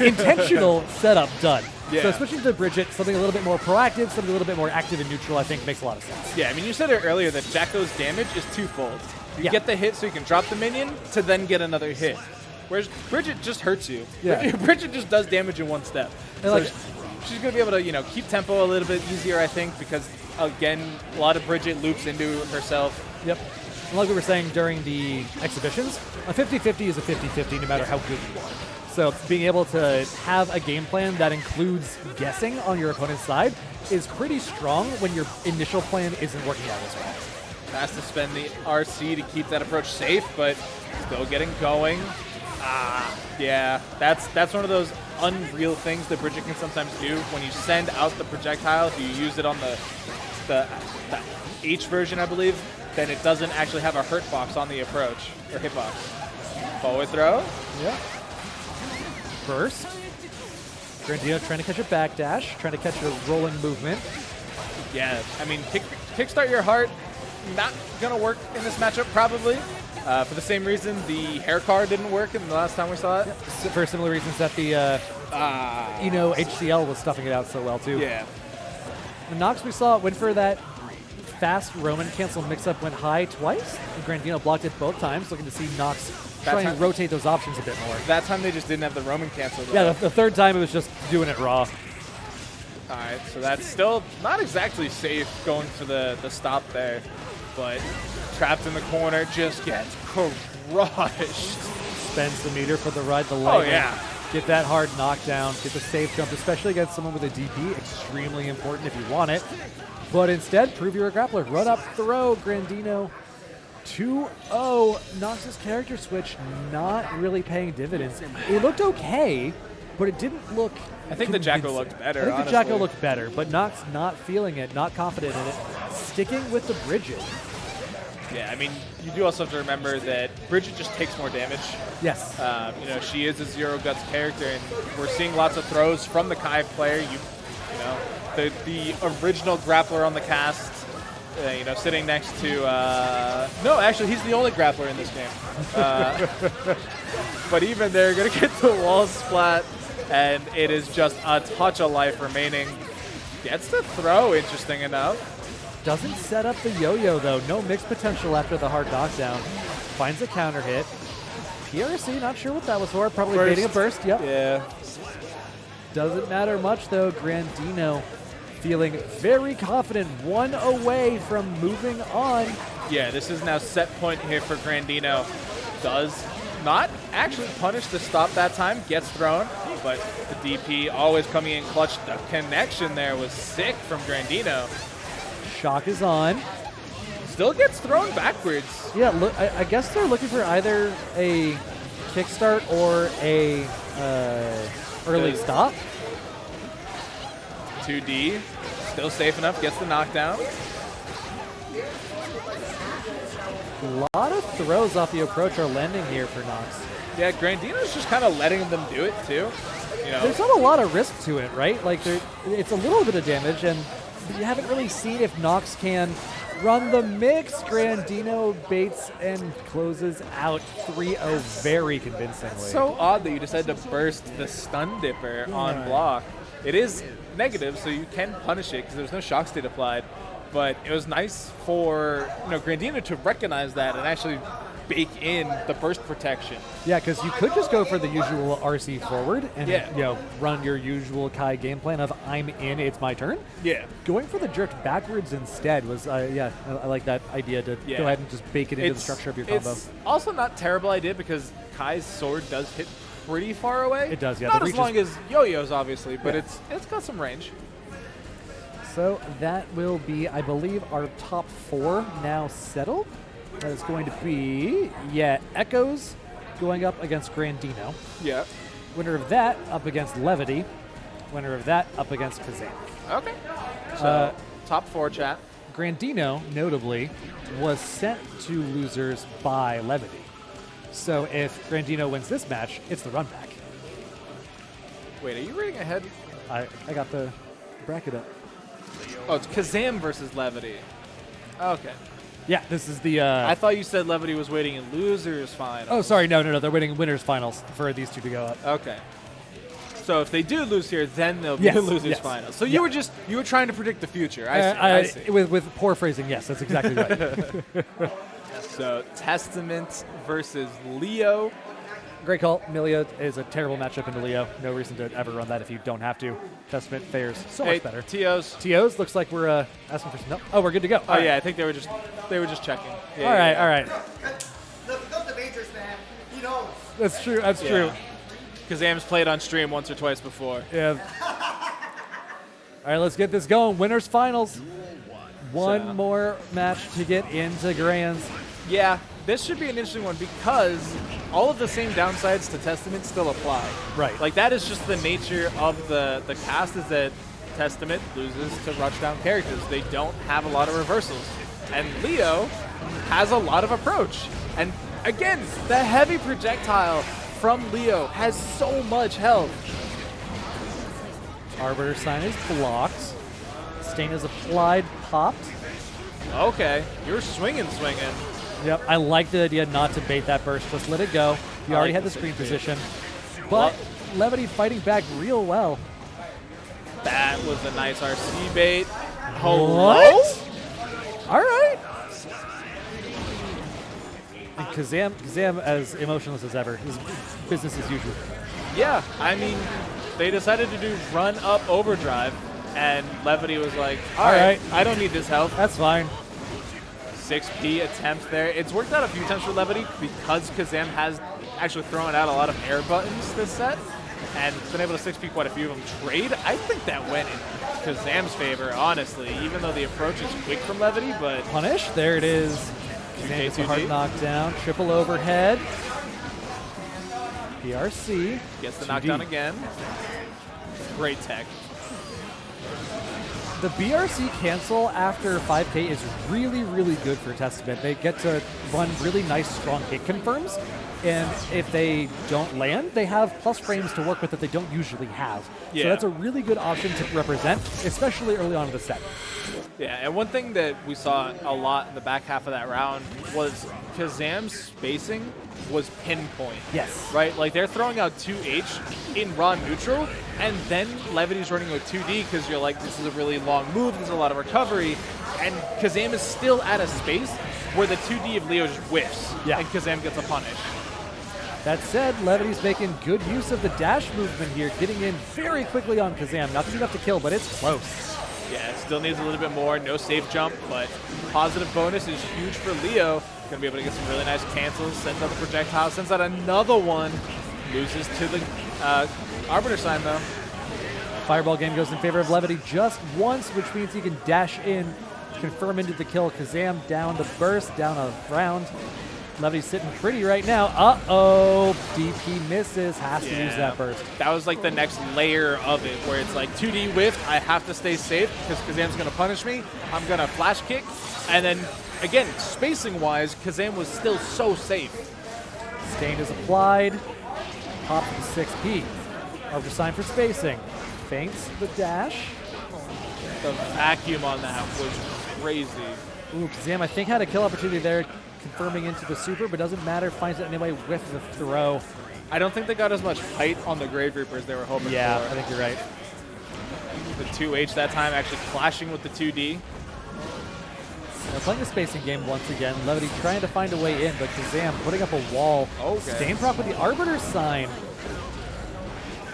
intentional setup done. Yeah. So switching to Bridget, something a little bit more proactive, something a little bit more active and neutral, I think makes a lot of sense. Yeah, I mean, you said it earlier that Jacko's damage is twofold. You get the hit so you can drop the minion to then get another hit. Whereas Bridget just hurts you. Yeah. Bridget just does damage in one step. And So like, she's going to be able to, keep tempo a little bit easier, I think, because, again, a lot of Bridget loops into herself. yep. And like we were saying during the exhibitions, a 50-50 is a 50-50 no matter how good you are. So being able to have a game plan that includes guessing on your opponent's side is pretty strong when your initial plan isn't working out as well. Has to spend the RC to keep that approach safe, but still getting going. Yeah, that's one of those unreal things that Bridget can sometimes do. When you send out the projectile, if you use it on the H version, I believe, then it doesn't actually have a hurt box on the approach, or hitbox. Forward throw. Yeah. Burst. Grandino trying to catch a backdash, trying to catch a rolling movement. Yeah, I mean, kickstart your heart, not going to work in this matchup, probably. For the same reason the hair card didn't work in the last time we saw it. Yep. For similar reasons that the HCL was stuffing it out so well, too. Yeah. And Noxx, we saw, went for that fast Roman cancel mix-up, went high twice. And Grandino blocked it both times, looking to see Noxx try and rotate those options a bit more. That time they just didn't have the Roman cancel. Though. Yeah, the third time it was just doing it raw. All right, so that's still not exactly safe going for the stop there, but trapped in the corner, just gets crushed. Spends the meter for the ride, the light. Oh, yeah. Get that hard knockdown, get the safe jump, especially against someone with a DP. Extremely important if you want it. But instead, prove you're a grappler. Run up, throw, Grandino. 2-0. Noxx's character switch not really paying dividends. It looked okay, but it didn't look I think the Jacko looked better, I think honestly. the Jacko looked better, but Noxx not feeling it, not confident in it. Sticking with the Bridget. Yeah, I mean, you do also have to remember that Bridget just takes more damage. Yes. She is a Zero Guts character, and we're seeing lots of throws from the Kai player. The original grappler on the cast, sitting next to... no, actually, he's the only grappler in this game. But even they're going to get the wall splat, and it is just a touch of life remaining. Gets the throw, interesting enough. Doesn't set up the yo-yo, though. No mixed potential after the hard knockdown. Finds a counter hit. PRC, not sure what that was for. Probably baiting a burst, yep. Yeah. Doesn't matter much, though. Grandino feeling very confident. One away from moving on. Yeah, this is now set point here for Grandino. Does not actually punish the stop that time. Gets thrown, but the DP always coming in clutch. The connection there was sick from Grandino. Shock is on. Still gets thrown backwards. Yeah, look, I guess they're looking for either a kickstart or a early stop. 2D, still safe enough, gets the knockdown. A lot of throws off the approach are landing here for Noxx. Yeah, Grandino's just kind of letting them do it too. There's not a lot of risk to it, right? Like, it's a little bit of damage, and you haven't really seen if Noxx can run the mix. Grandino baits and closes out 3-0 very convincingly. So odd that you decided to burst the stun dipper on block. It is negative, so you can punish it because there's no shock state applied. But it was nice for Grandino to recognize that and actually bake in the burst protection. Yeah, because you could just go for the usual RC forward and run your usual Kai game plan of I'm in, it's my turn. Yeah. Going for the jerk backwards instead was, I like that idea to go ahead and just bake it into the structure of your combo. It's also not a terrible idea because Kai's sword does hit pretty far away. It does, yeah. Not as long as Yo-Yo's, obviously, but it's got some range. So that will be, I believe, our top 4 now settled. That is going to be, Echoes going up against Grandino. Yeah. Winner of that up against Levity. Winner of that up against Kazam. Okay. So, top 4 chat. Grandino, notably, was sent to losers by Levity. So if Grandino wins this match, it's the run back. Wait, are you reading ahead? I got the bracket up. Oh, it's Kazam versus Levity. Okay. Yeah, this is the... I thought you said Levity was waiting in losers finals. Oh, sorry. No. They're waiting winners finals for these two to go up. Okay. So if they do lose here, then they'll be in losers finals. So you were trying to predict the future. I see. With poor phrasing, yes, that's exactly right. So Testament versus Leo. Great call. Millia is a terrible matchup into Leo. No reason to ever run that if you don't have to. Testament fares so much better. TOs looks like we're asking for some. No. Oh, we're good to go. Oh, yeah, I think they were just checking. Yeah, all right. The majors, man. He knows. That's true. That's true. Kazam's played on stream once or twice before. Yeah. All right, let's get this going. Winners finals. One more match to get into Grands. Yeah, this should be an interesting one because all of the same downsides to Testament still apply. Right. Like, that is just the nature of the cast, is that Testament loses to rushdown characters. They don't have a lot of reversals. And Leo has a lot of approach. And again, the heavy projectile from Leo has so much health. Arbiter sign is blocked. Stain is applied, popped. Okay, you're swinging. Yep, I like the idea not to bait that burst. Just let it go. You already had the screen position. But Levity fighting back real well. That was a nice RC bait. Hello? What? All right. And Kazam as emotionless as ever. His business as usual. Yeah, I mean, they decided to do run up overdrive, and Levity was like, all right, I don't need this help. That's fine. 6P attempt there. It's worked out a few times for Levity because Kazam has actually thrown out a lot of air buttons this set and been able to 6P quite a few of them trade. I think that went in Kazam's favor, honestly, even though the approach is quick from Levity, but... Punish, there it is. Kazam gets a hard knockdown, triple overhead. PRC. Gets the knockdown again. Great tech. The BRC cancel after 5K is really, really good for Testament. They get to run really nice, strong hit confirms, and if they don't land, they have plus frames to work with that they don't usually have. Yeah. So that's a really good option to represent, especially early on in the set. Yeah, and one thing that we saw a lot in the back half of that round was Kazam's spacing was pinpoint. Yes. Right? Like, they're throwing out 2H in raw neutral, and then Levity's running with 2D because you're like, this is a really long move, there's a lot of recovery, and Kazam is still at a space where the 2D of Leo just whiffs, and Kazam gets a punish. That said, Levity's making good use of the dash movement here, getting in very quickly on Kazam. Not enough to kill, but it's close. Yeah, it still needs a little bit more. No safe jump, but positive bonus is huge for Leo. Going to be able to get some really nice cancels, sends out the projectile, sends out another one. Loses to the Arbiter sign, though. Fireball game goes in favor of Levity just once, which means he can dash in, confirm into the kill. Kazam down the burst, down a round. Levity's sitting pretty right now. Uh-oh, DP misses, has to use that burst. That was like the next layer of it, where it's like 2D whiff, I have to stay safe because Kazam's going to punish me. I'm going to flash kick. And then, again, spacing-wise, Kazam was still so safe. Stain is applied. Pop the 6P. Over sign for spacing. Feints the dash. The vacuum on that was crazy. Ooh, Kazam, I think, had a kill opportunity there, confirming into the super, but doesn't matter, finds it anyway with the throw. I don't think they got as much height on the Grave Reaper as they were hoping for. Yeah, I think you're right. The 2H that time actually clashing with the 2D. They're playing the spacing game once again. Levity trying to find a way in, but Kazam putting up a wall. Okay. Stain proc with the Arbiter sign.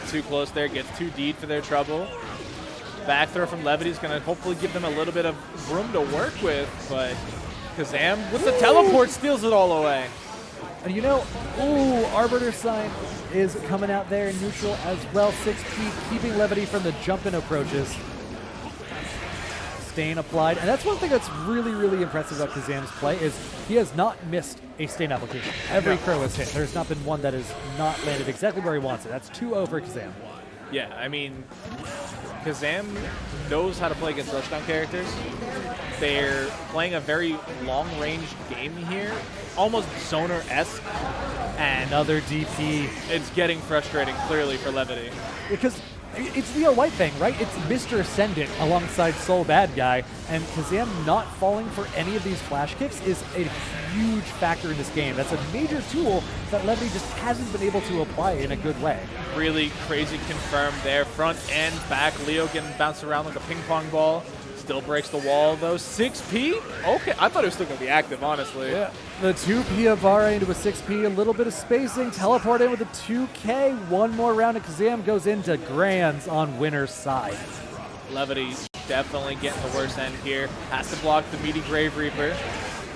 Too close there, gets 2D'd for their trouble. Back throw from Levity is going to hopefully give them a little bit of room to work with, but Kazam with the teleport steals it all away. And you know, Arbiter sign is coming out there in neutral as well. 6P keeping Levity from the jump-in approaches. Stain applied, and that's one thing that's really, really impressive about Kazam's play is he has not missed a Stain application. Every crow has hit. There's not been one that has not landed exactly where he wants it. That's 2-0 for Kazam. Yeah, I mean, Kazam knows how to play against rushdown characters. They're playing a very long-range game here, almost zoner-esque. And another DP. It's getting frustrating, clearly, for Levity. Because it's the all white thing, right? It's Mr. Ascendant alongside Soul Bad Guy, and Kazam not falling for any of these flash kicks is a huge factor in this game. That's a major tool that Levity just hasn't been able to apply in a good way. Really crazy confirm there. Front and back. Leo getting bounced around like a ping pong ball. Still breaks the wall, though. 6P? Okay, I thought it was still going to be active, honestly. Yeah. The 2P of Vara into a 6P, a little bit of spacing. Teleport in with a 2K. One more round, and Kazam goes into Grands on winner's side. Levity definitely getting the worst end here. Has to block the meaty Grave Reaper.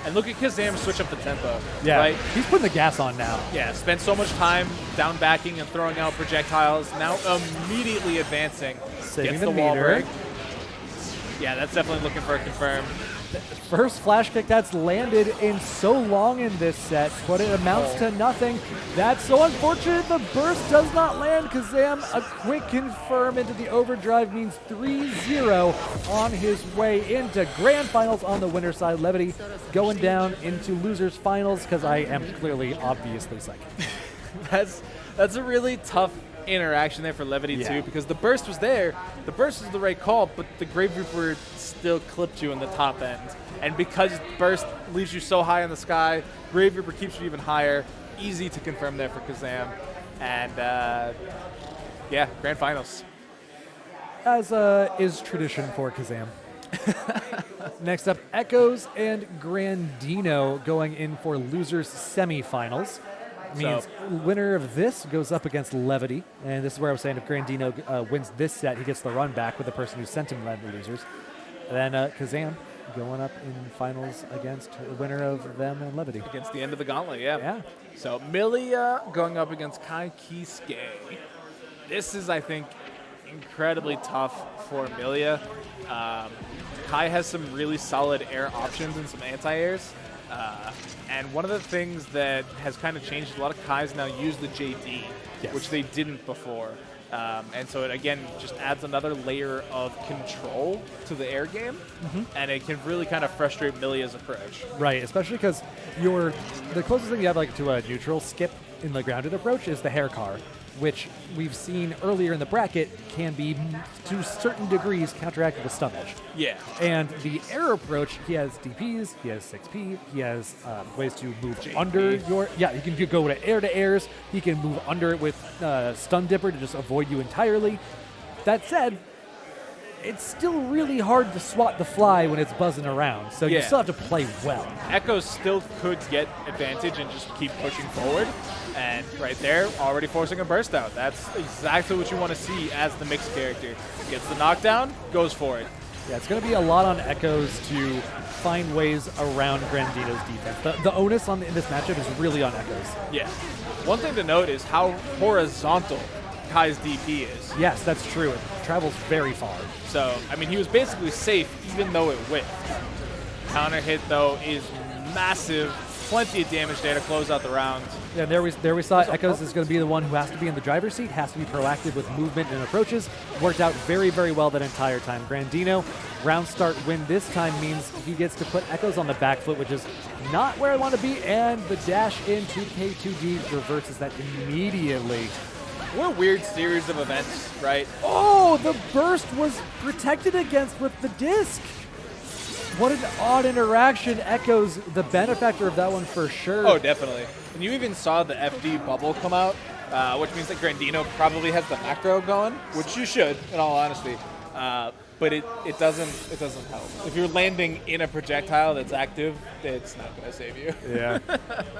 And look at Kazam switch up the tempo. Yeah, right? He's putting the gas on now. Yeah, spent so much time down backing and throwing out projectiles. Now immediately advancing. Saving Gets the wall meter. break. Yeah, that's definitely looking for a confirm. First flash kick that's landed in so long in this set, but it amounts to nothing. That's so unfortunate. The burst does not land. Kazam, a quick confirm into the overdrive means 3-0 on his way into grand finals on the winner's side. Levity going down into losers finals because I am clearly, obviously second. That's a really tough interaction there for Levity too, because the burst was there. The burst was the right call, but the Grave Reaper still clipped you in the top end. And because burst leaves you so high in the sky, Grave Reaper keeps you even higher. Easy to confirm there for Kazam. And yeah, grand finals. As is tradition for Kazam. Next up, Echoes and Grandino going in for losers semifinals. Means winner of this goes up against Levity, and this is where I was saying if Grandino wins this set, he gets the run back with the person who sent him led the losers. And then Kazam going up in finals against the winner of them and Levity. Against the end of the gauntlet, yeah. Yeah. So Milia going up against Kai Kisuke. This is, I think, incredibly tough for Milia. Kai has some really solid air options and some anti-airs. And one of the things that has kind of changed, a lot of Kais now use the JD, Yes. which they didn't before. And so it, again, just adds another layer of control to the air game, and it can really kind of frustrate Milia's approach. Right, especially because the closest thing you have like to a neutral skip in the grounded approach is the hair car, which we've seen earlier in the bracket can be, to certain degrees, counteracted with stun edge. Yeah. And the air approach, he has DPs, he has 6P, he has ways to move JP. under your... Yeah, he can go to airs, he can move under it with Stun Dipper to just avoid you entirely. That said, it's still really hard to swat the fly when it's buzzing around, so you Yeah. still have to play well. Echoes still could get advantage and just keep pushing forward. And right there, already forcing a burst out. That's exactly what you want to see as the mixed character. Gets the knockdown, goes for it. Yeah, it's going to be a lot on Echoes to find ways around Grandino's defense. The onus in this matchup is really on Echoes. Yeah. One thing to note is how horizontal Kai's DP is. Yes, that's true. It travels very far. So, I mean, he was basically safe even though it whiffed. Counter hit, though, is massive. Plenty of damage there to close out the round. Yeah, there we saw Echoes is going to be the one who has to be in the driver's seat, has to be proactive with movement and approaches. Worked out very, very well that entire time. Grandino, round start win this time means he gets to put Echoes on the back foot, which is not where I want to be, and the dash in 2K2D reverses that immediately. What a weird series of events, right? Oh, the burst was protected against with the disc. What an odd interaction. Echoes the benefactor of that one for sure. Oh, definitely. And you even saw the FD bubble come out, which means that Grandino probably has the macro going, which you should, in all honesty. But it doesn't help. If you're landing in a projectile that's active, it's not going to save you. Yeah.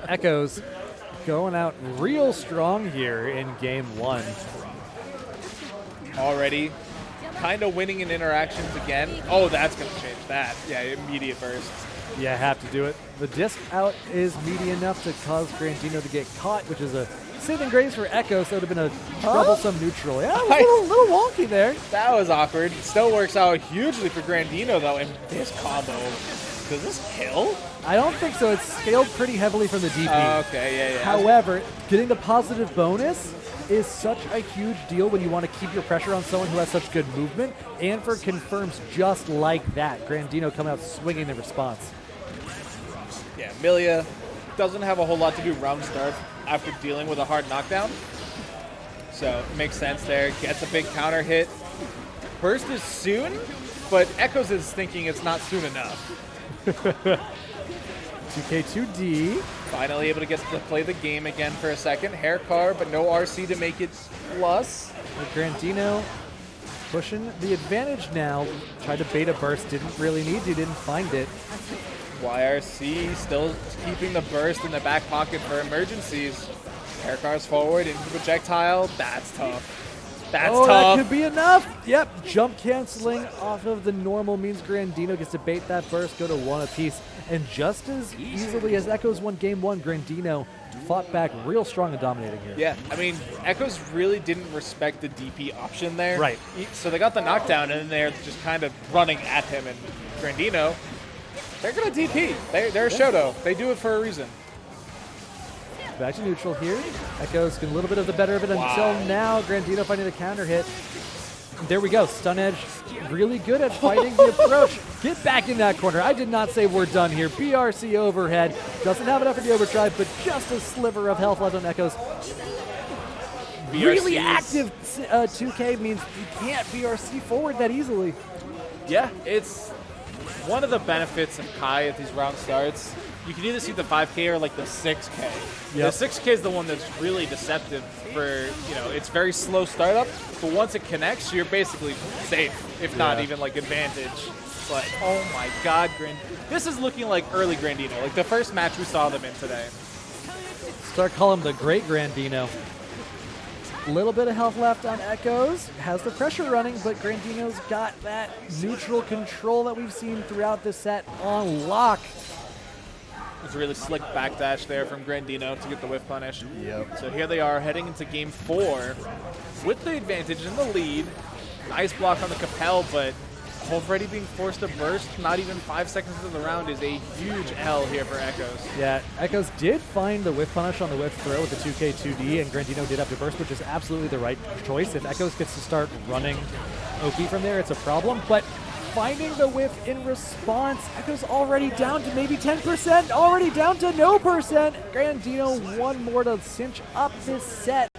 Echoes going out real strong here in game one. Already kind of winning in interactions again. Oh, that's going to change that. Yeah, immediate burst. Yeah, have to do it. The disc out is meaty enough to cause Grandino to get caught, which is a saving grace for Echoes. That would have been a troublesome neutral. Yeah, it was a little wonky there. That was awkward. Still works out hugely for Grandino, though. And this combo, does this kill? I don't think so. It's scaled pretty heavily from the DP. Okay, yeah. However, getting the positive bonus is such a huge deal when you want to keep your pressure on someone who has such good movement, and for confirms just like that. Grandino coming out swinging the response. Yeah, Milia doesn't have a whole lot to do round start after dealing with a hard knockdown. So it makes sense there. Gets a big counter hit. Burst is soon, but Echoes is thinking it's not soon enough. 2K2D. Finally able to get to play the game again for a second. Hair car, but no RC to make it plus. Grandino pushing the advantage now. Tried to bait a burst, didn't really need to, didn't find it. YRC still keeping the burst in the back pocket for emergencies. Hair cars forward into the projectile. That's tough. That's tough. That could be enough. Yep, jump canceling off of the normal means Grandino gets to bait that burst, go to 1 apiece. And just as easily as Echoes won game 1, Grandino fought back real strong and dominating here. Yeah, I mean, Echoes really didn't respect the DP option there. Right. So they got the knockdown, and then they're just kind of running at him. And Grandino, they're going to DP. They're a Shoto. They do it for a reason. Back to neutral here. Echoes getting a little bit of the better of it until now. Grandino finding the counter hit. There we go. Stun Edge really good at fighting the approach. Get back in that corner. I did not say we're done here. BRC overhead. Doesn't have enough for the overdrive, but just a sliver of health left on Echoes. Really active 2K means you can't BRC forward that easily. Yeah, it's one of the benefits of Kai at these round starts. You can either see the 5K or like the 6K. Yep. The 6K is the one that's really deceptive for, it's very slow startup, but once it connects, you're basically safe, if not even like advantage. But oh my God, this is looking like early Grandino, like the first match we saw them in today. Start calling him the Great Grandino. Little bit of health left on Echoes. Has the pressure running, but Grandino's got that neutral control that we've seen throughout the set on lock. It was a really slick backdash there from Grandino to get the whiff punish. Yep. So here they are heading into game 4 with the advantage in the lead. Nice block on the Capel, but already being forced to burst, not even 5 seconds into the round, is a huge L here for Echoes. Yeah, Echoes did find the whiff punish on the whiff throw with the 2K2D, and Grandino did have to burst, which is absolutely the right choice. If Echoes gets to start running Oki from there, it's a problem, but finding the whiff in response, Echoes already down to maybe 10%, already down to no percent. Grandino one more to cinch up this set.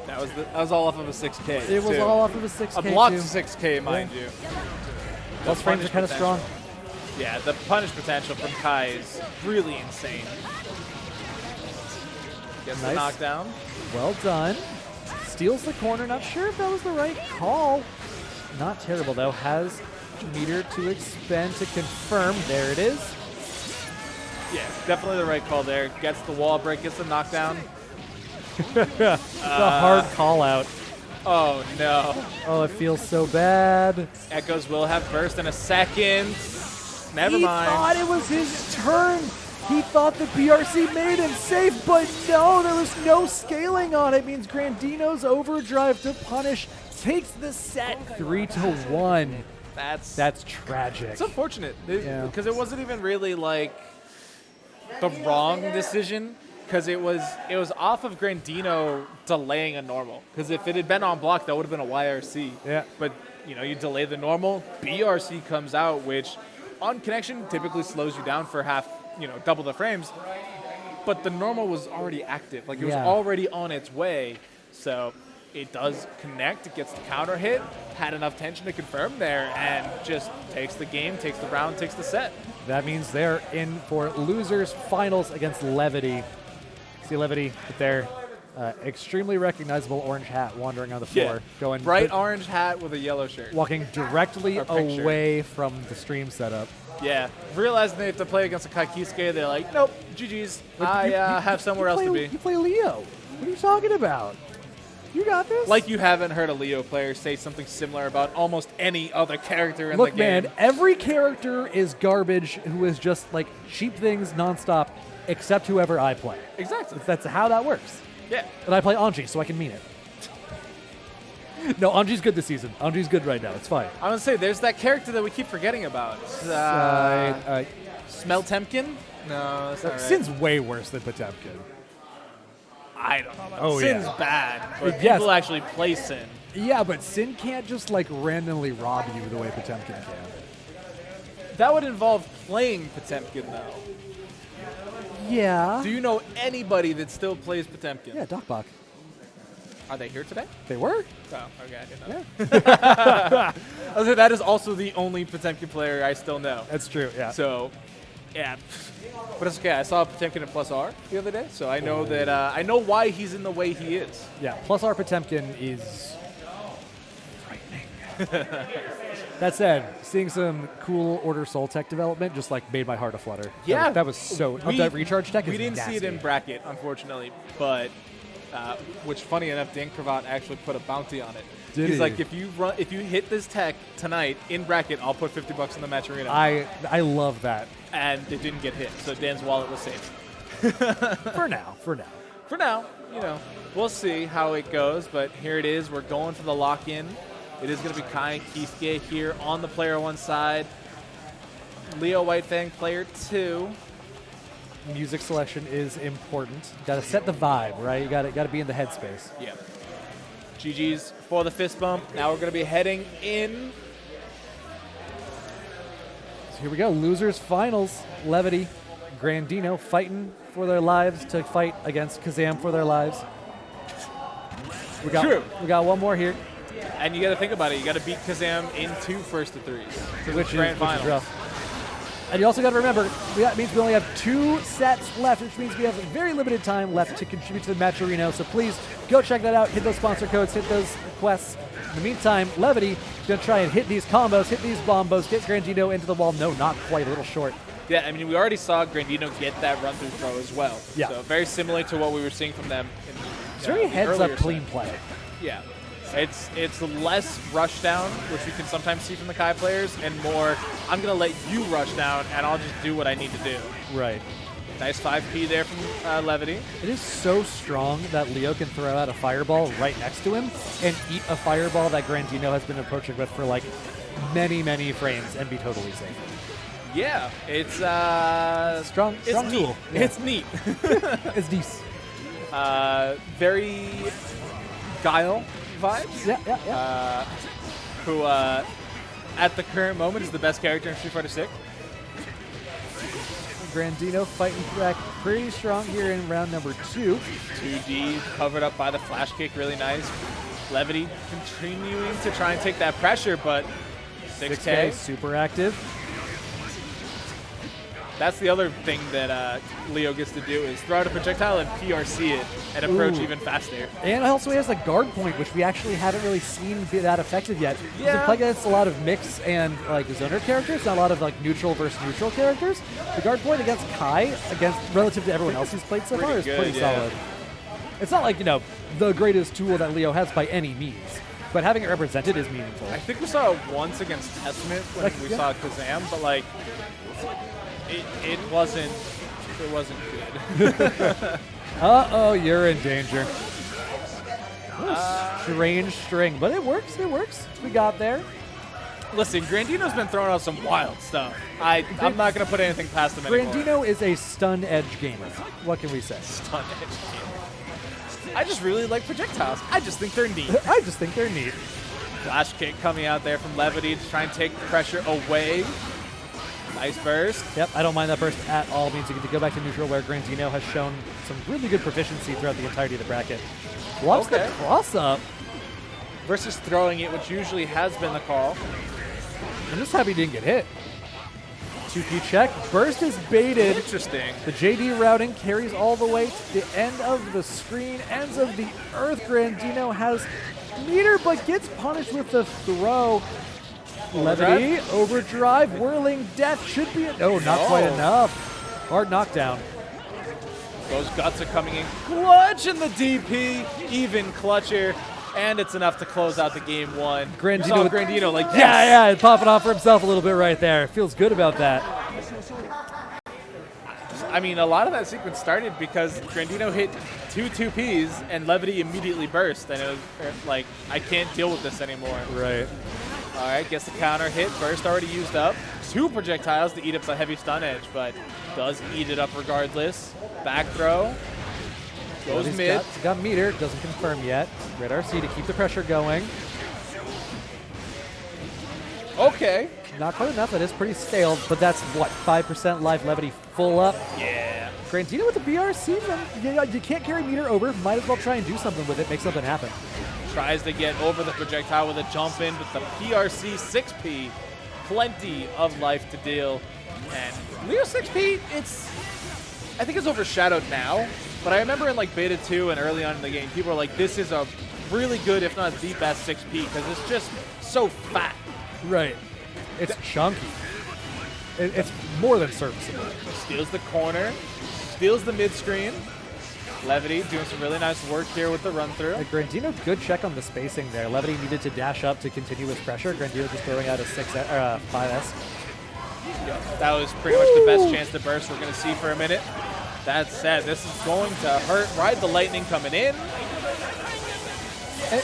That was all off of a 6K. It was all off of a 6K. A blocked 6K, mind you. Those frames are kind of strong. Yeah, the punish potential from Kai is really insane. Gets the knockdown. Well done. Steals the corner. Not sure if that was the right call. Not terrible, though. Has meter to expend to confirm. There it is. Yeah, definitely the right call there. Gets the wall break, gets the knockdown. The hard call out. Oh, no. Oh, it feels so bad. Echoes will have burst in a second. Never mind. He thought it was his turn. He thought the BRC made him safe, but no, there was no scaling on it. It means Grandino's overdrive to punish takes the set 3-1. That's tragic. It's unfortunate because it wasn't even really like the wrong decision, because it was off of Grandino delaying a normal. Because if it had been on block, that would have been a YRC. Yeah. But you delay the normal, BRC comes out, which on connection typically slows you down for half, double the frames. But the normal was already active, like it was already on its way. So it does connect, it gets the counter hit, had enough tension to confirm there, and just takes the game, takes the round, takes the set. That means they're in for losers finals against Levity. See Levity with their extremely recognizable orange hat wandering on the floor. Going bright orange hat with a yellow shirt. Walking directly away from the stream setup. Yeah. Realizing they have to play against a Kaikisuke, they're like, nope, GG's. I have somewhere else to be. You play Leo. What are you talking about? You got this? Like you haven't heard a Leo player say something similar about almost any other character in the game. Look, man, every character is garbage who is just like cheap things nonstop, except whoever I play. Exactly. That's how that works. Yeah. And I play Anji, so I can mean it. No, Anji's good this season. Anji's good right now. It's fine. I want to say, there's that character that we keep forgetting about. Smell Temkin? No, that's not right. Sin's way worse than Potemkin. I don't know. Sin's bad, but yes. people actually play Sin. Yeah, but Sin can't just like randomly rob you the way Potemkin can. That would involve playing Potemkin, though. Yeah. Do you know anybody that still plays Potemkin? Yeah, Docbach. Are they here today? They were. Oh, okay, I didn't know. I was like, that is also the only Potemkin player I still know. That's true, yeah. So, yeah. But it's okay. I saw Potemkin in plus R the other day, so I know that I know why he's in the way he is. Yeah, plus R Potemkin is frightening. That said, seeing some cool Order Soul tech development just like made my heart aflutter. Yeah, that was so. That recharge tech is we didn't nasty. see it in bracket, unfortunately, but which funny enough, Dan Cravat actually put a bounty on it. Did He's he? like, if you hit this tech tonight in bracket, I'll put $50 in the match arena. I love that. And it didn't get hit, so Dan's wallet was safe. For now. For now, we'll see how it goes, but here it is. We're going for the lock-in. It is going to be Kai and Kisuke here on the player 1 side. Leo Whitefang, player 2. Music selection is important. Got to set the vibe, right? You got to be in the headspace. Yeah. GG's for the fist bump. Now we're going to be heading in. So here we go. Losers finals. Levity, Grandino fighting for their lives to fight against Kazam for their lives. We got one more here. And you got to think about it. You got to beat Kazam in 2 first to 3s. Which grand is finals. rough. And you also got to remember, that means we only have 2 sets left, which means we have very limited time left to contribute to the match arena. So please go check that out. Hit those sponsor codes. Hit those quests. In the meantime, Levity is going to try and hit these combos, hit these bombos, get Grandino into the wall. No, not quite. A little short. Yeah, I mean, we already saw Grandino get that run-through throw as well. Yeah. So very similar to what we were seeing from them. It's very heads-up clean set. play. Yeah. It's less rush down, which we can sometimes see from the Kai players, and more, I'm going to let you rush down, and I'll just do what I need to do. Right. Nice 5P there from Levity. It is so strong that Leo can throw out a fireball right next to him and eat a fireball that Grandino has been approaching with for like many, many frames and be totally safe. Yeah, it's Strong neat. tool. Yeah. It's neat. It's decent. Very Guile vibes. Yeah. Who at the current moment is the best character in Street Fighter 6. Grandino fighting back pretty strong here in round number 2. 2D covered up by the flash kick, really nice. Levity continuing to try and take that pressure, but 6K. Super active. That's the other thing that Leo gets to do is throw out a projectile and PRC it and approach even faster. And also he has a guard point, which we actually haven't really seen be that effective yet. Yeah. He's playing against a lot of mix and like zoner characters, not a lot of like neutral versus neutral characters. The guard point against Kai, relative to everyone else he's played so far, is pretty solid. It's not like, the greatest tool that Leo has by any means, but having it represented is meaningful. I think we saw it once against Testament when we saw Kazam, but like it wasn't good. Uh-oh, you're in danger. Strange string, but it works. We got there. Listen, Grandino's been throwing out some wild stuff. I'm not going to put anything past him anymore. Grandino is a stun edge gamer. What can we say? Stun edge gamer. I just really like projectiles. I just think they're neat. Flash kick coming out there from Levity to try and take the pressure away. Nice burst. Yep, I don't mind that burst at all. It means you get to go back to neutral where Grandino has shown some really good proficiency throughout the entirety of the bracket. Blocks the cross up. Versus throwing it, which usually has been the call. I'm just happy he didn't get hit. 2P check. Burst is baited. Interesting. The JD routing carries all the way to the end of the screen, ends of the earth. Grandino has meter, but gets punished with the throw. Levity, overdrive, whirling death should be not quite enough. Hard knockdown. Those guts are coming in clutch in the DP, even clutcher, and it's enough to close out the game 1. Grandino like, yes! Yeah, popping off for himself a little bit right there. Feels good about that. I mean, a lot of that sequence started because Grandino hit 2-2Ps and Levity immediately burst, and it was like, I can't deal with this anymore. Right. All right, gets the counter hit. Burst already used up. 2 projectiles to eat up the heavy stun edge, but does eat it up regardless. Back throw. Goes mid. Got meter. Doesn't confirm yet. Red RC to keep the pressure going. Okay. Not quite enough. It is pretty stale, but that's, 5% life Levity full up? Yeah. Grandino with the BRC, then you can't carry meter over. Might as well try and do something with it, make something happen. Tries to get over the projectile with a jump in, but the PRC 6P, plenty of life to deal. And Leo 6P, I think it's overshadowed now, but I remember in like Beta 2 and early on in the game, people were like, this is a really good, if not the best 6P, because it's just so fat. Right. It's chunky. It's more than serviceable. Steals the corner, steals the mid-screen. Levity doing some really nice work here with the run-through. Grandino, good check on the spacing there. Levity needed to dash up to continue his pressure. Grandino just throwing out a 5S. Yeah, that was pretty much the best chance to burst we're going to see for a minute. That said, this is going to hurt. Ride the lightning coming in.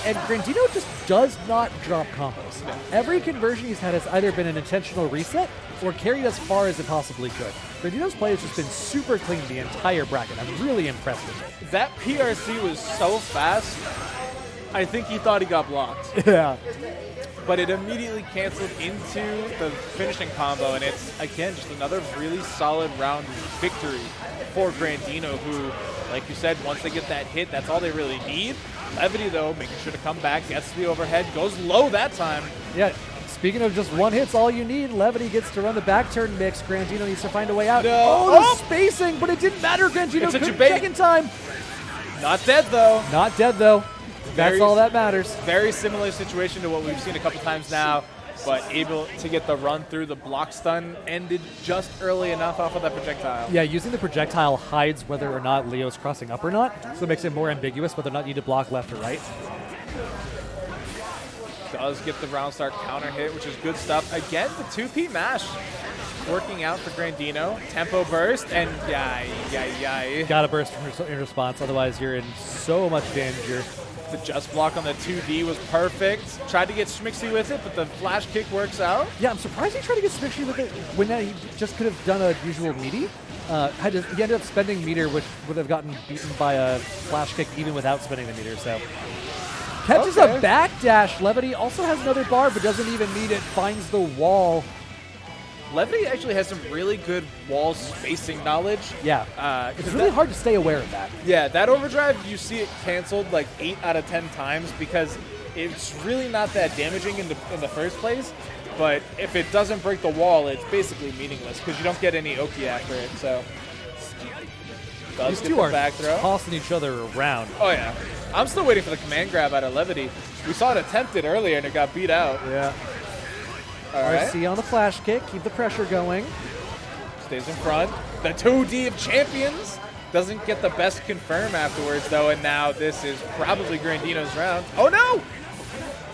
And Grandino just does not drop combos. No. Every conversion he's had has either been an intentional reset or carried as far as it possibly could. Grandino's play has just been super clean the entire bracket. I'm really impressed with it. That PRC was so fast, I think he thought he got blocked. Yeah. But it immediately canceled into the finishing combo, and it's, again, just another really solid round victory for Grandino, who, like you said, once they get that hit, that's all they really need. Levity, though, making sure to come back, gets to the overhead, goes low that time. Yeah, speaking of just one hit's all you need, Levity gets to run the back turn mix. Grandino needs to find a way out. No. Oh, the spacing, but it didn't matter. Grandino couldn't check in time. Not dead, though. Not dead, though. That's all that matters. Very similar situation to what we've seen a couple times now, but able to get the run through. The block stun ended just early enough off of that projectile. Yeah, using the projectile hides whether or not Leo's crossing up or not, so it makes it more ambiguous whether or not you need to block left or right. Does get the round start counter hit, which is good stuff. Again, the 2P mash working out for Grandino. Tempo burst, and Gotta burst in response, otherwise you're in so much danger. The just block on the 2D was perfect. Tried to get Schmixy with it, but the flash kick works out. Yeah, I'm surprised he tried to get Schmixy with it when he just could have done a usual meaty. He ended up spending meter, which would have gotten beaten by a flash kick even without spending the meter, so. Catches a backdash. Levity also has another bar, but doesn't even need it. Finds the wall. Levity actually has some really good wall spacing knowledge. Yeah, it's really hard to stay aware of that. Yeah, that overdrive, you see it canceled like 8 out of 10 times because it's really not that damaging in the first place. But if it doesn't break the wall, it's basically meaningless because you don't get any Oki after it. So these two are back throw. Tossing each other around. Oh yeah, I'm still waiting for the command grab out of Levity. We saw it attempted earlier and it got beat out. Yeah. All right. RC on the flash kick, keep the pressure going. Stays in front. The 2D of champions doesn't get the best confirm afterwards though, and now this is probably Grandino's round. Oh no!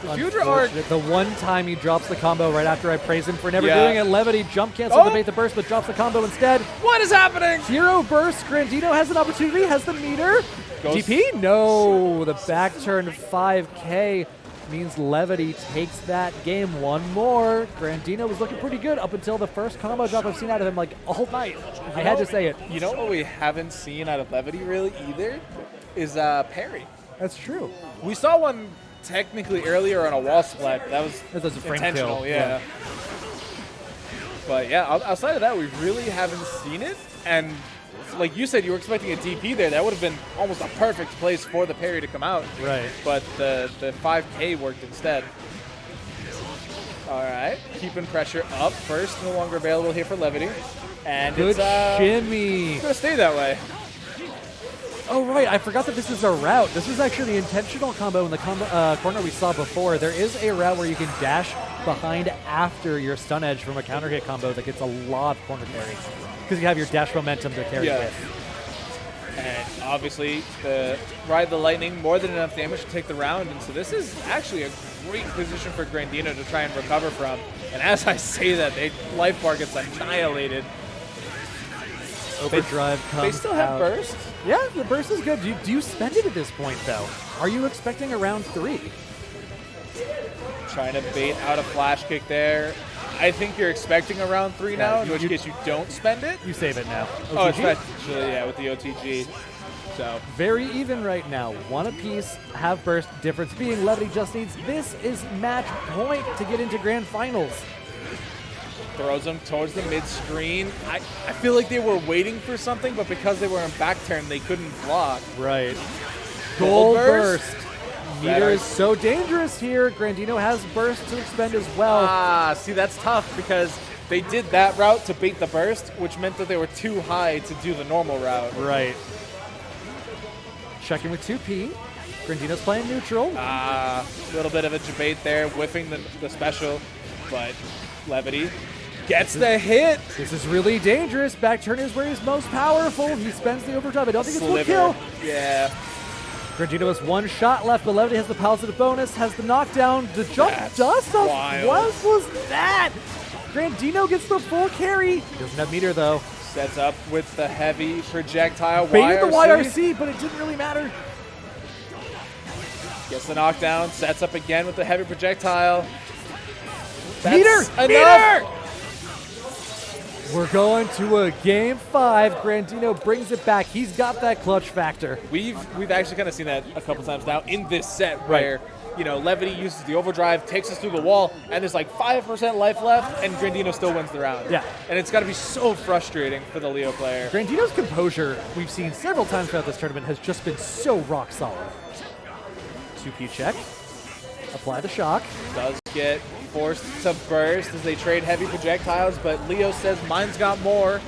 The Future Arc. The one time he drops the combo right after I praise him for never doing it. Levity jump cancel to bait the burst, but drops the combo instead. What is happening? Hero burst. Grandino has an opportunity, has the meter. DP? No. The back turn 5K means Levity takes that game one more. Grandino was looking pretty good up until the first combo drop I've seen out of him like all night. I had to say it. You know what we haven't seen out of Levity really either is parry. That's true. We saw one technically earlier on a wall splat. That was a frame intentional, kill. yeah. But yeah, outside of that, we really haven't seen it. And like you said, you were expecting a DP there. That would have been almost a perfect place for the parry to come out. Right. But the 5K worked instead. All right, keeping pressure up. First, no longer available here for Levity. And good shimmy. It's going to stay that way. Oh, right. I forgot that this is a route. This is actually the intentional combo in the corner we saw before. There is a route where you can dash behind after your stun edge from a counter hit combo that gets a lot of corner carry because you have your dash momentum to carry with. And obviously, the ride the lightning, more than enough damage to take the round. And so this is actually a great position for Grandino to try and recover from. And as I say that, life bar gets annihilated. Overdrive comes They still have out. burst? Yeah, the burst is good. Do you spend it at this point, though? Are you expecting a round 3? Trying to bait out a flash kick there. I think you're expecting a round 3 now, in which case you don't spend it. You save it now. OTG? Oh, especially, yeah, with the OTG. So very even right now. One apiece, have burst. Difference being Levity just needs this is match point to get into grand finals. throws him towards the mid-screen. I feel like they were waiting for something, but because they were in back turn, they couldn't block. Right. Gold Gold burst. Meter Red is so dangerous here. Grandino has burst to expend as well. Ah, see, that's tough because they did that route to bait the burst, which meant that they were too high to do the normal route. Right. Checking with 2P. Grandino's playing neutral. A little bit of a debate there, whiffing the special, but Levity gets the hit. This is really dangerous. Back turn is where he's most powerful. He spends the overdrive. I don't think it's Sliver. one kill. Yeah. Grandino has one shot left, but Levity has the positive bonus, has the knockdown. The jump That's dust on wild. what was that? Grandino gets the full carry. Doesn't have meter though. Sets up with the heavy projectile. Baited the YRC, but it didn't really matter. Gets the knockdown, sets up again with the heavy projectile. Meter! Enough. Meter! We're going to a game 5. Grandino brings it back. He's got that clutch factor. We've actually kind of seen that a couple times now in this set where, you know, Levity uses the overdrive, takes us through the wall, and there's like 5% life left, and Grandino still wins the round. Yeah. And it's got to be so frustrating for the Leo player. Grandino's composure, we've seen several times throughout this tournament, has just been so rock solid. 2P check. Apply the shock. Does get forced to burst as they trade heavy projectiles, but Leo says mine's got more.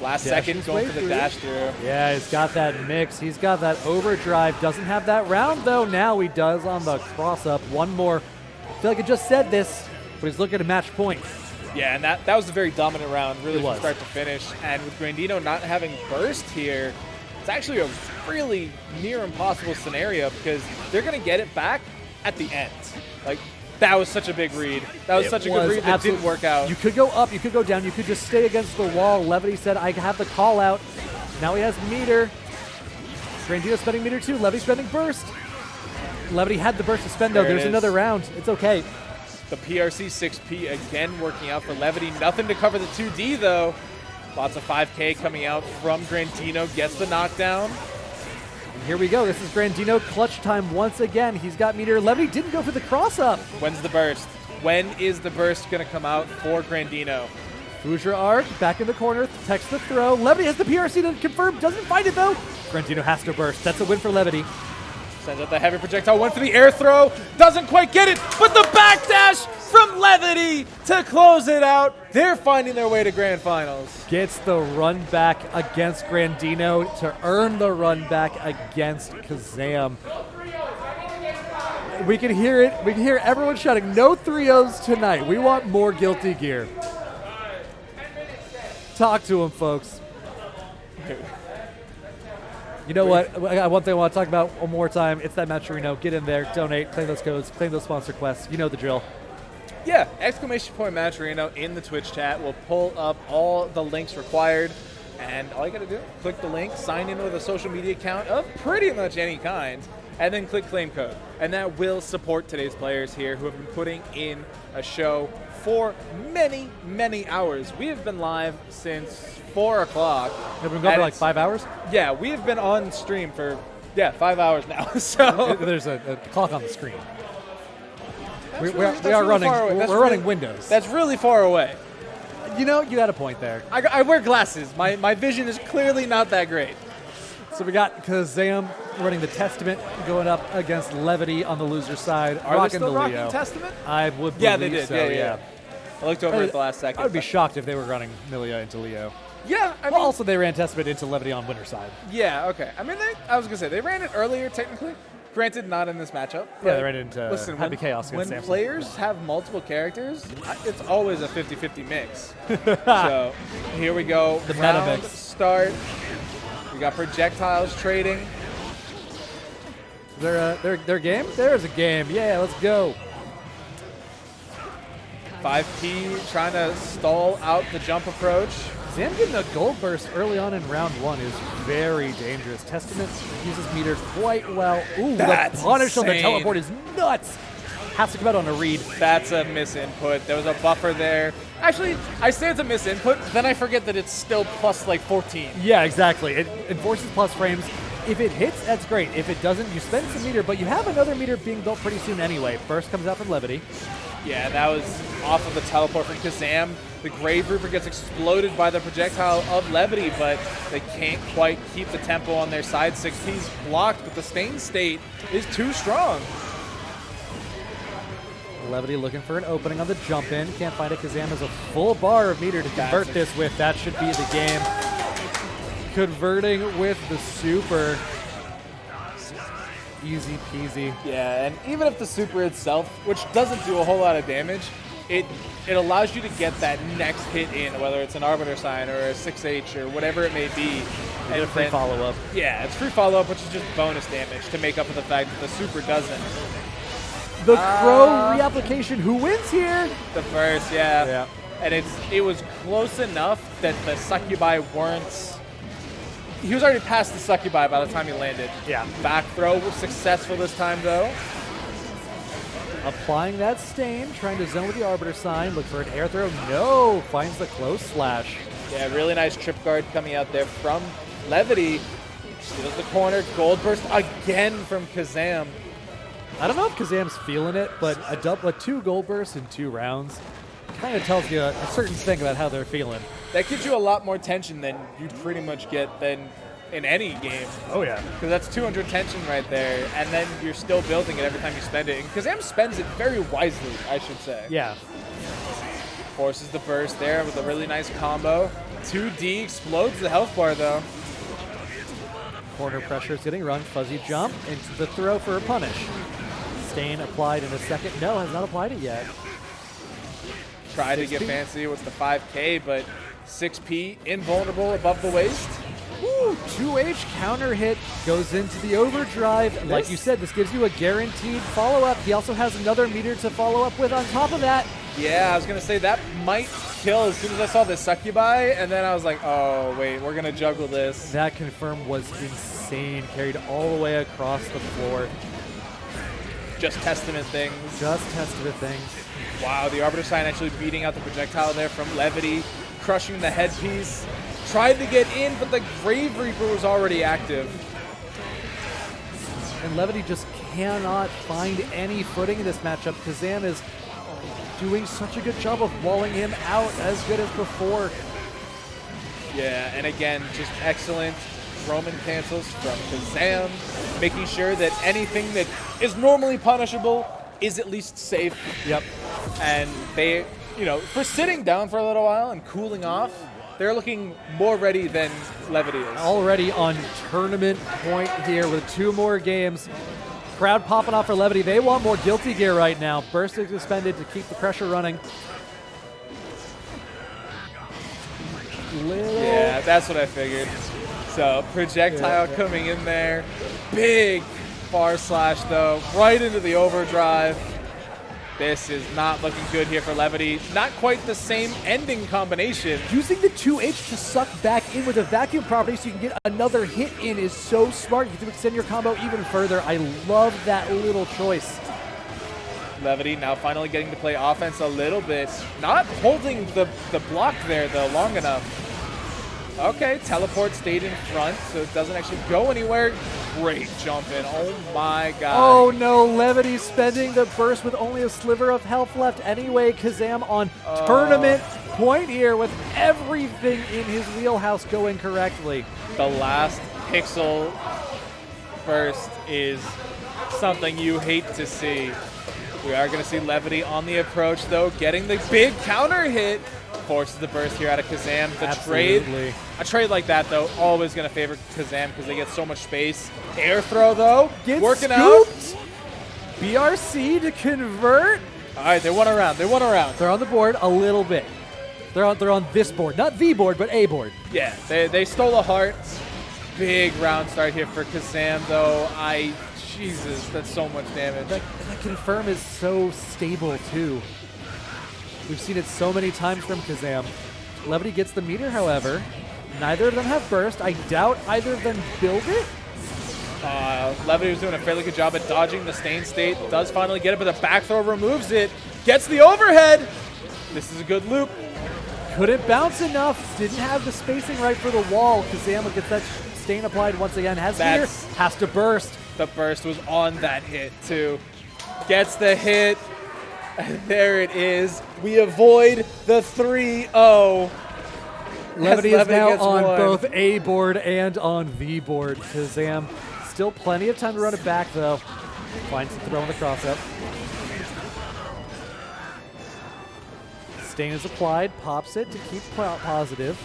Last second, going for the dash through. Yeah, he's got that mix. He's got that overdrive. Doesn't have that round, though. Now he does on the cross-up. One more. I feel like I just said this, but he's looking at a match point. Yeah, and that was a very dominant round, really It from was. start to finish. And with Grandino not having burst here, it's actually a really near impossible scenario because they're going to get it back at the end. Like, that was such a big read. That was such a good read that didn't work out. You could go up, you could go down, you could just stay against the wall. Levity said, I have the call out. Now he has meter. Grandino spending meter too. Levity spending burst. Levity had the burst to spend, though. There it There's is. another round. It's okay. The PRC 6P again working out for Levity. Nothing to cover the 2D, though. Lots of 5K coming out from Grandino. Gets the knockdown. And here we go. This is Grandino clutch time once again. He's got meter. Levity didn't go for the cross-up. When's the burst? When is the burst going to come out for Grandino? Fuja arc, back in the corner, text the throw. Levity has the PRC to confirm, doesn't find it though. Grandino has to burst. That's a win for Levity. Sends out the heavy projectile, went for the air throw, doesn't quite get it, but the backdash from Levity to close it out. They're finding their way to grand finals. Gets the run back against Grandino to earn the run back against Kazam. We can hear it. We can hear everyone shouting, no 3-0s tonight. We want more guilty gear. Talk to him, folks. You know what? I got one thing I want to talk about one more time. It's that Matcherino. Get in there, donate, claim those codes, claim those sponsor quests. You know the drill. Yeah, exclamation point Matcherino in the Twitch chat. We'll pull up all the links required. And all you got to do, click the link, sign in with a social media account of pretty much any kind, and then click claim code. And that will support today's players here who have been putting in a show for many, many hours. We have been live since 4 o'clock. Have we been going for like 5 hours? Yeah, we have been on stream for, 5 hours now. So There's a clock on the screen. We really- are that's really running. far away. That's We're really- running Windows. that's really far away. You know, you got a point there. I wear glasses. My vision is clearly not that great. So we got Kazam running the Testament, going up against Levity on the loser side. Are they rocking still the rocking Leo. Testament? I would Yeah, believe they did. so, Yeah. I looked over at the last second. I would be but- shocked if they were running Milia into Leo. Yeah, I mean, Well, also, they ran Testament into Levity on winner side. yeah, okay. I mean, I was gonna say they ran it earlier, technically. Granted, not in this matchup. Yeah, but they ran it into listen, Happy when, Chaos against when Samson. players have multiple characters, it's always a 50-50 mix. So here we go. The meta Round mix. start. We got projectiles trading. Their game? There's a game. Yeah, let's go. 5P trying to stall out the jump approach. Zam getting a gold burst early on in round 1 is very dangerous. Testament uses meter quite well. Ooh, That's the punish on the insane. teleport is nuts. Has to come out on a read. That's a misinput. There was a buffer there. Actually, I say it's a misinput, then I forget that it's still plus like 14. Yeah, exactly. It enforces plus frames. If it hits, that's great. If it doesn't, you spend some meter, but you have another meter being built pretty soon anyway. Burst comes out from Levity. Yeah, that was off of the teleport from Kazam. The Grave Reaper gets exploded by the projectile of Levity, but they can't quite keep the tempo on their side. 6P's blocked, but the Stain State is too strong. Levity looking for an opening on the jump in. Can't find it. Kazam has a full bar of meter to convert this with. That should be the game. Converting with the super. Easy peasy. Yeah, and even if the super itself, which doesn't do a whole lot of damage, it allows you to get that next hit in, whether it's an Arbiter Sign or a 6H or whatever it may be. And a free follow-up. Yeah, it's free follow-up, which is just bonus damage to make up for the fact that the super doesn't. The Crow reapplication. Who wins here? The burst, yeah. And it was close enough that the Succubi weren't... He was already past the Succubi by the time he landed. Yeah. Back throw was successful this time, though. Applying that stain, trying to zone with the Arbiter Sign. Look for an air throw. No, finds the close slash. Yeah, really nice trip guard coming out there from Levity. Steals the corner. Gold burst again from Kazam. I don't know if Kazam's feeling it, but a 2 gold bursts in 2 rounds kind of tells you a certain thing about how they're feeling. That gives you a lot more tension than you pretty much get than in any game. Oh, yeah. Because that's 200 tension right there, and then you're still building it every time you spend it. And Kazam spends it very wisely, I should say. Yeah. Forces the burst there with a really nice combo. 2D explodes the health bar, though. Corner pressure is getting run. Fuzzy jump into the throw for a punish. Stain applied in a second. No, has not applied it yet. Try to get fancy with the 5K, but 6P invulnerable above the waist. Woo, 2H counter hit goes into the overdrive. Like you said, this gives you a guaranteed follow-up. He also has another meter to follow up with on top of that. Yeah, I was going to say that might kill as soon as I saw the Succubi, and then I was like, oh, wait, we're going to juggle this. That confirm was insane. Carried all the way across the floor. Just Testament things. Just Testament things. Wow, the Arbiter Sign actually beating out the projectile there from Levity, crushing the headpiece. Tried to get in, but the Grave Reaper was already active. And Levity just cannot find any footing in this matchup. Kazam is doing such a good job of walling him out as good as before. Yeah, and again, just excellent Roman cancels from Kazam, making sure that anything that is normally punishable is at least safe. Yep. And they, for sitting down for a little while and cooling off, they're looking more ready than Levity is. Already on tournament point here with 2 more games. Crowd popping off for Levity. They want more guilty gear right now. Burst is suspended to keep the pressure running. Yeah, that's what I figured. So projectile coming in there. Big far slash though, right into the overdrive. This is not looking good here for Levity. Not quite the same ending combination. Using the 2H to suck back in with a vacuum property so you can get another hit in is so smart. You can extend your combo even further. I love that little choice. Levity now finally getting to play offense a little bit. Not holding the block there though long enough. Okay, teleport stayed in front, so it doesn't actually go anywhere. Great jump in. Oh my god. Oh no, Levity spending the burst with only a sliver of health left anyway. Kazam on tournament point here with everything in his wheelhouse going correctly. The last pixel burst is something you hate to see. We are going to see Levity on the approach though, getting the big counter hit. Forces the burst here out of Kazam. A trade like that, though, always going to favor Kazam because they get so much space. Air throw, though, working out. BRC to convert. All right, they won a round. They're on the board a little bit. They're on this board. Not the board, but a board. Yeah, they stole a heart. Big round start here for Kazam, though. Jesus, that's so much damage. That confirm is so stable, too. We've seen it so many times from Kazam. Levity gets the meter, however. Neither of them have burst. I doubt either of them build it. Levity was doing a fairly good job at dodging the Stain State. Does finally get it, but the back throw removes it. Gets the overhead. This is a good loop. Couldn't bounce enough. Didn't have the spacing right for the wall. Kazam gets that stain applied once again. Has to burst. The burst was on that hit, too. Gets the hit. There it is. We avoid the 3-0. Levity is now gets on one. both A board and on V board. Kazam, still plenty of time to run it back, though. Finds the throw on the cross-up. Stain is applied, pops it to keep positive.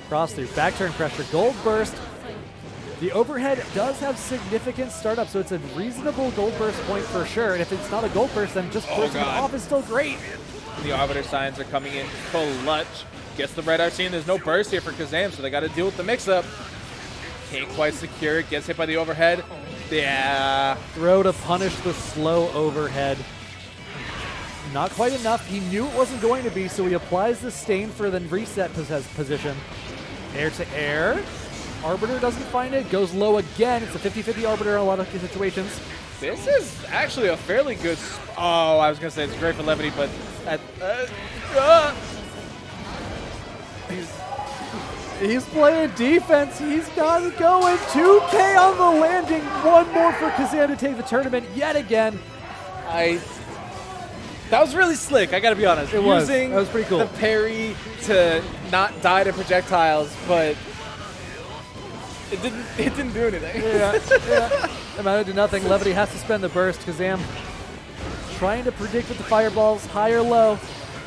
Cross through, back turn pressure, gold burst. The overhead does have significant startup, so it's a reasonable gold burst point for sure. And if it's not a gold burst, then just bursting it off is still great. The Arbiter signs are coming in clutch. Gets the red RC, there's no burst here for Kazam, so they got to deal with the mix-up. Can't quite secure it, gets hit by the overhead. Yeah. Throw to punish the slow overhead. Not quite enough. He knew it wasn't going to be, so he applies the stain for the reset position. Air to air. Arbiter doesn't find it, goes low again. It's a 50-50 Arbiter in a lot of situations. This is actually a fairly good... Oh, I was going to say it's great for Levity, but... He's playing defense. He's got it going. 2K on the landing. One more for Kazam to take the tournament yet again. That was really slick, I gotta be honest. It was. Using That was pretty cool. the parry to not die to projectiles, but it didn't do anything. Yeah. Amounted to nothing. Levity has to spend the burst. Kazam trying to predict with the fireballs, high or low.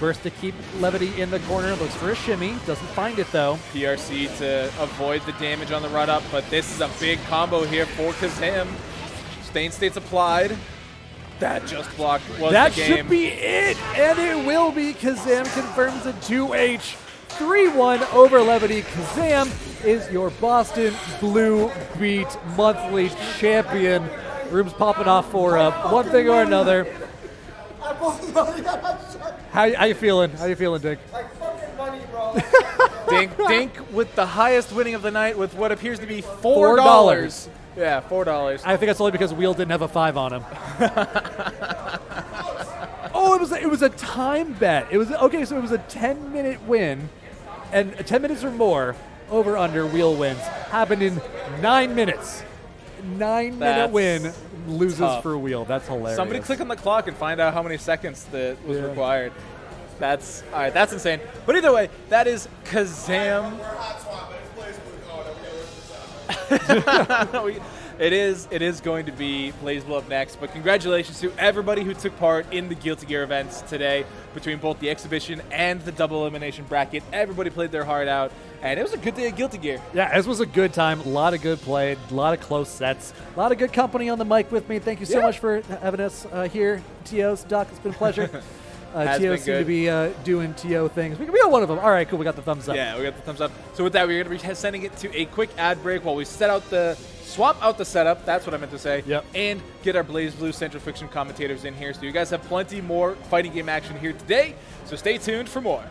Burst to keep Levity in the corner. Looks for a shimmy. Doesn't find it, though. PRC to avoid the damage on the run-up, but this is a big combo here for Kazam. Stain State's applied. That just blocked was That the game. should be it, and it will be. Kazam confirms a 2H. 3-1 over Levity. Kazam is your Boston Blue Beat monthly champion. Room's popping off for one thing or another. How you feeling? How you feeling, Dick? Like fucking money, bro. Dink with the highest winning of the night with what appears to be $4. Yeah, $4. I think that's only because Wheel didn't have a 5 on him. Oh, it was a time bet. It was okay. So it was a 10-minute win, and 10 minutes or more over under Wheel wins happened in 9 minutes. 9-minute That's win loses tough. for Wheel. That's hilarious. Somebody click on the clock and find out how many seconds that was required. That's all right. That's insane. But either way, that is Kazam. It is going to be BlazBlue up next, but congratulations to everybody who took part in the Guilty Gear events today between both the exhibition and the double elimination bracket. Everybody played their heart out, and it was a good day of Guilty Gear. Yeah, this was a good time. A lot of good play, a lot of close sets, a lot of good company on the mic with me. Thank you so much for having us here, TOs. Doc, it's been a pleasure. TO seem to be doing TO things. We got one of them. All right, cool. We got the thumbs up. Yeah, we got the thumbs up. So with that, we're going to be sending it to a quick ad break while we swap out the setup. That's what I meant to say. Yep. And get our BlazBlue Central Fiction commentators in here. So you guys have plenty more fighting game action here today. So stay tuned for more.